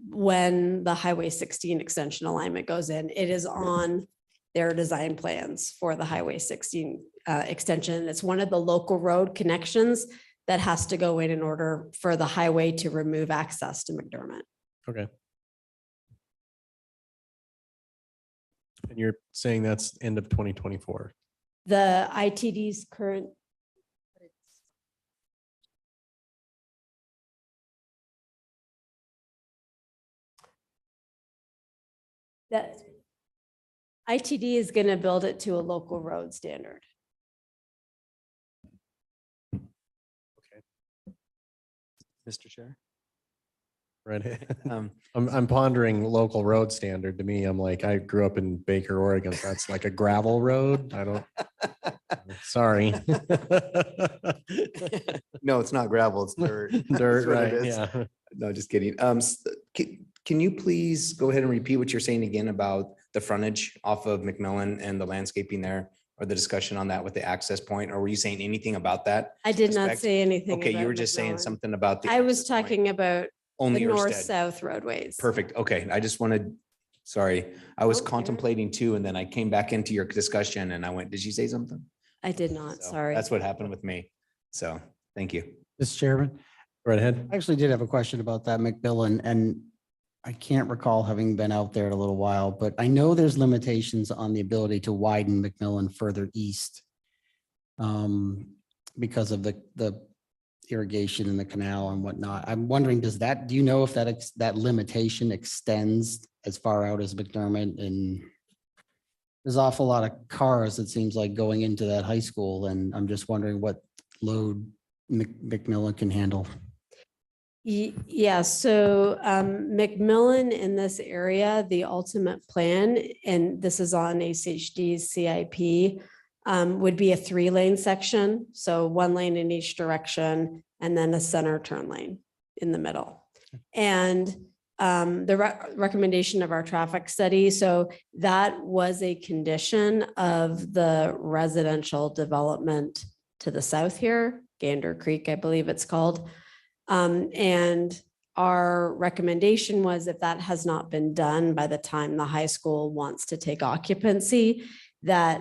Speaker 20: when the Highway 16 extension alignment goes in. It is on their design plans for the Highway 16 extension. It's one of the local road connections that has to go in order for the highway to remove access to McDermott.
Speaker 1: Okay. And you're saying that's end of 2024.
Speaker 20: The ITD's current that ITD is going to build it to a local road standard.
Speaker 5: Mr. Chair.
Speaker 1: Right. I'm pondering local road standard. To me, I'm like, I grew up in Baker, Oregon. So that's like a gravel road. I don't, sorry.
Speaker 5: No, it's not gravel, it's dirt.
Speaker 1: Dirt,
Speaker 5: That's what it
Speaker 1: right,
Speaker 5: is.
Speaker 1: yeah.
Speaker 5: No, just kidding. Can you please go ahead and repeat what you're saying again about the frontage off of McMillan and the landscaping there, or the discussion on that with the access point? Or were you saying anything about that?
Speaker 20: I did not
Speaker 5: aspect?
Speaker 20: say anything.
Speaker 5: Okay, you
Speaker 20: about
Speaker 5: were just saying
Speaker 20: McMillan.
Speaker 5: something about the.
Speaker 20: I was
Speaker 5: access point.
Speaker 20: talking about the
Speaker 5: Only Erstead.
Speaker 20: north-south roadways.
Speaker 5: Perfect. Okay, I just wanted, sorry, I was
Speaker 20: Oh, you're-
Speaker 5: contemplating too, and then I came back into your discussion and I went, did you say something?
Speaker 20: I did not,
Speaker 5: So
Speaker 20: sorry.
Speaker 5: That's what happened with me. So, thank you.
Speaker 12: Mr. Chairman,
Speaker 1: Right ahead.
Speaker 12: I actually did have a question about that McMillan, and I can't recall having been out there in a little while, but I know there's limitations on the ability to widen McMillan further east because of the irrigation in the canal and whatnot. I'm wondering, do you know if that limitation extends as far out as McDermott? And there's an awful lot of cars, it seems like, going into that high school, and I'm just wondering what load McMillan can handle.
Speaker 20: Yeah, so McMillan in this area, the ultimate plan, and this is on ACHD's CIP, would be a 3-lane section. So 1 lane in each direction and then a center turn lane in the middle. And the recommendation of our traffic study, so that was a condition of the residential development to the south here, Gander Creek, I believe it's called. And our recommendation was, if that has not been done by the time the high school wants to take occupancy, that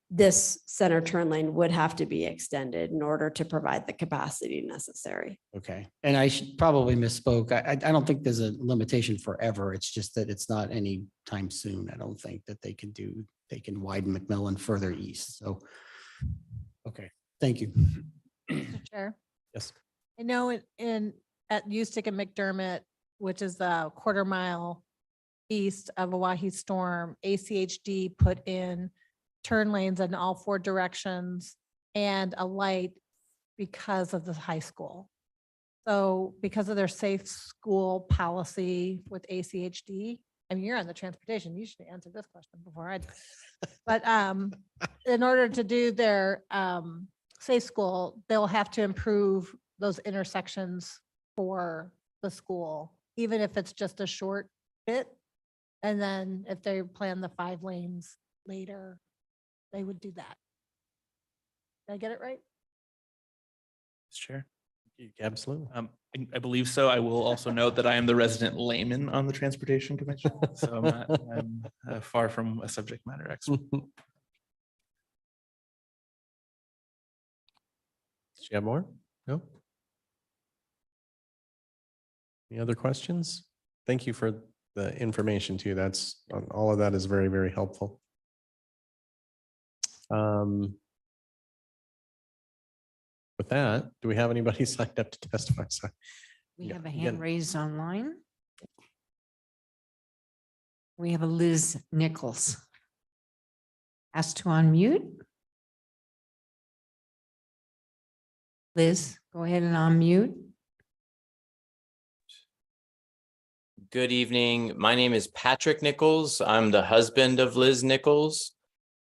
Speaker 20: this center turn lane would have to be extended in order to provide the capacity necessary.
Speaker 12: Okay, and I probably misspoke. I don't think there's a limitation forever. It's just that it's not any time soon. I don't think that they can widen McMillan further east. So, okay, thank you.
Speaker 6: Mr. Chair.
Speaker 1: Yes.
Speaker 6: I know at Ustick and McDermott, which is a 1/4 mile east of Oahe Storm, ACHD put in turn lanes in all 4 directions and a light because of the high school. So because of their safe school policy with ACHD, I mean, you're on the transportation, you should answer this question before I do. But in order to do their safe school, they'll have to improve those intersections for the school, even if it's just a short bit. And then if they plan the 5 lanes later, they would do that. Did I get it right?
Speaker 11: Mr. Chair.
Speaker 1: Absolutely.
Speaker 11: I believe so. I will also note that I am the resident layman on the Transportation Commission, so I'm far from a subject matter expert.
Speaker 1: Do you have more? No? Any other questions? Thank you for the information too. That's, all of that is very, very helpful. With that, do we have anybody signed up to testify? Sorry.
Speaker 2: We
Speaker 1: Yeah,
Speaker 2: have a
Speaker 1: again.
Speaker 2: hand raised online. We have a Liz Nichols. Asked to unmute. Liz, go ahead and unmute.
Speaker 4: Good evening. My name is Patrick Nichols. I'm the husband of Liz Nichols.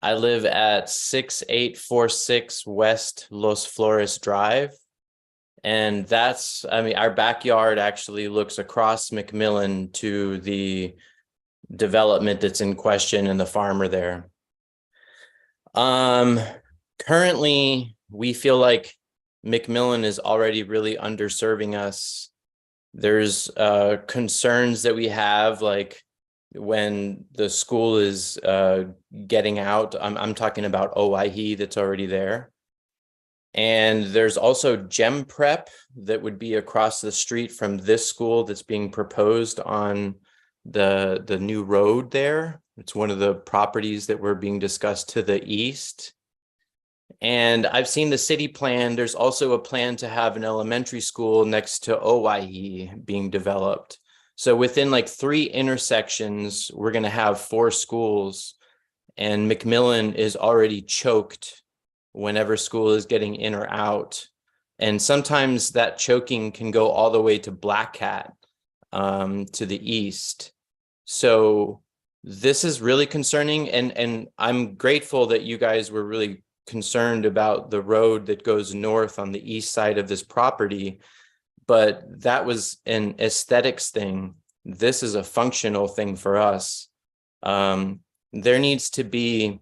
Speaker 4: I live at 6846 West Los Flores Drive. And that's, I mean, our backyard actually looks across McMillan to the development that's in question and the farmer there. Currently, we feel like McMillan is already really underserving us. There's concerns that we have, like when the school is getting out. I'm talking about Oahe that's already there. And there's also Gem Prep that would be across the street from this school that's being proposed on the new road there. It's one of the properties that were being discussed to the east. And I've seen the city plan. There's also a plan to have an elementary school next to Oahe being developed. So within like 3 intersections, we're going to have 4 schools, and McMillan is already choked whenever school is getting in or out. And sometimes that choking can go all the way to Black Cat to the east. So this is really concerning. And I'm grateful that you guys were really concerned about the road that goes north on the east side of this property. but that was an aesthetics thing. This is a functional thing for us. There needs to be,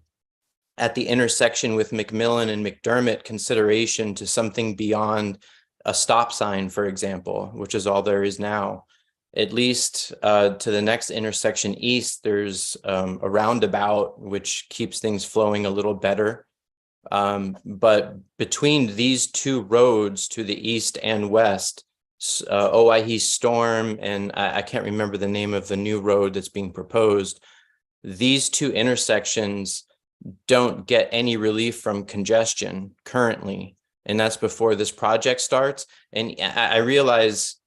Speaker 4: at the intersection with McMillan and McDermott, consideration to something beyond a stop sign, for example, which is all there is now. At least to the next intersection east, there's a roundabout, which keeps things flowing a little better. But between these two roads to the east and west, Owyhee Storm, and I can't remember the name of the new road that's being proposed, these two intersections don't get any relief from congestion currently. And that's before this project starts. And I realize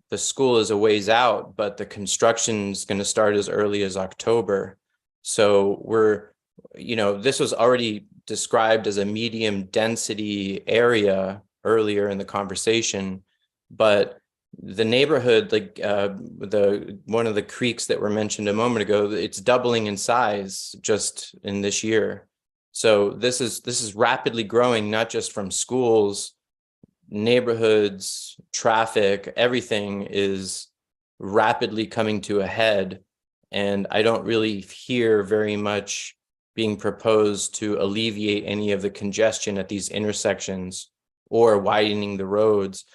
Speaker 4: the school is a ways out, but the construction is going to start as early as October. So we're, this was already described as a medium density area earlier in the conversation, but the neighborhood, like one of the creeks that were mentioned a moment ago, it's doubling in size just in this year. So this is rapidly growing, not just from schools, neighborhoods, traffic, everything is rapidly coming to a head. And I don't really hear very much being proposed to alleviate any of the congestion at these intersections or widening the roads.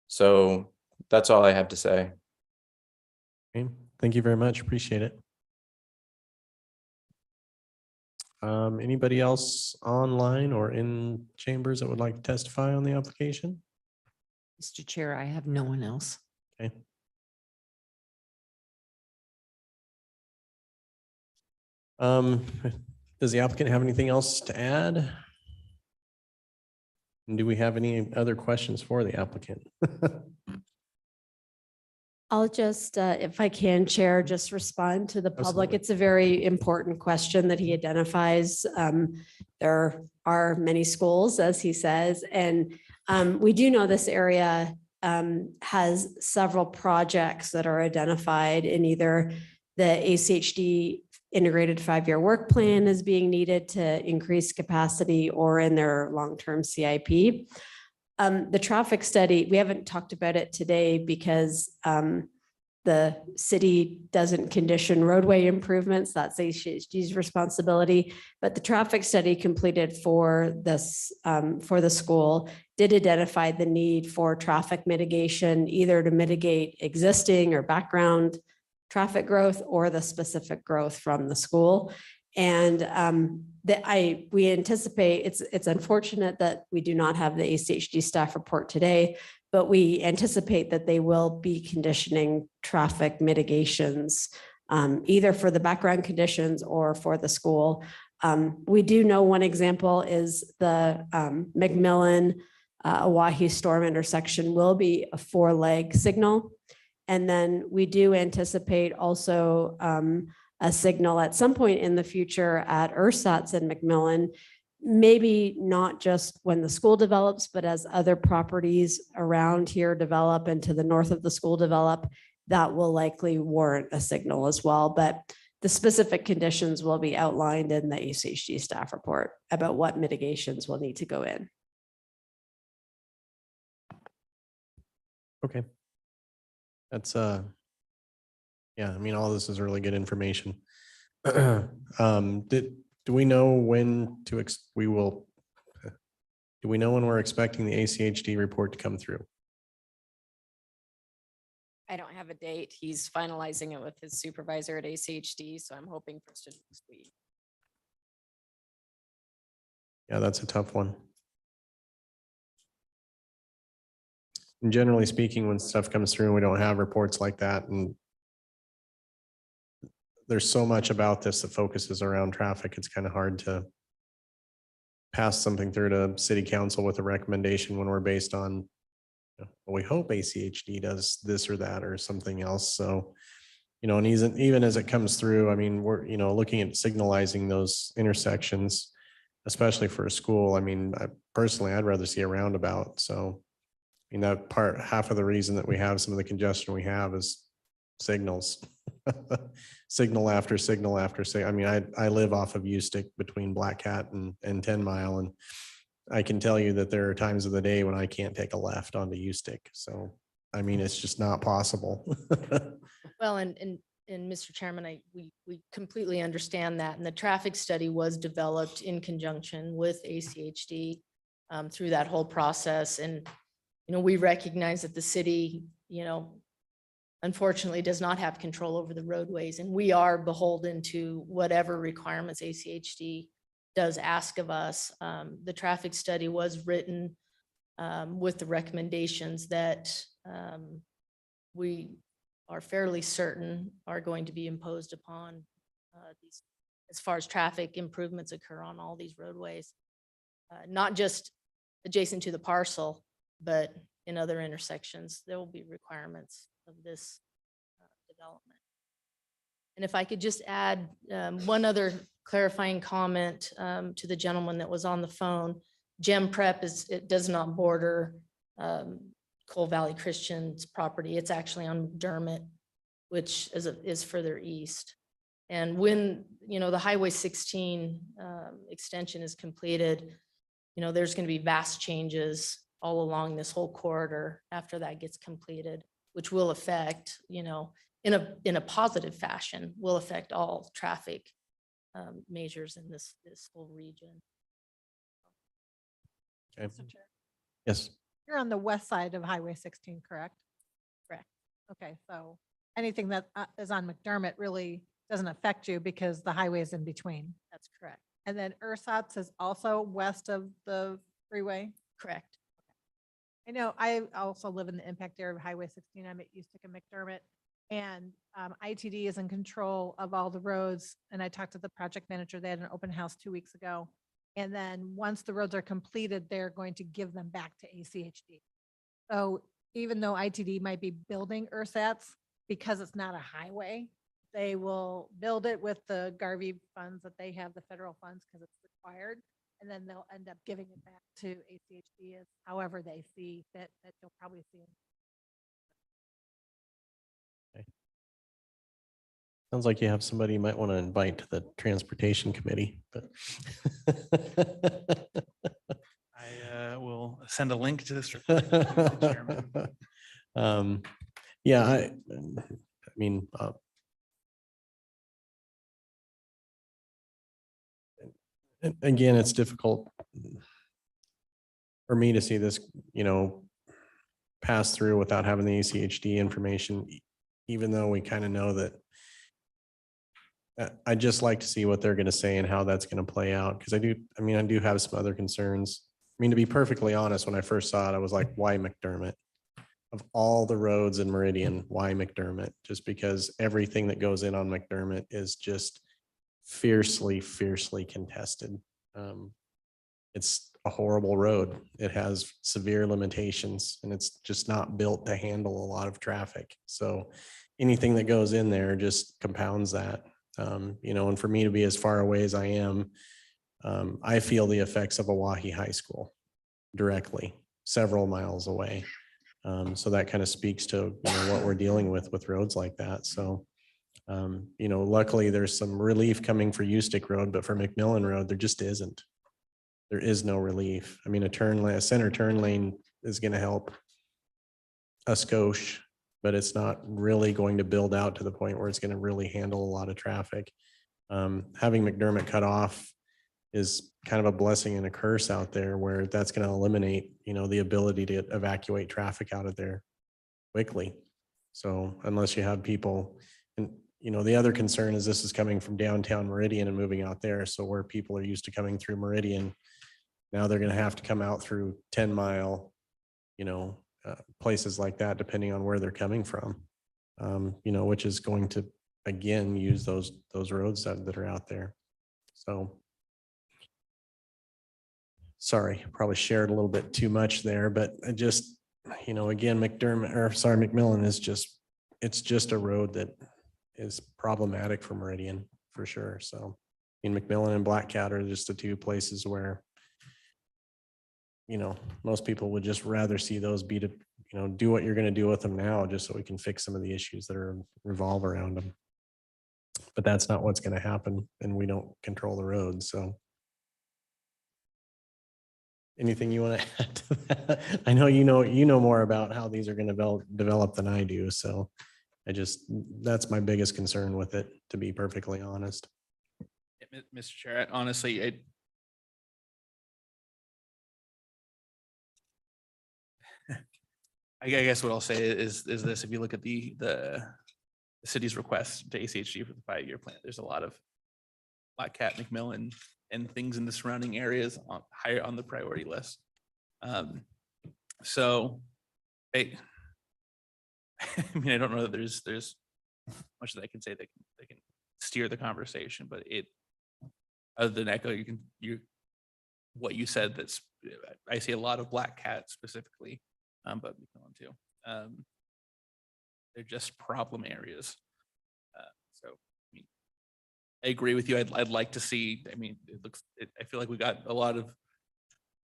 Speaker 4: So that's all I have to say.
Speaker 1: Okay. Thank you very much. Appreciate it. Anybody else online or in chambers that would like to testify on the application?
Speaker 2: Mr. Chair, I have no one else.
Speaker 1: Okay. Does the applicant have anything else to add? And do we have any other questions for the applicant?
Speaker 20: I'll just, if I can, Chair, just respond to the public.
Speaker 1: Absolutely.
Speaker 20: It's a very important question that he identifies. There are many schools, as he says, and we do know this area has several projects that are identified in either the ACHD integrated 5-year work plan is being needed to increase capacity or in their long-term CIP. The traffic study, we haven't talked about it today because the city doesn't condition roadway improvements. That's ACHD's responsibility. But the traffic study completed for this for the school did identify the need for traffic mitigation, either to mitigate existing or background traffic growth or the specific growth from the school. And we anticipate, it's unfortunate that we do not have the ACHD staff report today, but we anticipate that they will be conditioning traffic mitigations, either for the background conditions or for the school. We do know one example is the McMillan Owyhee Storm intersection will be a 4-leg signal. And then we do anticipate also a signal at some point in the future at Ersatz and McMillan, maybe not just when the school develops, but as other properties around here develop and to the north of the school develop, that will likely warrant a signal as well. But the specific conditions will be outlined in the ACHD staff report about what mitigations will need to go in.
Speaker 1: Okay. That's yeah, I mean, all this is really good information. Do we know when to do we know when we're expecting the ACHD report to come through?
Speaker 18: I don't have a date. He's finalizing it with his supervisor at ACHD, so I'm hoping for next week.
Speaker 1: Yeah, that's a tough one. And generally speaking, when stuff comes through and we don't have reports like that, and there's so much about this that focuses around traffic, it's kind of hard to pass something through to city council with a recommendation when we're based on, well, we hope ACHD does this or that or something else. So, and even as it comes through, I mean, we're, looking at signalizing those intersections, especially for a school. I mean, personally, I'd rather see a roundabout. So, half of the reason that we have some of the congestion we have is signals. Signal after signal after signal. I mean, I live off of U-Stick between Black Cat and 10 Mile, and I can tell you that there are times of the day when I can't take a left onto U-Stick. So I mean, it's just not possible.
Speaker 19: Well, and Mr. Chairman, we completely understand that. And the traffic study was developed in conjunction with ACHD through that whole process. And, we recognize that the city, unfortunately does not have control over the roadways, and we are beholden to whatever requirements ACHD does ask of us. The traffic study was written with the recommendations that we are fairly certain are going to be imposed upon these, as far as traffic improvements occur on all these roadways, not just adjacent to the parcel, but in other intersections, there will be requirements of this development. And if I could just add one other clarifying comment to the gentleman that was on the phone. Gem Prep it does not border Coal Valley Christian's property. It's actually on McDermott, which is further east. And when, the Highway 16 extension is completed, there's going to be vast changes all along this whole corridor after that gets completed, which will affect, in a positive fashion, will affect all traffic measures in this whole region.
Speaker 1: Okay.
Speaker 6: Mr. Chair,
Speaker 1: Yes.
Speaker 6: you're on the west side of Highway 16, correct?
Speaker 19: Correct.
Speaker 6: Okay, so anything that is on McDermott really doesn't affect you because the highway is in between.
Speaker 19: That's correct.
Speaker 6: And then Ersatz is also west of the freeway?
Speaker 19: Correct.
Speaker 6: I know I also live in the impact area of Highway 16. I'm at Eustic and McDermott. And ITD is in control of all the roads. And I talked to the project manager. They had an open house 2 weeks ago. And then once the roads are completed, they're going to give them back to ACHD. So even though ITD might be building ersatz, because it's not a highway, they will build it with the Garvey funds that they have, the federal funds, because it's required. And then they'll end up giving it back to ACHD as however they see fit, that you'll probably see.
Speaker 1: Sounds like you have somebody you might want to invite to the transportation committee, but.
Speaker 11: I will send a link to this.
Speaker 1: Yeah, I mean, again, it's difficult for me to see this, pass through without having the ACHD information, even though we kind of know that. I'd just like to see what they're going to say and how that's going to play out. Because I do have some other concerns. I mean, to be perfectly honest, when I first saw it, I was like, why McDermott? Of all the roads in Meridian, why McDermott? Just because everything that goes in on McDermott is just fiercely, fiercely contested. It's a horrible road. It has severe limitations and it's just not built to handle a lot of traffic. So anything that goes in there just compounds that. And for me to be as far away as I am, I feel the effects of Oahe High School directly, several miles away. So that kind of speaks to what we're dealing with roads like that. So, luckily there's some relief coming for Eustic Road, but for McMillan Road, there just isn't. There is no relief. I mean, a center turn lane is going to help a skosh, but it's not really going to build out to the point where it's going to really handle a lot of traffic. Having McDermott cut off is kind of a blessing and a curse out there, where that's going to eliminate, the ability to evacuate traffic out of there quickly. So unless you have people, and the other concern is this is coming from downtown Meridian and moving out there. So where people are used to coming through Meridian, now they're going to have to come out through 10-mile, places like that, depending on where they're coming from, which is going to, again, use those roads that are out there. So sorry, probably shared a little bit too much there, but I just, again, McMillan is it's just a road that is problematic for Meridian for sure. So McMillan and Black Cat are just the two places where, most people would just rather see those be to, do what you're going to do with them now, just so we can fix some of the issues that revolve around them. But that's not what's going to happen, and we don't control the road. So Anything you want to add to that? I know you know more about how these are going to develop than I do, so that's my biggest concern with it, to be perfectly honest.
Speaker 11: Mr. Chair, honestly, I guess what I'll say is this: if you look at the city's request to ACHD for the 5-year plan, there's a lot of Black Cat, McMillan, and things in the surrounding areas higher on the priority list. So, I mean, I don't know that there's much that I can say that can steer the conversation, but other than echo, what you said. I see a lot of Black Cat specifically, but McMillan too. They're just problem areas. So, I mean, I agree with you. I'd like to see. I mean, I feel like we got a lot of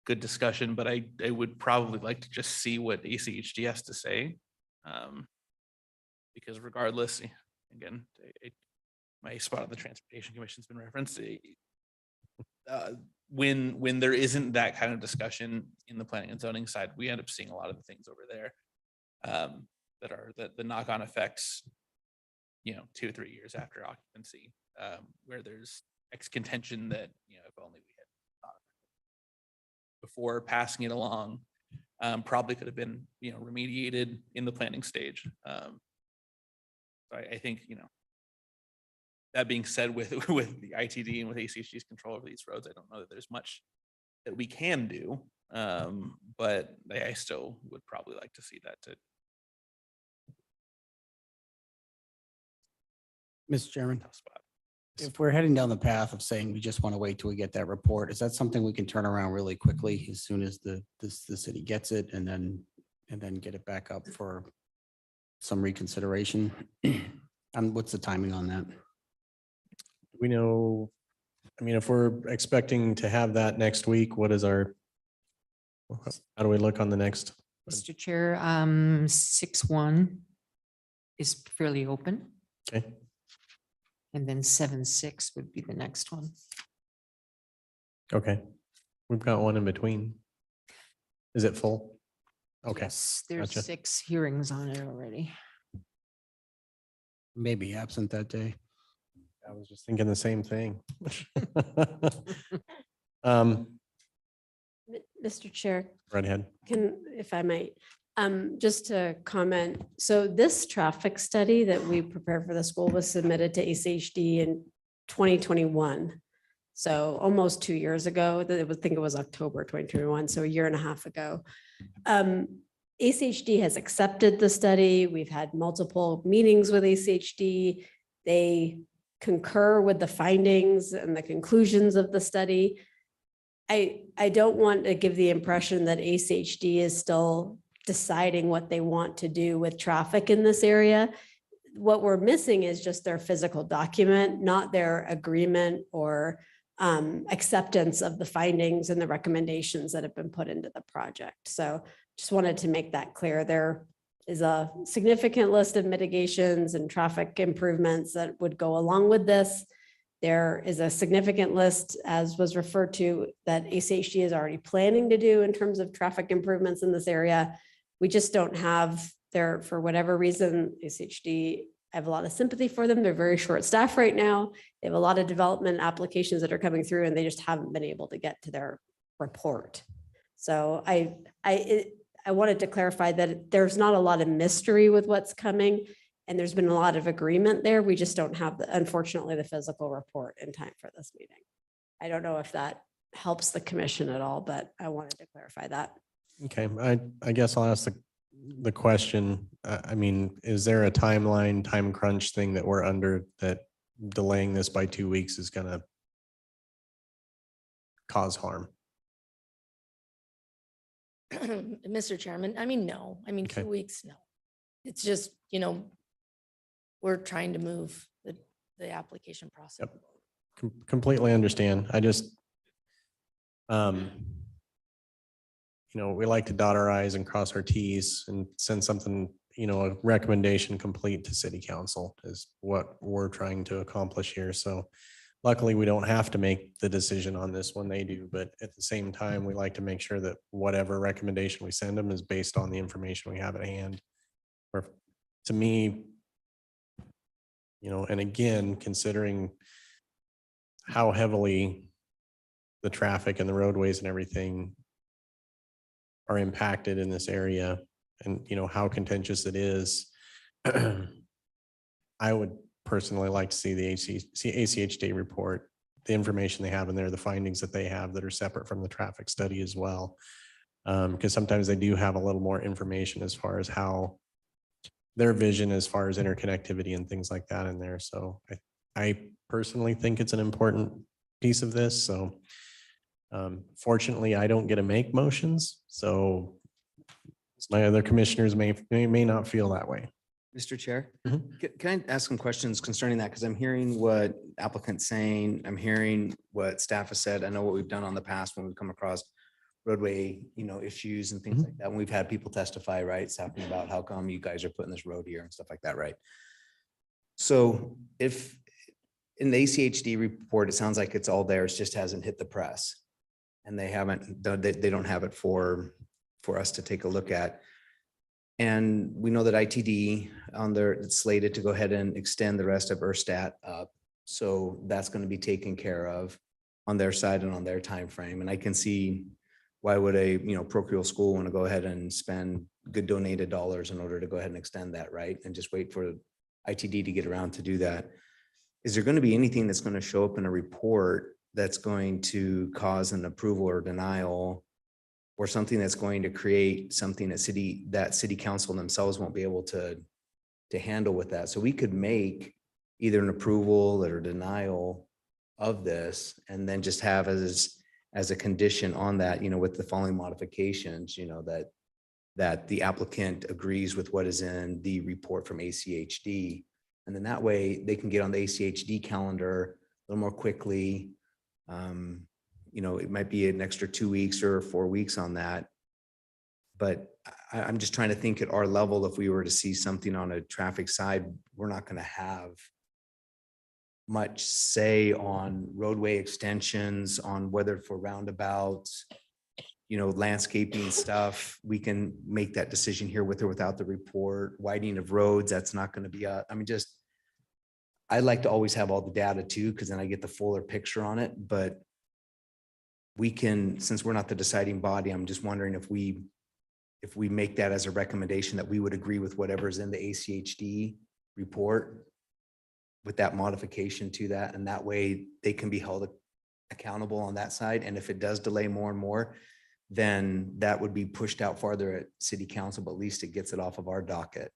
Speaker 11: good discussion, but I would probably like to just see what ACHD has to say, because regardless, again, my spot on the Transportation Commission has been referenced. When there isn't that kind of discussion in the planning and zoning side, we end up seeing a lot of the things over there that are the knock-on effects, 2 or 3 years after occupancy, where there's contention that, if only we had thought of it before passing it along, probably could have been, remediated in the planning stage. So I think, that being said, with the ITD and with ACHD's control over these roads, I don't know that there's much that we can do, but I still would probably like to see that too.
Speaker 12: Mr. Chairman, if we're heading down the path of saying we just want to wait till we get that report, is that something we can turn around really quickly as soon as the city gets it and then get it back up for some reconsideration? And what's the timing on that?
Speaker 1: We know, I mean, if we're expecting to have that next week, how do we look on the next?
Speaker 2: Mr. Chair, 6-1 is fairly open.
Speaker 1: Okay.
Speaker 2: And then 7-6 would be the next one.
Speaker 1: Okay. We've got one in between. Is it full? Okay.
Speaker 2: Yes, there's
Speaker 1: Gotcha.
Speaker 2: 6 hearings on it already.
Speaker 12: Maybe absent that day.
Speaker 1: I was just thinking the same thing.
Speaker 20: Mr. Chair,
Speaker 1: Right ahead.
Speaker 20: if I might, just to comment. So this traffic study that we prepared for the school was submitted to ACHD in 2021. So almost 2 years ago. I think it was October 2021, so a year and a half ago. ACHD has accepted the study. We've had multiple meetings with ACHD. They concur with the findings and the conclusions of the study. I don't want to give the impression that ACHD is still deciding what they want to do with traffic in this area. What we're missing is just their physical document, not their agreement or acceptance of the findings and the recommendations that have been put into the project. So just wanted to make that clear. There is a significant list of mitigations and traffic improvements that would go along with this. There is a significant list, as was referred to, that ACHD is already planning to do in terms of traffic improvements in this area. We just don't have there, for whatever reason, ACHD, I have a lot of sympathy for them. They're very short staffed right now. They have a lot of development applications that are coming through and they just haven't been able to get to their report. So I wanted to clarify that there's not a lot of mystery with what's coming. And there's been a lot of agreement there. We just don't have, unfortunately, the physical report in time for this meeting. I don't know if that helps the commission at all, but I wanted to clarify that.
Speaker 1: Okay, I guess I'll ask the question. I mean, is there a timeline, time crunch thing that we're under that delaying this by 2 weeks is gonna cause harm?
Speaker 19: Mr. Chairman, I mean, no, I mean,
Speaker 1: Okay.
Speaker 19: 2 weeks, no. It's just, we're trying to move the application process.
Speaker 1: Yep. Completely understand. I just, we like to dot our i's and cross our t's and send something, a recommendation complete to city council is what we're trying to accomplish here. So luckily, we don't have to make the decision on this when they do, but at the same time, we like to make sure that whatever recommendation we send them is based on the information we have at hand. Or to me, and again, considering how heavily the traffic and the roadways and everything are impacted in this area and, how contentious it is, I would personally like to see the ACHD report, the information they have in there, the findings that they have that are separate from the traffic study as well. Because sometimes they do have a little more information as far as how their vision as far as interconnectivity and things like that in there. So I personally think it's an important piece of this. So fortunately, I don't get to make motions. So my other commissioners may not feel that way.
Speaker 5: Mr. Chair,
Speaker 1: Mhm.
Speaker 5: can I ask some questions concerning that? Because I'm hearing what applicant's saying. I'm hearing what staff has said. I know what we've done on the past when we've come across roadway, issues and things like that. When we've had people testify, right? It's talking about how come you guys are putting this road here and stuff like that, right? So if in the ACHD report, it sounds like it's all there. It just hasn't hit the press. And they don't have it for us to take a look at. And we know that ITD it's slated to go ahead and extend the rest of Erstat up. So that's going to be taken care of on their side and on their time frame. And I can see why would a parochial school want to go ahead and spend good donated dollars in order to go ahead and extend that, right? And just wait for ITD to get around to do that. Is there going to be anything that's going to show up in a report that's going to cause an approval or denial, or something that's going to create something that city council themselves won't be able to handle with that? So we could make either an approval or denial of this and then just have as a condition on that, with the following modifications, that the applicant agrees with what is in the report from ACHD. And then that way they can get on the ACHD calendar a little more quickly. It might be an extra 2 weeks or 4 weeks on that. But I'm just trying to think at our level, if we were to see something on a traffic side, we're not going to have much say on roadway extensions, on whether for roundabouts, landscaping stuff. We can make that decision here with or without the report. Widening of roads, that's not going to be I'd like to always have all the data too, because then I get the fuller picture on it. But we can, since we're not the deciding body, I'm just wondering if we make that as a recommendation that we would agree with whatever's in the ACHD report with that modification to that. And that way they can be held accountable on that side. And if it does delay more and more, then that would be pushed out farther at city council, but at least it gets it off of our docket.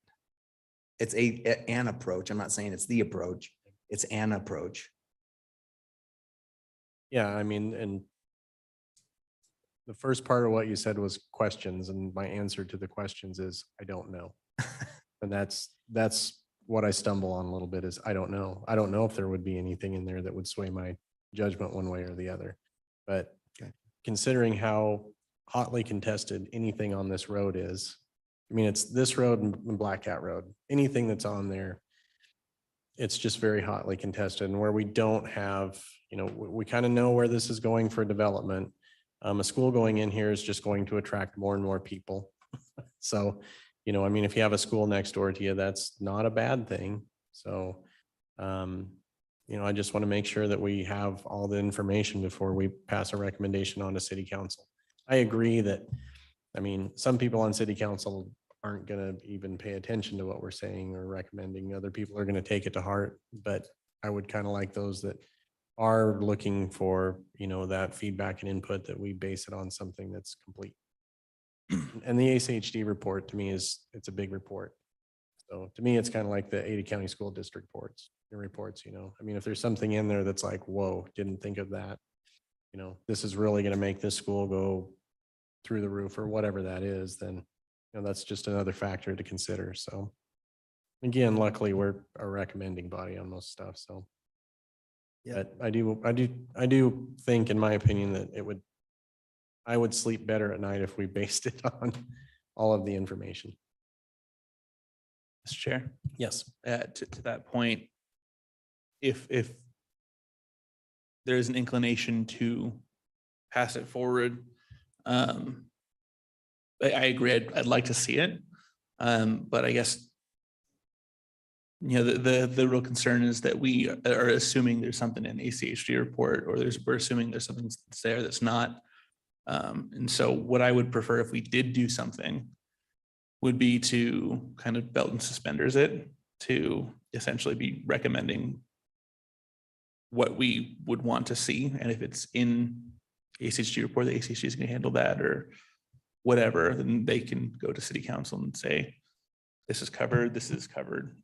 Speaker 5: It's an approach. I'm not saying it's the approach. It's an approach.
Speaker 1: Yeah, I mean, and the first part of what you said was questions, and my answer to the questions is, I don't know. And that's what I stumble on a little bit is I don't know. I don't know if there would be anything in there that would sway my judgment one way or the other. But considering how hotly contested anything on this road is, I mean, it's this road and Black Cat Road, anything that's on there, it's just very hotly contested. And where we don't have, we kind of know where this is going for development. A school going in here is just going to attract more and more people. So, I mean, if you have a school next door to you, that's not a bad thing. So, I just want to make sure that we have all the information before we pass a recommendation on to city council. I agree that, I mean, some people on city council aren't going to even pay attention to what we're saying or recommending. Other people are going to take it to heart, but I would kind of like those that are looking for, that feedback and input, that we base it on something that's complete. And the ACHD report to me it's a big report. So to me, it's kind of like the Ada County School District reports, I mean, if there's something in there that's like, whoa, didn't think of that, this is really going to make this school go through the roof or whatever that is, then, that's just another factor to consider. So again, luckily we're a recommending body on most stuff. So but I do think, in my opinion, that I would sleep better at night if we based it on all of the information.
Speaker 11: Mr. Chair,
Speaker 1: Yes.
Speaker 11: to that point, if there is an inclination to pass it forward. I agree. I'd like to see it. But I guess, the real concern is that we are assuming there's something in the ACHD report, or we're assuming there's something that's there that's not. And so what I would prefer if we did do something would be to kind of belt and suspenders it, to essentially be recommending what we would want to see. And if it's in ACHD report, the ACHD is going to handle that or whatever, then they can go to city council and say, this is covered,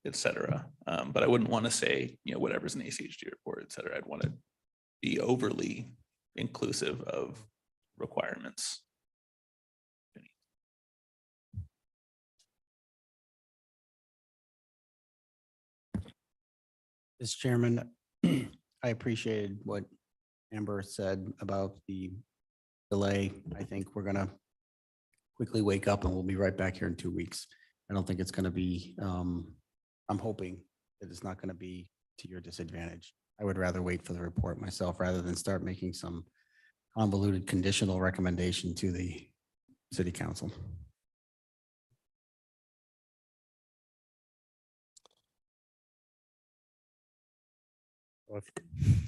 Speaker 11: et cetera. But I wouldn't want to say, whatever's in the ACHD report, et cetera. I'd want to be overly inclusive of requirements.
Speaker 12: Mr. Chairman, I appreciated what Amber said about the delay. I think we're gonna quickly wake up and we'll be right back here in 2 weeks. I don't think it's gonna be, I'm hoping that it's not gonna be to your disadvantage. I would rather wait for the report myself rather than start making some convoluted conditional recommendation to the city council.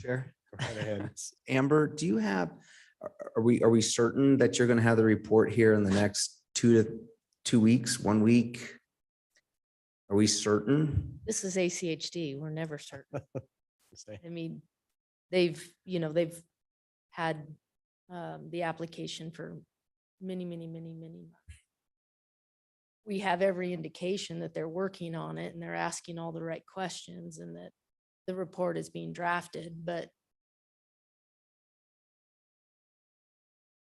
Speaker 5: Chair, go right ahead. Amber, do you have, are we certain that you're going to have the report here in the next 2 weeks, 1 week? Are we certain?
Speaker 19: This is ACHD. We're never certain.
Speaker 1: Say.
Speaker 19: I mean, they've had the application for many months. We have every indication that they're working on it and they're asking all the right questions and that the report is being drafted, but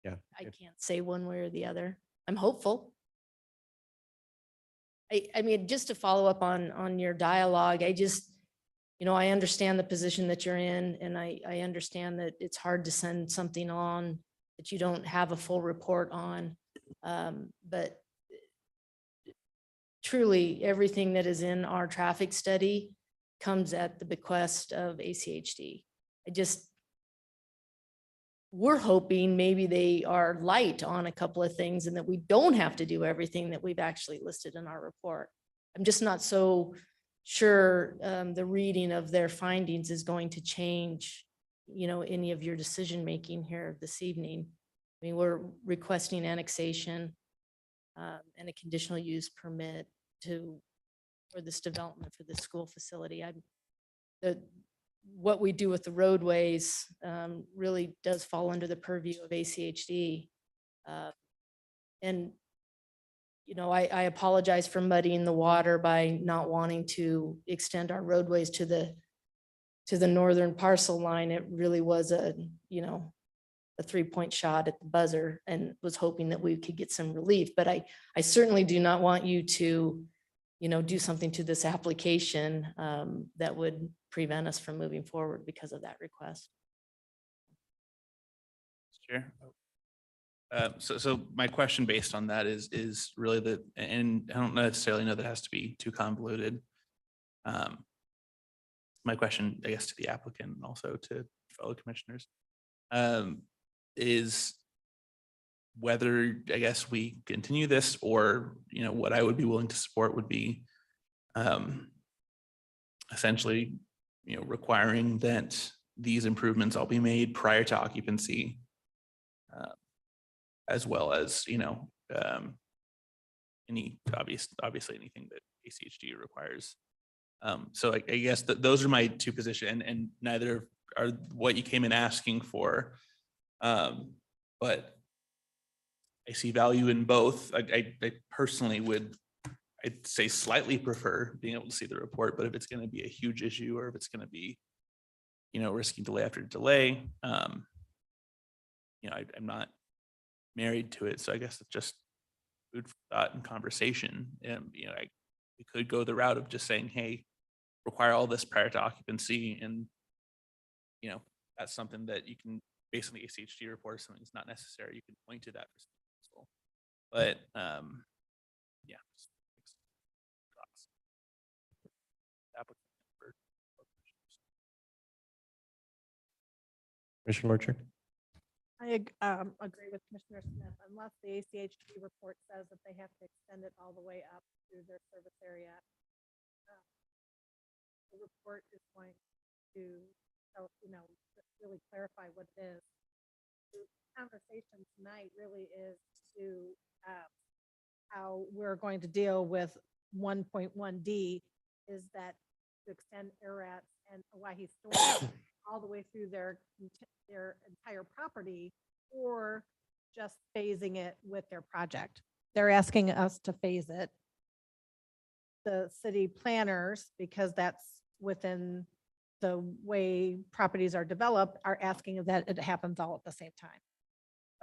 Speaker 1: Yeah.
Speaker 19: I can't say one way or the other. I'm hopeful. I mean, just to follow up on your dialogue, I understand the position that you're in, and I understand that it's hard to send something on that you don't have a full report on. But truly, everything that is in our traffic study comes at the bequest of ACHD. We're hoping maybe they are light on a couple of things and that we don't have to do everything that we've actually listed in our report. I'm just not so sure the reading of their findings is going to change, any of your decision-making here this evening. I mean, we're requesting annexation and a conditional use permit for this development for the school facility. What we do with the roadways really does fall under the purview of ACHD. And, I apologize for muddying the water by not wanting to extend our roadways to the northern parcel line. It really was a 3-point shot at the buzzer, and was hoping that we could get some relief. But I certainly do not want you to, do something to this application that would prevent us from moving forward because of that request.
Speaker 11: Chair. So my question based on that is really that, and I don't necessarily know that it has to be too convoluted. My question, I guess, to the applicant and also to fellow commissioners, is whether, I guess, we continue this, or, what I would be willing to support would be essentially, requiring that these improvements all be made prior to occupancy, as well as, obviously anything that ACHD requires. So I guess that those are my two positions, and neither are what you came in asking for. But I see value in both. I personally I'd say slightly prefer being able to see the report, but if it's going to be a huge issue, or if it's going to be, risking delay after delay, I'm not married to it. So I guess it's just food for thought and conversation. And, we could go the route of just saying, hey, require all this prior to occupancy. And, that's something that you can, based on the ACHD report, if something's not necessary, you can point to that. But, yeah.
Speaker 1: Commissioner Lorcher?
Speaker 6: I agree with Commissioner Smith, unless the ACHD report says that they have to extend it all the way up through their service area. The report is going to, really clarify what it is. The conversation tonight really is to how we're going to deal with 1.1D, is that to extend ARATs and Oahe Storage all the way through their entire property, or just phasing it with their project. They're asking us to phase it. The city planners, because that's within the way properties are developed, are asking that it happens all at the same time.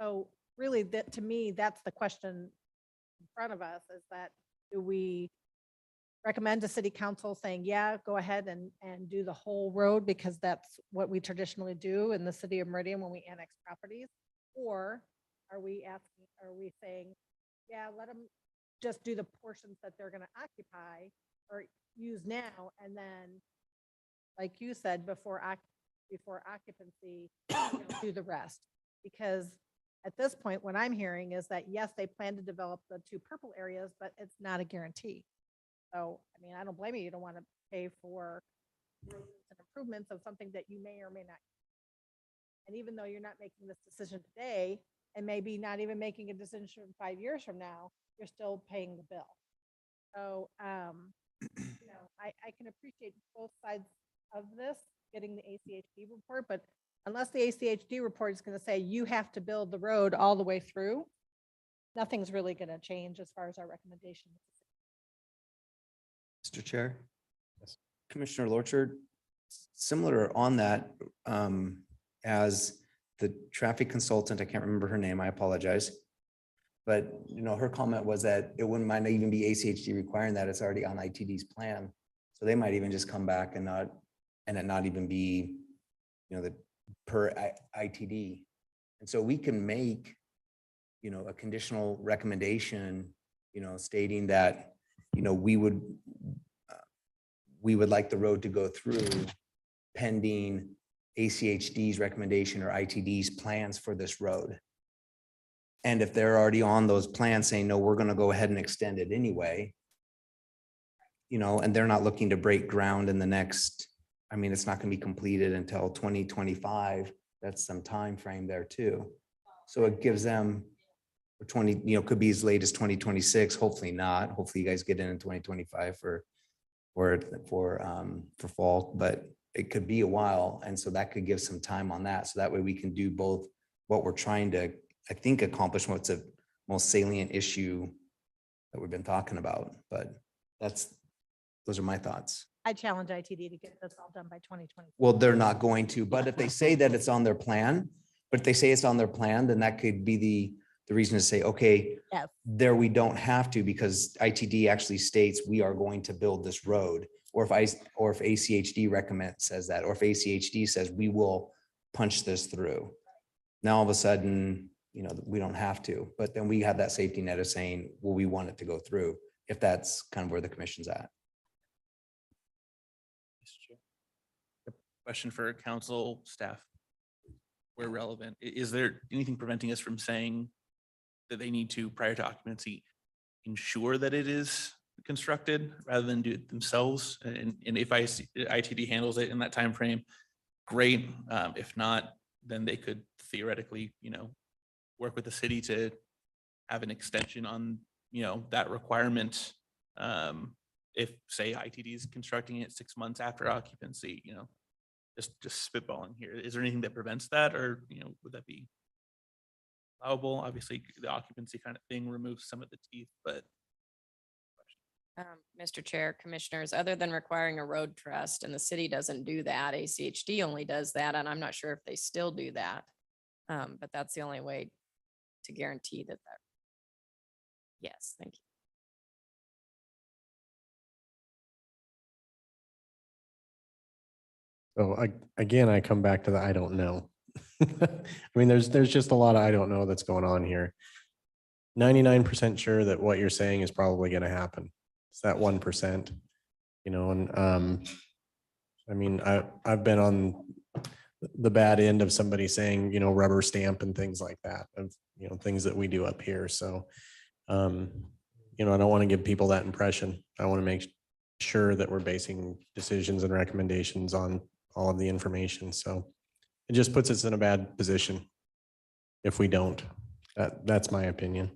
Speaker 6: So really, that, to me, that's the question in front of us, is that do we recommend to city council saying, yeah, go ahead and do the whole road, because that's what we traditionally do in the city of Meridian when we annex properties? Or are we saying, yeah, let them just do the portions that they're going to occupy or use now, and then, like you said, before occupancy, do the rest? Because at this point, what I'm hearing is that, yes, they plan to develop the 2 purple areas, but it's not a guarantee. So, I mean, I don't blame you. You don't want to pay for improvements of something that you may or may not. And even though you're not making this decision today, and maybe not even making a decision 5 years from now, you're still paying the bill. So, I can appreciate both sides of this, getting the ACHD report, but unless the ACHD report is going to say you have to build the road all the way through, nothing's really going to change as far as our recommendation.
Speaker 5: Mr. Chair. Commissioner Lorchard, similar on that, as the traffic consultant, I can't remember her name, I apologize. But, her comment was that it might not even be ACHD requiring that, it's already on ITD's plan. So they might even just come back and it not even be, the per ITD. And so we can make, a conditional recommendation, stating that, we would like the road to go through pending ACHD's recommendation or ITD's plans for this road. And if they're already on those plans saying, no, we're going to go ahead and extend it anyway, and they're not looking to break ground in the next, it's not going to be completed until 2025. That's some time frame there too. So it gives them 20, could be as late as 2026. Hopefully not. Hopefully you guys get in 2025 for fall, but it could be a while. And so that could give some time on that. So that way we can do both what we're trying to, I think, accomplish what's a most salient issue that we've been talking about. But those are my thoughts.
Speaker 6: I challenge ITD to get this all done by 2020.
Speaker 5: Well, they're not going to, but if they say that it's on their plan, then that could be the reason to say, okay,
Speaker 6: Yes.
Speaker 5: there we don't have to, because ITD actually states we are going to build this road. Or if ACHD says that, or if ACHD says we will punch this through. Now all of a sudden, we don't have to, but then we have that safety net of saying, well, we want it to go through, if that's kind of where the commission's at.
Speaker 11: Question for council staff, where relevant. Is there anything preventing us from saying that they need to, prior to occupancy, ensure that it is constructed rather than do it themselves? And if ITD handles it in that time frame, great. If not, then they could theoretically, work with the city to have an extension on, that requirement. If, say, ITD is constructing it 6 months after occupancy, just spitballing here. Is there anything that prevents that, or would that be allowable? Obviously, the occupancy kind of thing removes some of the teeth, but.
Speaker 18: Mr. Chair, commissioners, other than requiring a road trust, and the city doesn't do that, ACHD only does that, and I'm not sure if they still do that. But that's the only way to guarantee that. Yes, thank you.
Speaker 1: So again, I come back to the, I don't know. There's just a lot of, I don't know that's going on here. 99% sure that what you're saying is probably going to happen. It's that 1%, and I've been on the bad end of somebody saying, rubber stamp and things like that, of, things that we do up here. So, I don't want to give people that impression. I want to make sure that we're basing decisions and recommendations on all of the information. So it just puts us in a bad position if we don't. That's my opinion.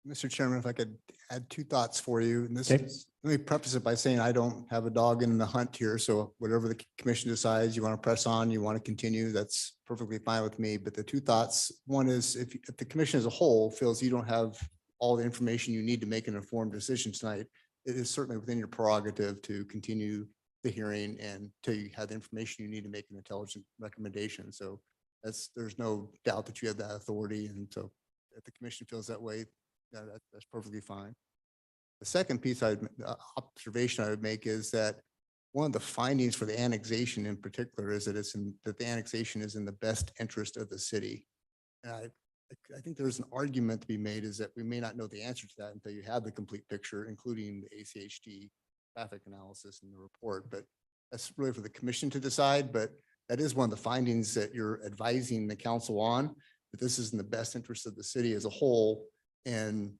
Speaker 17: Mr. Chairman, if I could add two thoughts for you. And this
Speaker 1: Okay.
Speaker 17: is, let me preface it by saying I don't have a dog in the hunt here. So whatever the commission decides, you want to press on, you want to continue, that's perfectly fine with me. But the two thoughts, one is if the commission as a whole feels you don't have all the information you need to make an informed decision tonight, it is certainly within your prerogative to continue the hearing and till you have the information you need to make an intelligent recommendation. So there's no doubt that you have that authority. And so if the commission feels that way, that's perfectly fine. The second piece observation I would make is that one of the findings for the annexation in particular is that that the annexation is in the best interest of the city. And I think there's an argument to be made is that we may not know the answer to that until you have the complete picture, including the ACHD traffic analysis in the report. But that's really for the commission to decide. But that is one of the findings that you're advising the council on, that this is in the best interest of the city as a whole. And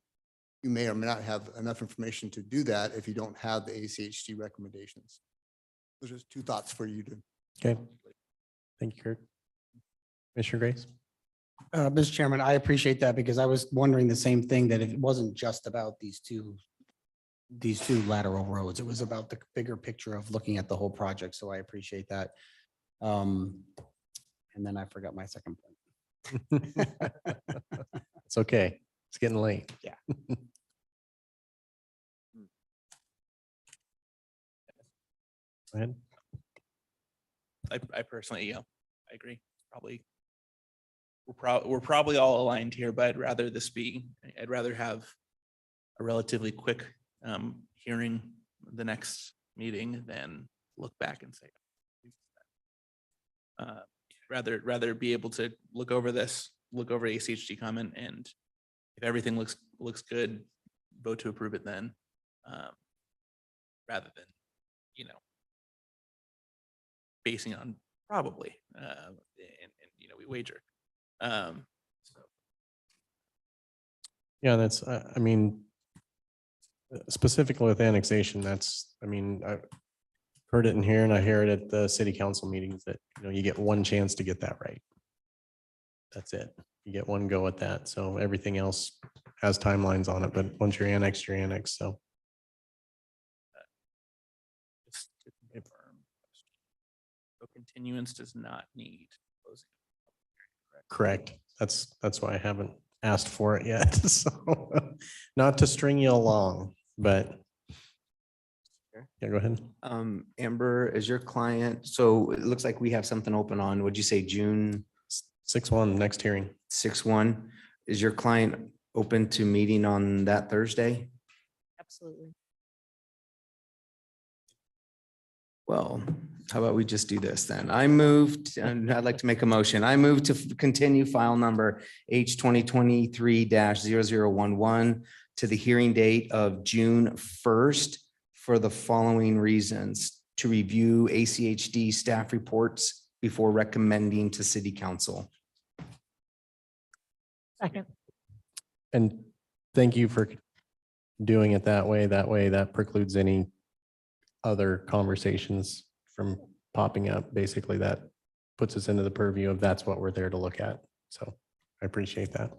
Speaker 17: you may or may not have enough information to do that if you don't have the ACHD recommendations. Those are just two thoughts for you to.
Speaker 1: Okay. Thank you, Kurt. Commissioner Grace?
Speaker 12: Mr. Chairman, I appreciate that because I was wondering the same thing, that it wasn't just about these two lateral roads. It was about the bigger picture of looking at the whole project. So I appreciate that. And then I forgot my second point.
Speaker 1: It's okay. It's getting late.
Speaker 12: Yeah.
Speaker 1: Go ahead.
Speaker 11: I personally, I agree. We're probably all aligned here, but I'd rather have a relatively quick hearing the next meeting than look back and say. Rather be able to look over ACHD comment, and if everything looks good, vote to approve it then, rather than, basing on probably, and we wager.
Speaker 1: Yeah, that's, specifically with annexation, I heard it in here and I hear it at the city council meetings that, you get one chance to get that right. That's it. You get one go at that. So everything else has timelines on it, but once you're annexed, you're annexed. So.
Speaker 11: Just to confirm, so continuance does not need closing.
Speaker 1: Correct. That's why I haven't asked for it yet. So not to string you along, but yeah, go ahead.
Speaker 5: Amber, is your client, so it looks like we have something open on, would you say June
Speaker 1: 6/1 next hearing?
Speaker 5: 6/1. Is your client open to meeting on that Thursday?
Speaker 9: Absolutely.
Speaker 5: Well, how about we just do this then? And I'd like to make a motion. I move to continue file number H 2023-0011 to the hearing date of June 1st for the following reasons: to review ACHD staff reports before recommending to city council.
Speaker 19: Second.
Speaker 1: And thank you for doing it that way. That precludes any other conversations from popping up. Basically, that puts us into the purview of that's what we're there to look at. So I appreciate that.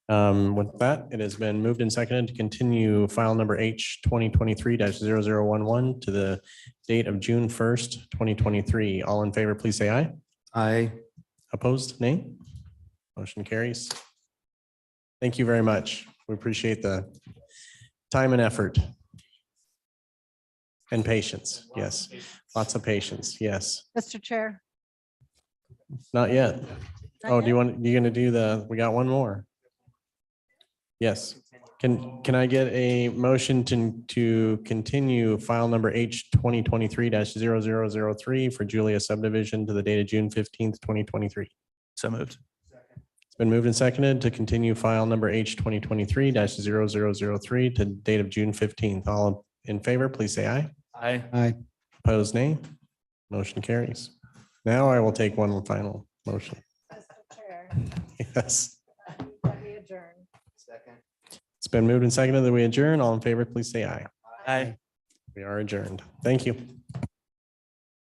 Speaker 1: With that, it has been moved and seconded to continue file number H 2023-0011 to the date of June 1st, 2023. All in favor, please say aye.
Speaker 5: Aye.
Speaker 1: Opposed, nay. Motion carries. Thank you very much. We appreciate the time and effort. And patience, yes. Lots of patience, yes.
Speaker 6: Mr. Chair.
Speaker 1: Not yet.
Speaker 6: Not
Speaker 1: Oh,
Speaker 6: yet?
Speaker 1: you gonna do we got one more? Yes. Can I get a motion to continue file number H 2023-0003 for Julia subdivision to the date of June 15th, 2023?
Speaker 11: So moved.
Speaker 1: It's been moved and seconded to continue file number H 2023-0003 to date of June 15th. All in favor, please say aye.
Speaker 11: Aye.
Speaker 12: Aye.
Speaker 1: Opposed, nay. Motion carries. Now I will take one final motion. Yes. It's been moved and seconded that we adjourn. All in favor, please say aye.
Speaker 11: Aye.
Speaker 1: We are adjourned. Thank you.